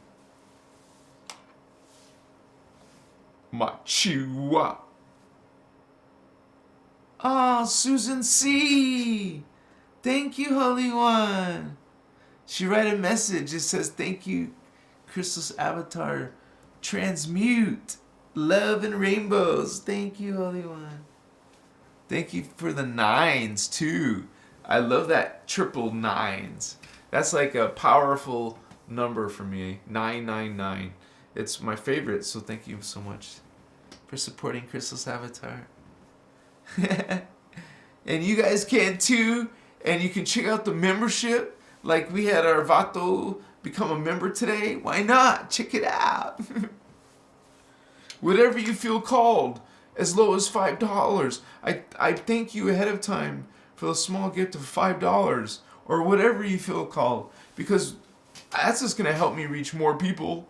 Machua. Ah, Susan C. Thank you, Holy One. She write a message. It says, thank you, Christos Avatar. Transmute. Love and rainbows. Thank you, Holy One. Thank you for the 9s, too. I love that triple 9s. That's like a powerful number for me. 999. It's my favorite, so thank you so much for supporting Christos Avatar. And you guys can too. And you can check out the membership. Like we had our Vato become a member today. Why not? Check it out. Whatever you feel called. As low as $5. I thank you ahead of time for the small gift of $5. Or whatever you feel called. Because that's just going to help me reach more people.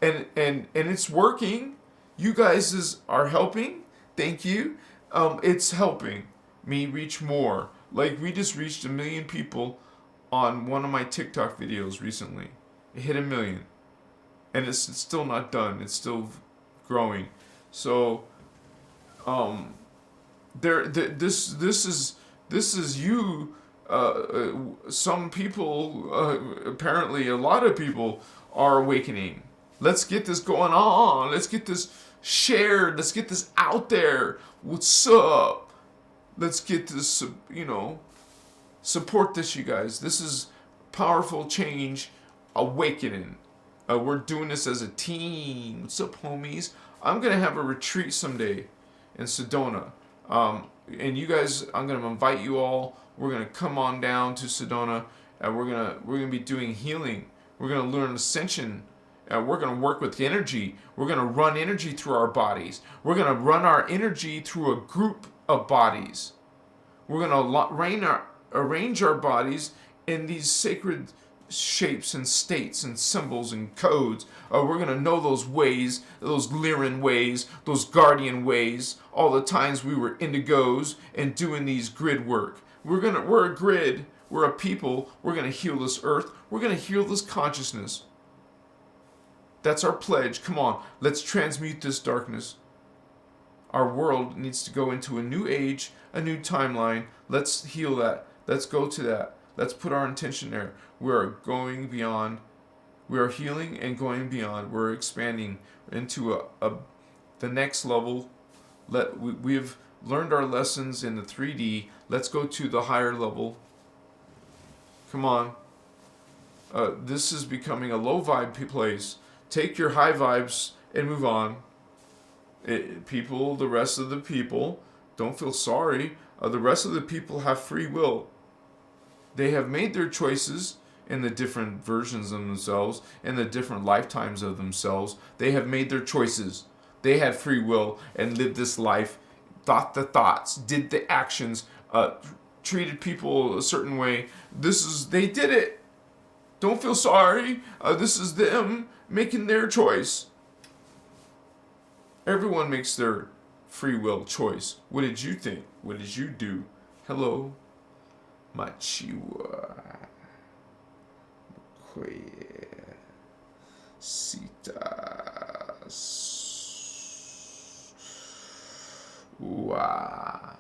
And it's working. You guys are helping. Thank you. It's helping me reach more. Like, we just reached 1 million people on one of my TikTok videos recently. It hit 1 million. And it's still not done. It's still growing. So, this is you. Some people, apparently a lot of people are awakening. Let's get this going on. Let's get this shared. Let's get this out there. What's up? Let's get this, support this, you guys. This is powerful change, awakening. We're doing this as a team. What's up, homies? I'm going to have a retreat someday in Sedona. And you guys, I'm going to invite you all. We're going to come on down to Sedona, and we're going to be doing healing. We're going to learn ascension. We're going to work with energy. We're going to run energy through our bodies. We're going to run our energy through a group of bodies. We're going to arrange our bodies in these sacred shapes and states and symbols and codes. We're going to know those ways, those Lyran ways, those guardian ways, all the times we were indigos and doing these grid work. We're a grid. We're a people. We're going to heal this earth. We're going to heal this consciousness. That's our pledge. Come on, let's transmute this darkness. Our world needs to go into a new age, a new timeline. Let's heal that. Let's go to that. Let's put our intention there. We are going beyond. We are healing and going beyond. We're expanding into the next level. We have learned our lessons in the 3D. Let's go to the higher level. Come on. This is becoming a low vibe place. Take your high vibes and move on. The rest of the people, don't feel sorry. The rest of the people have free will. They have made their choices in the different versions of themselves, in the different lifetimes of themselves. They have made their choices. They had free will and lived this life, thought the thoughts, did the actions, treated people a certain way. They did it. Don't feel sorry. This is them making their choice. Everyone makes their free will choice. What did you think? What did you do? Hello, Machiwa. Wow.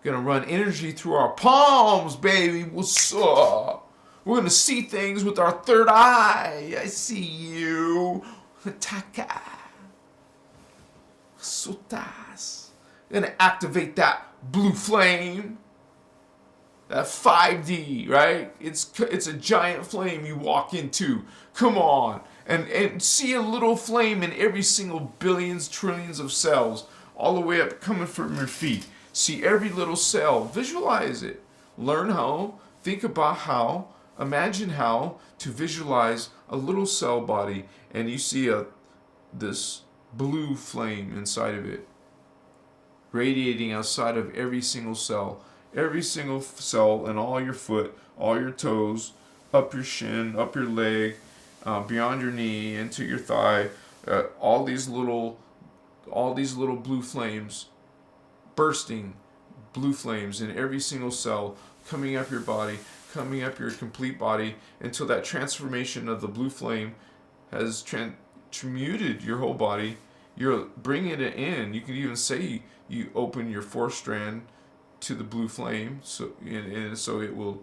Gonna run energy through our palms, baby. What's up? We're gonna see things with our third eye. I see you. Taka. Sotas. Gonna activate that blue flame. That 5D, right? It's a giant flame you walk into. Come on. And see a little flame in every single billions, trillions of cells, all the way up coming from your feet. See every little cell. Visualize it. Learn how. Think about how. Imagine how to visualize a little cell body, and you see this blue flame inside of it, radiating outside of every single cell. Every single cell in all your foot, all your toes, up your shin, up your leg, beyond your knee, into your thigh. All these little blue flames, bursting blue flames in every single cell, coming up your body, coming up your complete body, until that transformation of the blue flame has transmuted your whole body. You're bringing it in. You can even say you open your fourth strand to the blue flame, so it will,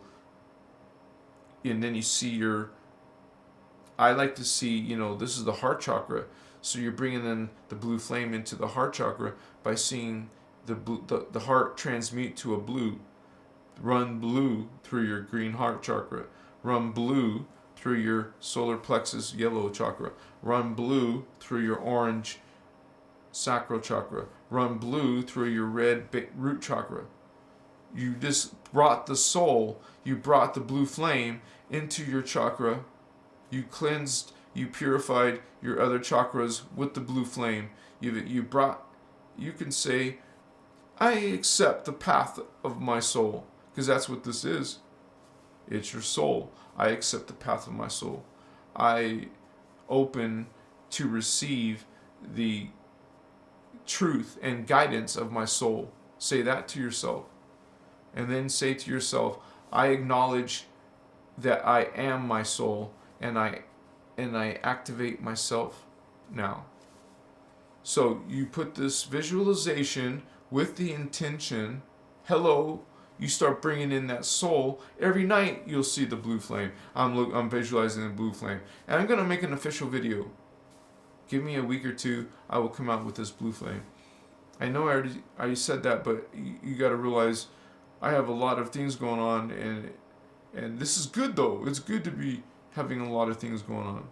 and then you see your, I like to see, this is the heart chakra, so you're bringing in the blue flame into the heart chakra by seeing the heart transmute to a blue, run blue through your green heart chakra, run blue through your solar plexus yellow chakra, run blue through your orange sacral chakra, run blue through your red root chakra. You just brought the soul, you brought the blue flame into your chakra. You cleansed, you purified your other chakras with the blue flame. You can say, I accept the path of my soul, because that's what this is. It's your soul. I accept the path of my soul. I open to receive the truth and guidance of my soul. Say that to yourself. And then say to yourself, I acknowledge that I am my soul, and I activate myself now. So you put this visualization with the intention, hello, you start bringing in that soul. Every night you'll see the blue flame. I'm visualizing the blue flame. And I'm going to make an official video. Give me a week or two, I will come out with this blue flame. I know I already said that, but you got to realize I have a lot of things going on, and this is good though. It's good to be having a lot of things going on.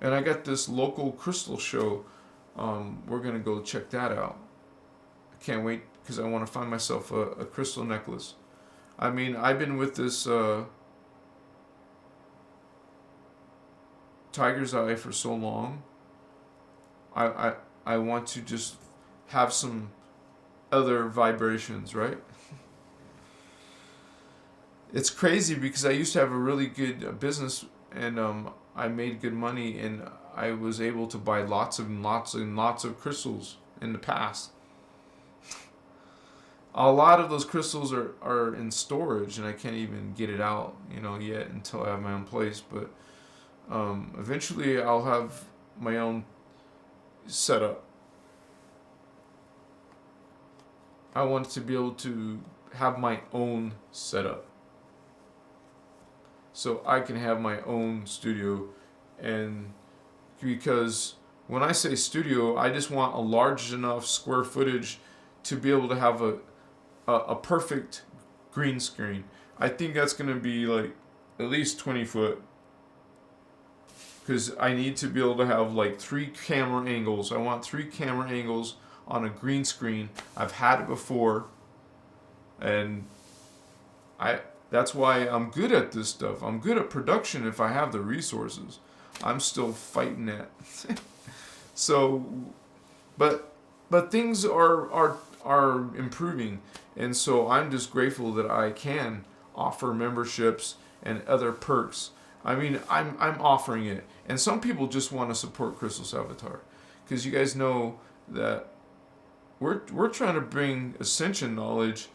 And I got this local crystal show. We're gonna go check that out. I can't wait, because I want to find myself a crystal necklace. I mean, I've been with this tiger's eye for so long. I want to just have some other vibrations, right? It's crazy, because I used to have a really good business, and I made good money, and I was able to buy lots and lots and lots of crystals in the past. A lot of those crystals are in storage, and I can't even get it out, yet, until I have my own place. But eventually I'll have my own setup. I want to be able to have my own setup, so I can have my own studio. And because when I say studio, I just want a large enough square footage to be able to have a perfect green screen. I think that's going to be like at least 20 foot, because I need to be able to have like 3 camera angles. I want 3 camera angles on a green screen. I've had it before, and that's why I'm good at this stuff. I'm good at production if I have the resources. I'm still fighting that. So, but things are improving, and so I'm just grateful that I can offer memberships and other perks. I mean, I'm offering it, and some people just want to support Christos Avatar, because you guys know that we're trying to bring ascension knowledge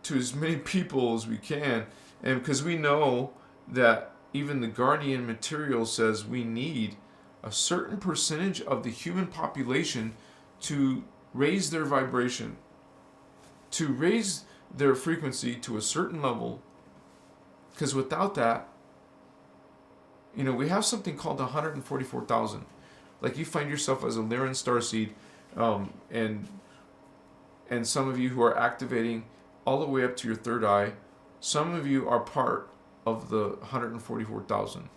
to as many people as we can, and because we know that even the Guardian material says we need a certain percentage of the human population to raise their vibration, to raise their frequency to a certain level. Because without that, we have something called 144,000. Like, you find yourself as a Lyran Starseed, and some of you who are activating all the way up to your third eye, some of you are part of the 144,000.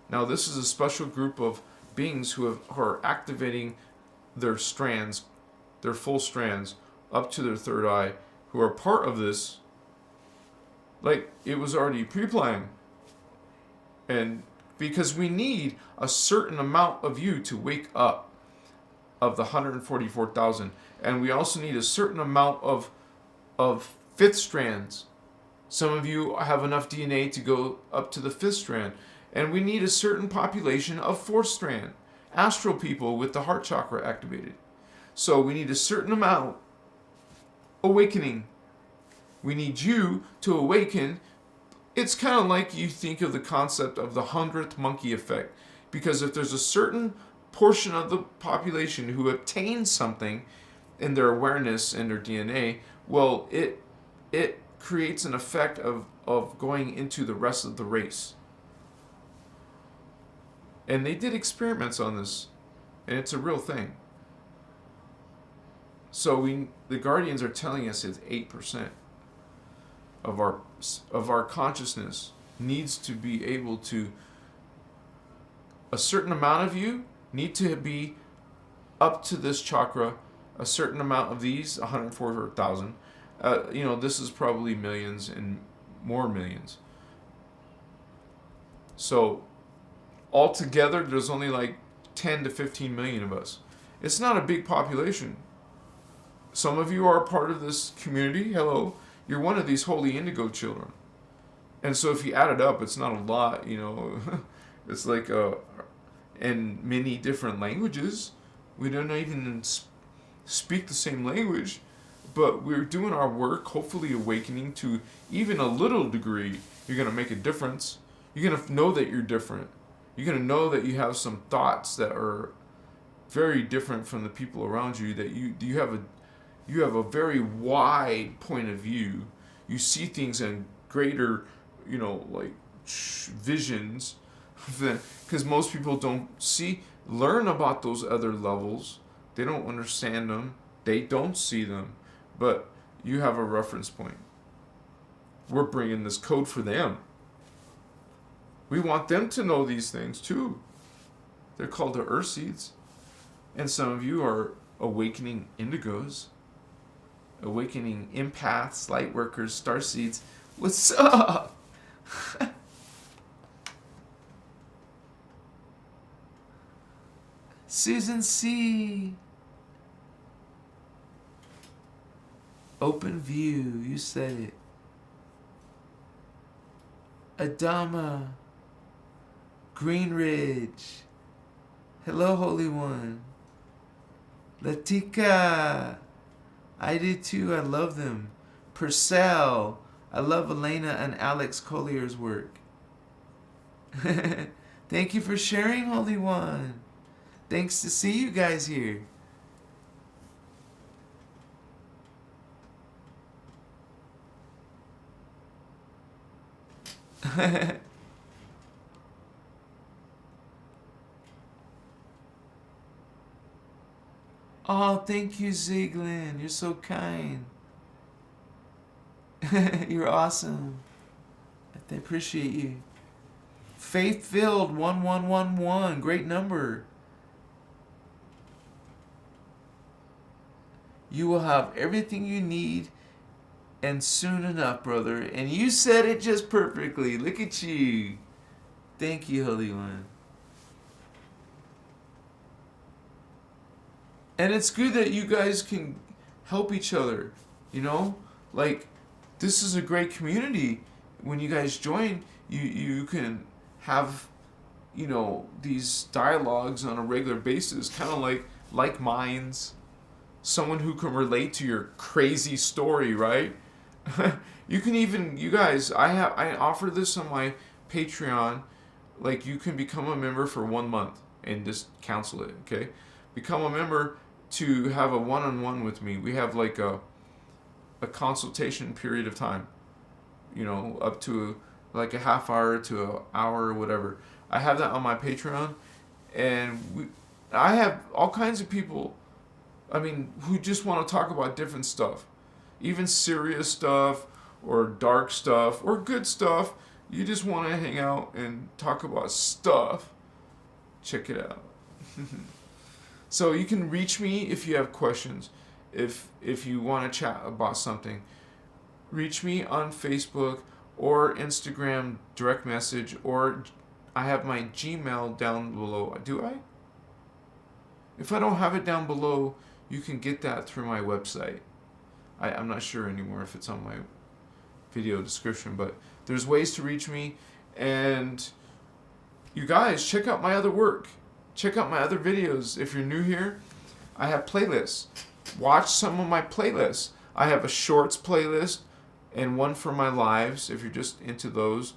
Now, this is a special group of beings who are activating their strands, their full strands, up to their third eye, who are part of this. Like, it was already pre-planned. And because we need a certain amount of you to wake up, of the 144,000. And we also need a certain amount of fifth strands. Some of you have enough DNA to go up to the fifth strand. And we need a certain population of fourth strand. Astral people with the heart chakra activated. So we need a certain amount awakening. We need you to awaken. It's kind of like you think of the concept of the 100th monkey effect. Because if there's a certain portion of the population who obtains something in their awareness and their DNA, well, it creates an effect of going into the rest of the race. And they did experiments on this, and it's a real thing. So the Guardians are telling us it's 8% of our consciousness needs to be able to. A certain amount of you need to be up to this chakra. A certain amount of these, 104,000. This is probably millions and more millions. So altogether, there's only like 10 to 15 million of us. It's not a big population. Some of you are a part of this community. Hello. You're one of these holy indigo children. And so if you add it up, it's not a lot, It's like in many different languages. We don't even speak the same language, but we're doing our work, hopefully awakening to even a little degree. You're going to make a difference. You're going to know that you're different. You're going to know that you have some thoughts that are very different from the people around you, that you have a very wide point of view. You see things in greater, visions, because most people don't learn about those other levels. They don't understand them. They don't see them. But you have a reference point. We're bringing this code for them. We want them to know these things too. They're called the Earth Seeds. And some of you are awakening indigos, awakening empaths, light workers, star seeds. What's up? Susan C. Open view, you said it. Adama. Green Ridge. Hello, Holy One. Latika. I do too, I love them. Purcell. I love Elena and Alex Collier's work. Thank you for sharing, Holy One. Thanks to see you guys here. Oh, thank you, Zieglin. You're so kind. You're awesome. I appreciate you. Faith-filled 1111. Great number. You will have everything you need, and soon enough, brother. And you said it just perfectly. Look at you. Thank you, Holy One. And it's good that you guys can help each other, Like, this is a great community. When you guys join, you can have, these dialogues on a regular basis, kind of like minds. Someone who can relate to your crazy story, right? You guys, I offer this on Patreon, like you can become a member for 1 month and just cancel it, okay? Become a member to have a one-on-one with me. We have like a consultation period of time, you know, up to like a half hour to an hour or whatever. I have that on my Patreon, and I have all kinds of people, I mean, who just want to talk about different stuff, even serious stuff or dark stuff or good stuff. You just want to hang out and talk about stuff. Check it out. So you can reach me if you have questions. If you want to chat about something, reach me on Facebook or Instagram direct message, or I have my Gmail down below. Do I? If I don't have it down below, you can get that through my website. I'm not sure anymore if it's on my video description, but there's ways to reach me. And you guys, check out my other work. Check out my other videos. If you're new here, I have playlists. Watch some of my playlists. I have a shorts playlist and one for my lives if you're just into those.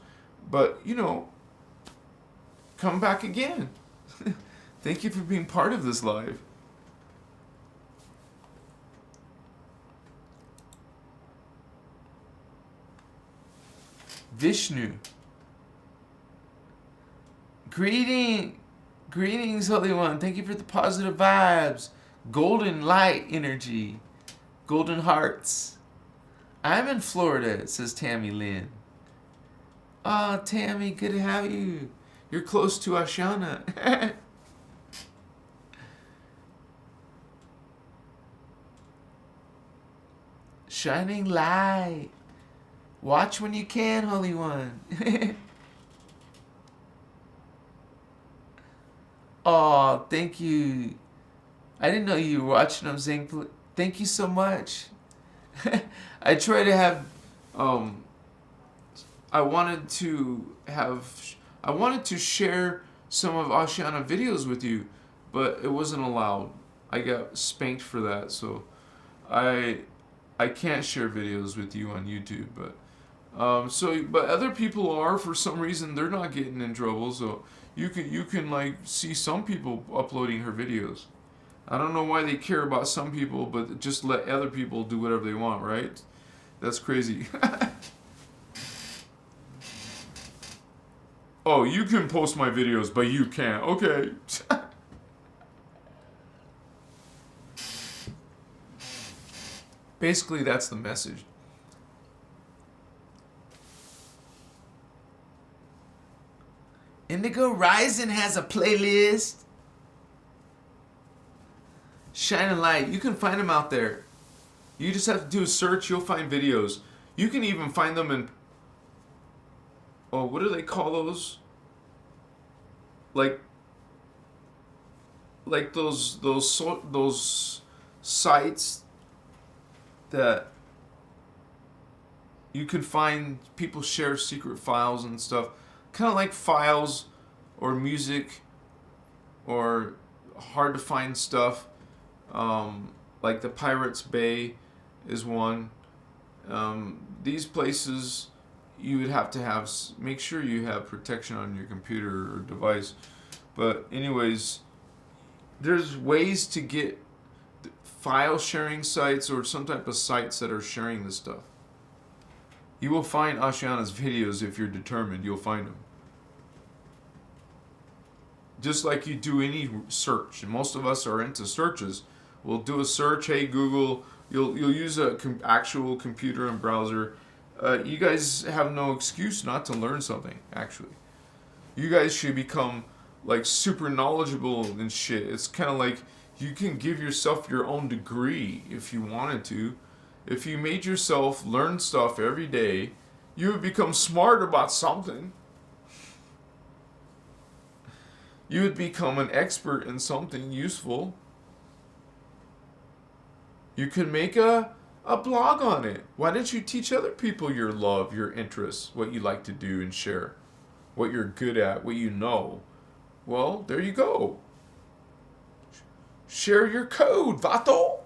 But, you know, come back again. Thank you for being part of this live. Vishnu. Greetings, Holy One. Thank you for the positive vibes. Golden light energy. Golden hearts. I'm in Florida, says Tammy Lynn. Oh, Tammy, good to have you. You're close to Ashana. Shining light. Watch when you can, Holy One. Oh, thank you. I didn't know you were watching them, Zing. Thank you so much. I try to have, I wanted to share some of Ashiana videos with you, but it wasn't allowed. I got spanked for that, so I can't share videos with you on YouTube, but but other people are, for some reason they're not getting in trouble, so you can like see some people uploading her videos. I don't know why they care about some people, but just let other people do whatever they want, right? That's crazy. Oh, you can post my videos, but you can't. Okay. Basically, that's the message. Indigo Rising has a playlist. Shining Light. You can find them out there. You just have to do a search. You'll find videos. You can even find them in... Oh, what do they call those? Like those sites that you can find people share secret files and stuff. Kind of like files or music or hard to find stuff. Like the Pirates Bay is one. These places you would have to make sure you have protection on your computer or device. But anyways, there's ways to get file sharing sites or some type of sites that are sharing this stuff. You will find Ashiana's videos if you're determined. You'll find them. Just like you do any search. And most of us are into searches. We'll do a search. Hey, Google. You'll use a actual computer and browser. You guys have no excuse not to learn something, actually. You guys should become like super knowledgeable and shit. It's kind of like you can give yourself your own degree if you wanted to. If you made yourself learn stuff every day, you would become smart about something. You would become an expert in something useful. You could make a blog on it. Why don't you teach other people your love, your interests, what you like to do and share, what you're good at, what you know? Well, there you go. Share your code, vato.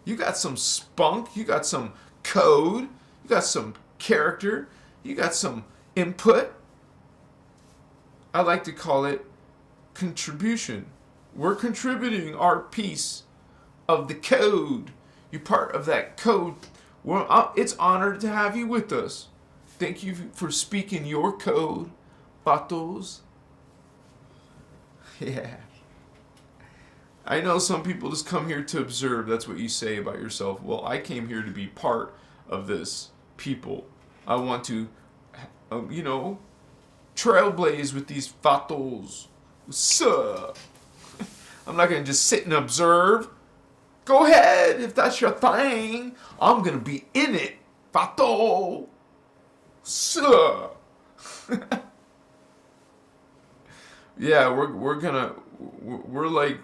You got some spunk, you got some code, you got some character, you got some input. I like to call it contribution. We're contributing our piece of the code. You're part of that code. It's honored to have you with us. Thank you for speaking your code, Patos. Yeah. I know some people just come here to observe. That's what you say about yourself. Well, I came here to be part of this people. I want to, trailblaze with these Patos. So, I'm not going to just sit and observe. Go ahead, if that's your thing. I'm going to be in it. Pato. So. Yeah, we're like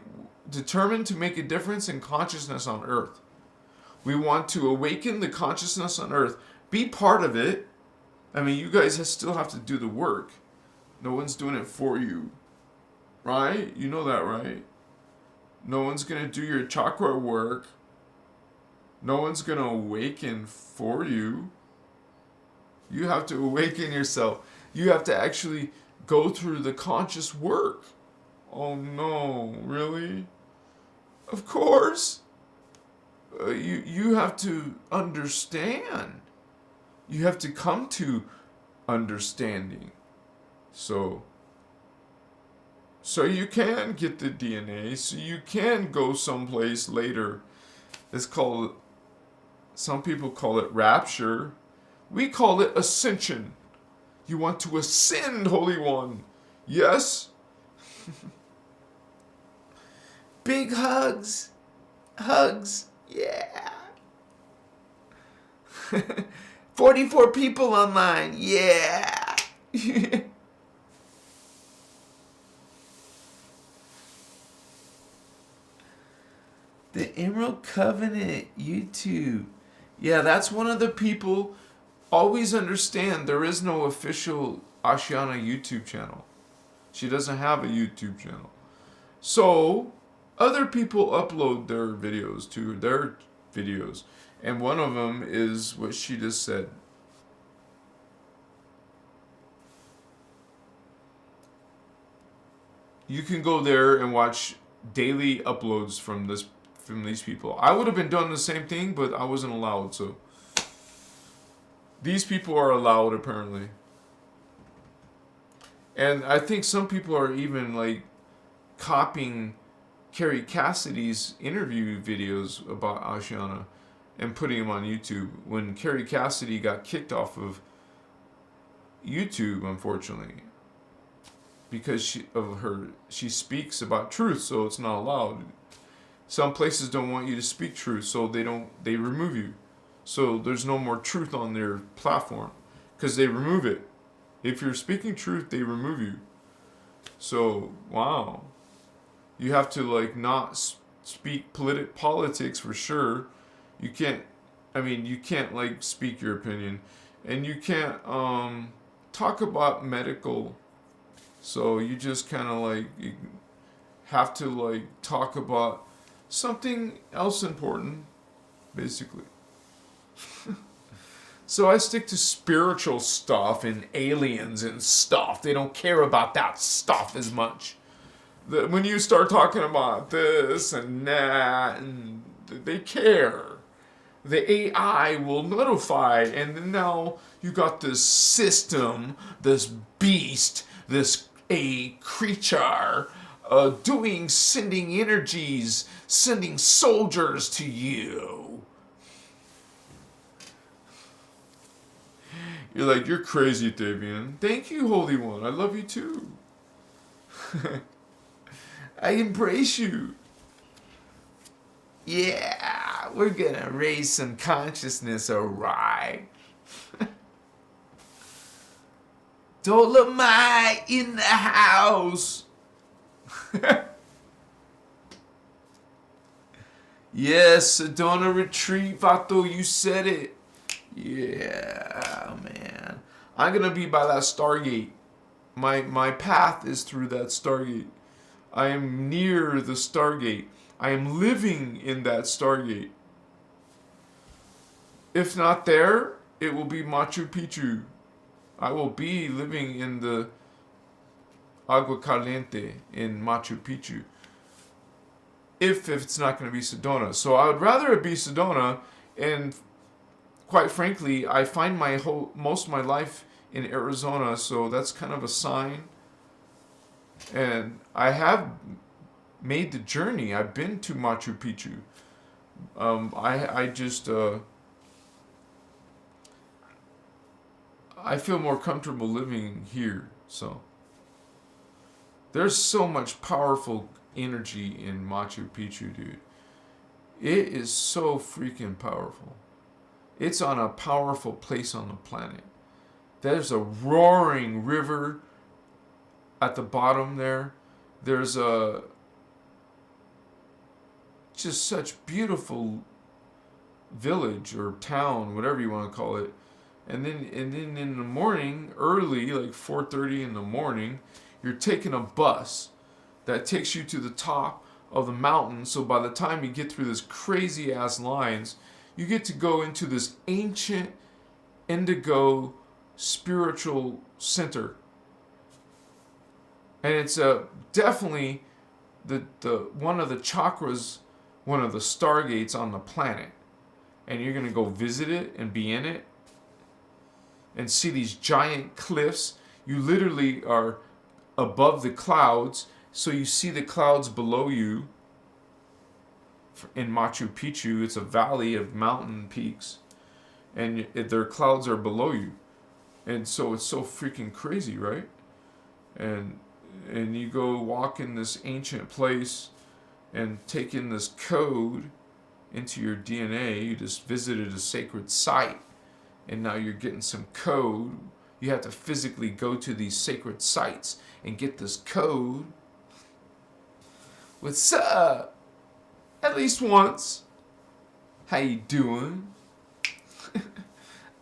determined to make a difference in consciousness on Earth. We want to awaken the consciousness on Earth. Be part of it. I mean, you guys still have to do the work. No one's doing it for you. Right? You know that, right? No one's going to do your chakra work. No one's going to awaken for you. You have to awaken yourself. You have to actually go through the conscious work. Oh no, really? Of course. You have to understand. You have to come to understanding. So you can get the DNA, so you can go someplace later. It's called, some people call it rapture. We call it ascension. You want to ascend, Holy One. Yes? Big hugs. Hugs. Yeah. 44 people online. Yeah. The Emerald Covenant YouTube. Yeah, that's one of the people. Always understand there is no official Ashiana YouTube channel. She doesn't have a YouTube channel. So, other people upload their videos to their videos. And one of them is what she just said. You can go there and watch daily uploads from these people. I would have been doing the same thing, but I wasn't allowed, so these people are allowed, apparently. And I think some people are even like copying Carrie Cassidy's interview videos about Ashiana and putting them on YouTube. When Carrie Cassidy got kicked off of YouTube, unfortunately, because she speaks about truth, so it's not allowed. Some places don't want you to speak truth, so they remove you. So there's no more truth on their platform because they remove it. If you're speaking truth, they remove you. So, wow. You have to like not speak politics for sure. You can't like speak your opinion, and you can't talk about medical. So you just kind of like you have to like talk about something else important, basically. So I stick to spiritual stuff and aliens and stuff. They don't care about that stuff as much. When you start talking about this and that, and they care. The AI will notify, and then now you got this system, this beast, this a creature, sending energies, sending soldiers to you. You're like, you're crazy, Davian. Thank you, Holy One. I love you too. I embrace you. Yeah, we're gonna raise some consciousness, alright. Dolomite in the house. Yes, Sedona Retreat, Vato, you said it. Yeah, man. I'm gonna be by that Stargate. My path is through that Stargate. I am near the Stargate. I am living in that Stargate. If not there, it will be Machu Picchu. I will be living in the Agua Caliente in Machu Picchu. If it's not going to be Sedona. So I would rather it be Sedona, and quite frankly, I find most of my life in Arizona, so that's kind of a sign. And I have made the journey. I've been to Machu Picchu. I feel more comfortable living here. So there's so much powerful energy in Machu Picchu, dude. It is so freaking powerful. It's on a powerful place on the planet. There's a roaring river at the bottom there. There's just such beautiful village or town, whatever you want to call it. And then in the morning, early, like 4:30 in the morning, you're taking a bus that takes you to the top of the mountain. So by the time you get through this crazy ass lines, you get to go into this ancient indigo spiritual center. And it's definitely the one of the chakras, one of the stargates on the planet. And you're going to go visit it and be in it and see these giant cliffs. You literally are above the clouds, so you see the clouds below you. In Machu Picchu, it's a valley of mountain peaks, and their clouds are below you. And so it's so freaking crazy, right? And you go walk in this ancient place and take in this code into your DNA. You just visited a sacred site, and now you're getting some code. You have to physically go to these sacred sites and get this code. What's up? At least once. How you doing?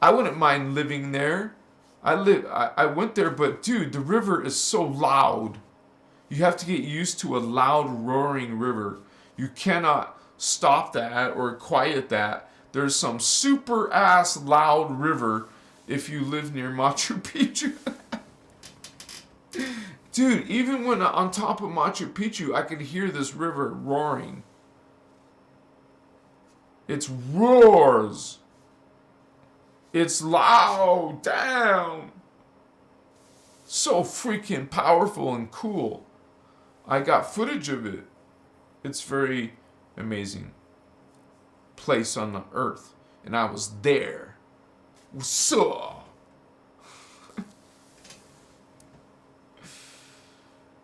I wouldn't mind living there. I went there, but dude, the river is so loud. You have to get used to a loud roaring river. You cannot stop that or quiet that. There's some super ass loud river if you live near Machu Picchu. Dude, even when on top of Machu Picchu, I could hear this river roaring. It roars. It's loud. Damn. So freaking powerful and cool. I got footage of it. It's very amazing place on the earth. And I was there. What's up?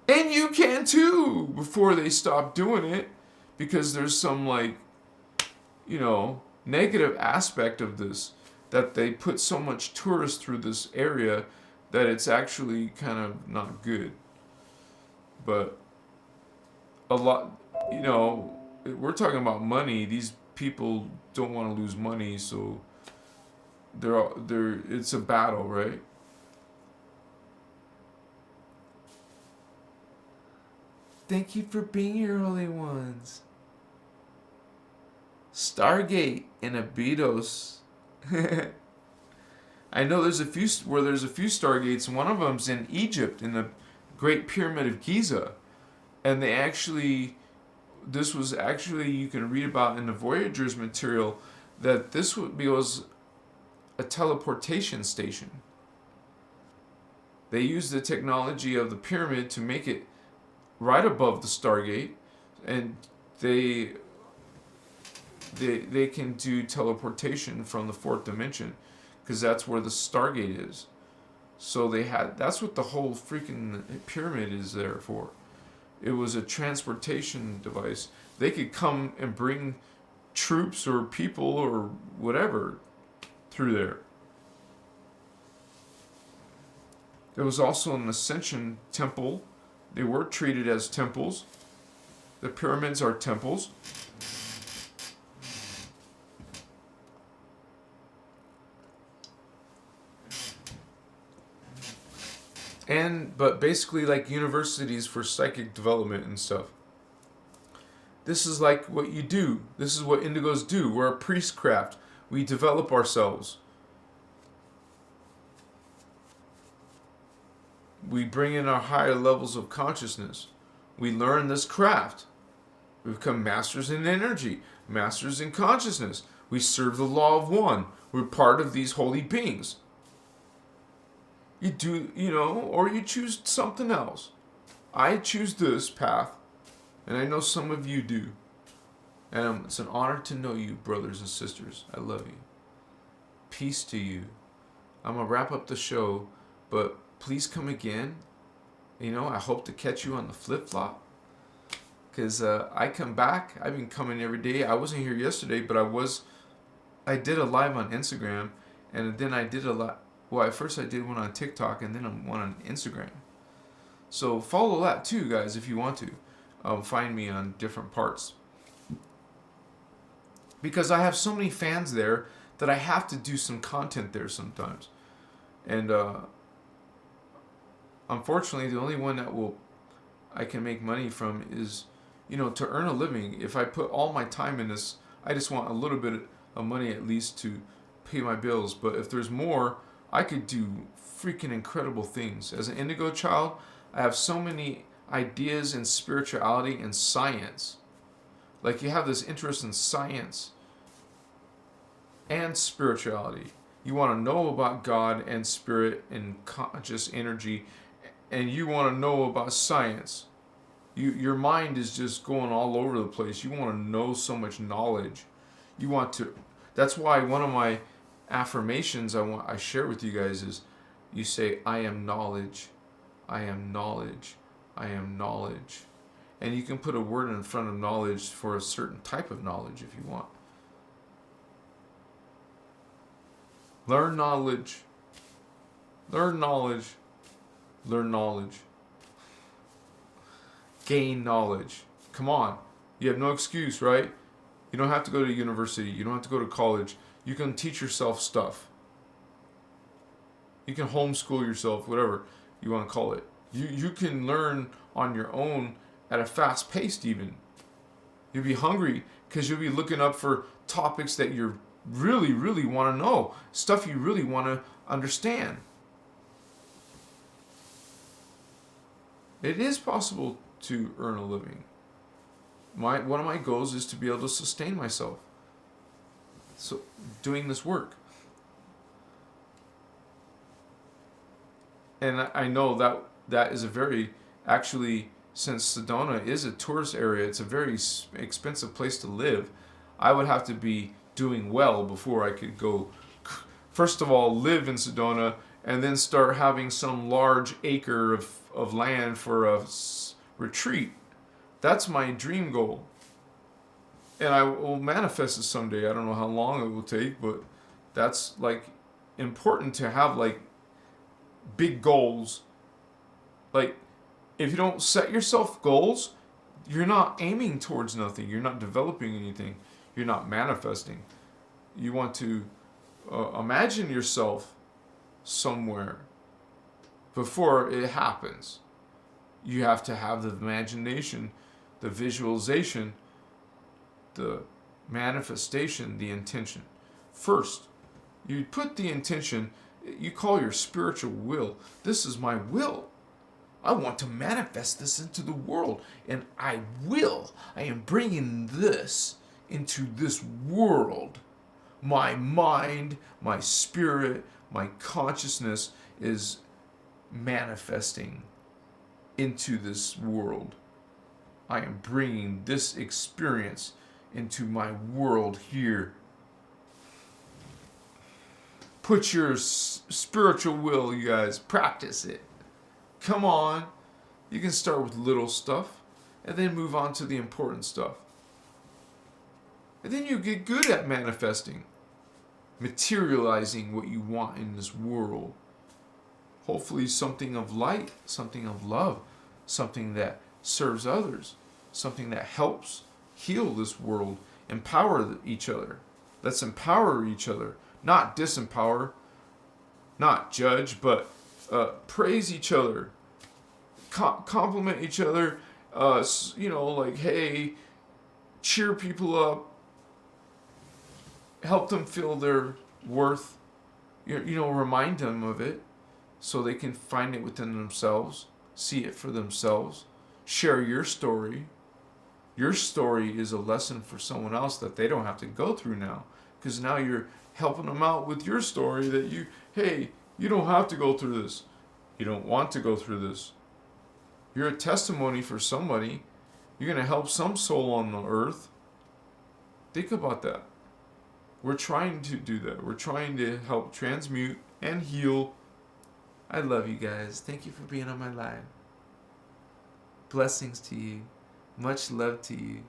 And you can too, before they stop doing it. Because there's some negative aspect of this, that they put so much tourists through this area that it's actually kind of not good. But a lot, we're talking about money. These people don't want to lose money, so it's a battle, right? Thank you for being here, Holy Ones. Stargate in Abydos. I know there's a few Stargates. One of them's in Egypt, in the Great Pyramid of Giza. And this was you can read about in the Voyager's material, that this was a teleportation station. They used the technology of the pyramid to make it right above the Stargate, and they can do teleportation from the fourth dimension, because that's where the Stargate is. So that's what the whole freaking pyramid is there for. It was a transportation device. They could come and bring troops or people or whatever through there. There was also an ascension temple. They were treated as temples. The pyramids are temples. But basically like universities for psychic development and stuff. This is like what you do. This is what indigos do. We're a priestcraft. We develop ourselves. We bring in our higher levels of consciousness. We learn this craft. We become masters in energy, masters in consciousness. We serve the law of one. We're part of these holy beings. You do, or you choose something else. I choose this path, and I know some of you do. And it's an honor to know you, brothers and sisters. I love you. Peace to you. I'm going to wrap up the show, but please come again. I hope to catch you on the flip-flop. Because I come back. I've been coming every day. I wasn't here yesterday, but I did a live on Instagram, and then I did a live. Well, at first I did one on TikTok, and then one on Instagram. So follow that too, guys, if you want to. Find me on different parts. Because I have so many fans there that I have to do some content there sometimes. And unfortunately, the only one that I can make money from is, to earn a living. If I put all my time in this, I just want a little bit of money at least to pay my bills. But if there's more, I could do freaking incredible things. As an indigo child, I have so many ideas in spirituality and science. Like, you have this interest in science and spirituality. You want to know about God and spirit and conscious energy, and you want to know about science. Your mind is just going all over the place. You want to know so much knowledge. That's why one of my affirmations I share with you guys is, you say, I am knowledge, I am knowledge, I am knowledge. And you can put a word in front of knowledge for a certain type of knowledge if you want. Learn knowledge. Learn knowledge. Learn knowledge. Gain knowledge. Come on. You have no excuse, right? You don't have to go to university. You don't have to go to college. You can teach yourself stuff. You can homeschool yourself, whatever you want to call it. You can learn on your own at a fast pace even. You'll be hungry because you'll be looking up for topics that you really, really want to know. Stuff you really want to understand. It is possible to earn a living. One of my goals is to be able to sustain myself. So, doing this work. And I know that is a very, actually, since Sedona is a tourist area, it's a very expensive place to live. I would have to be doing well before I could go, first of all, live in Sedona, and then start having some large acre of land for a retreat. That's my dream goal. And I will manifest it someday. I don't know how long it will take, but that's like important to have like big goals. Like, if you don't set yourself goals, you're not aiming towards nothing. You're not developing anything. You're not manifesting. You want to imagine yourself somewhere before it happens. You have to have the imagination, the visualization, the manifestation, the intention. First, you put the intention, you call your spiritual will. This is my will. I want to manifest this into the world, and I will. I am bringing this into this world. My mind, my spirit, my consciousness is manifesting into this world. I am bringing this experience into my world here. Put your spiritual will, you guys, practice it. Come on. You can start with little stuff and then move on to the important stuff. And then you get good at manifesting, materializing what you want in this world. Hopefully something of light, something of love, something that serves others, something that helps heal this world, empower each other. Let's empower each other, not disempower, not judge, but praise each other, compliment each other, like, hey, cheer people up, help them feel their worth, remind them of it. so they can find it within themselves, see it for themselves, share your story. Your story is a lesson for someone else that they don't have to go through now, because now you're helping them out with your story that hey, you don't have to go through this. You don't want to go through this. You're a testimony for somebody. You're going to help some soul on the earth. Think about that. We're trying to do that. We're trying to help transmute and heal. I love you guys. Thank you for being on my live. Blessings to you. Much love to you.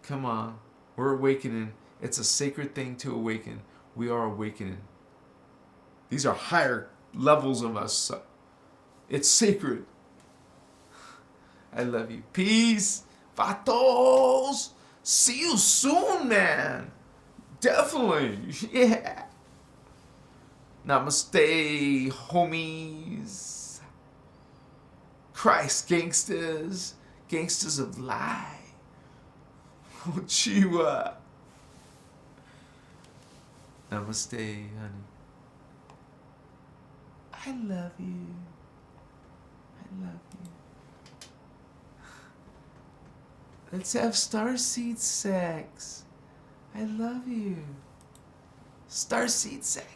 Come on. We're awakening. It's a sacred thing to awaken. We are awakening. These are higher levels of us. It's sacred. I love you. Peace. Vatos. See you soon, man. Definitely. Yeah. Namaste, homies. Christ, gangsters. Gangsters of lie. Oh, Chiwa. Namaste, honey. I love you. I love you. Let's have starseed sex. I love you. Starseed sex.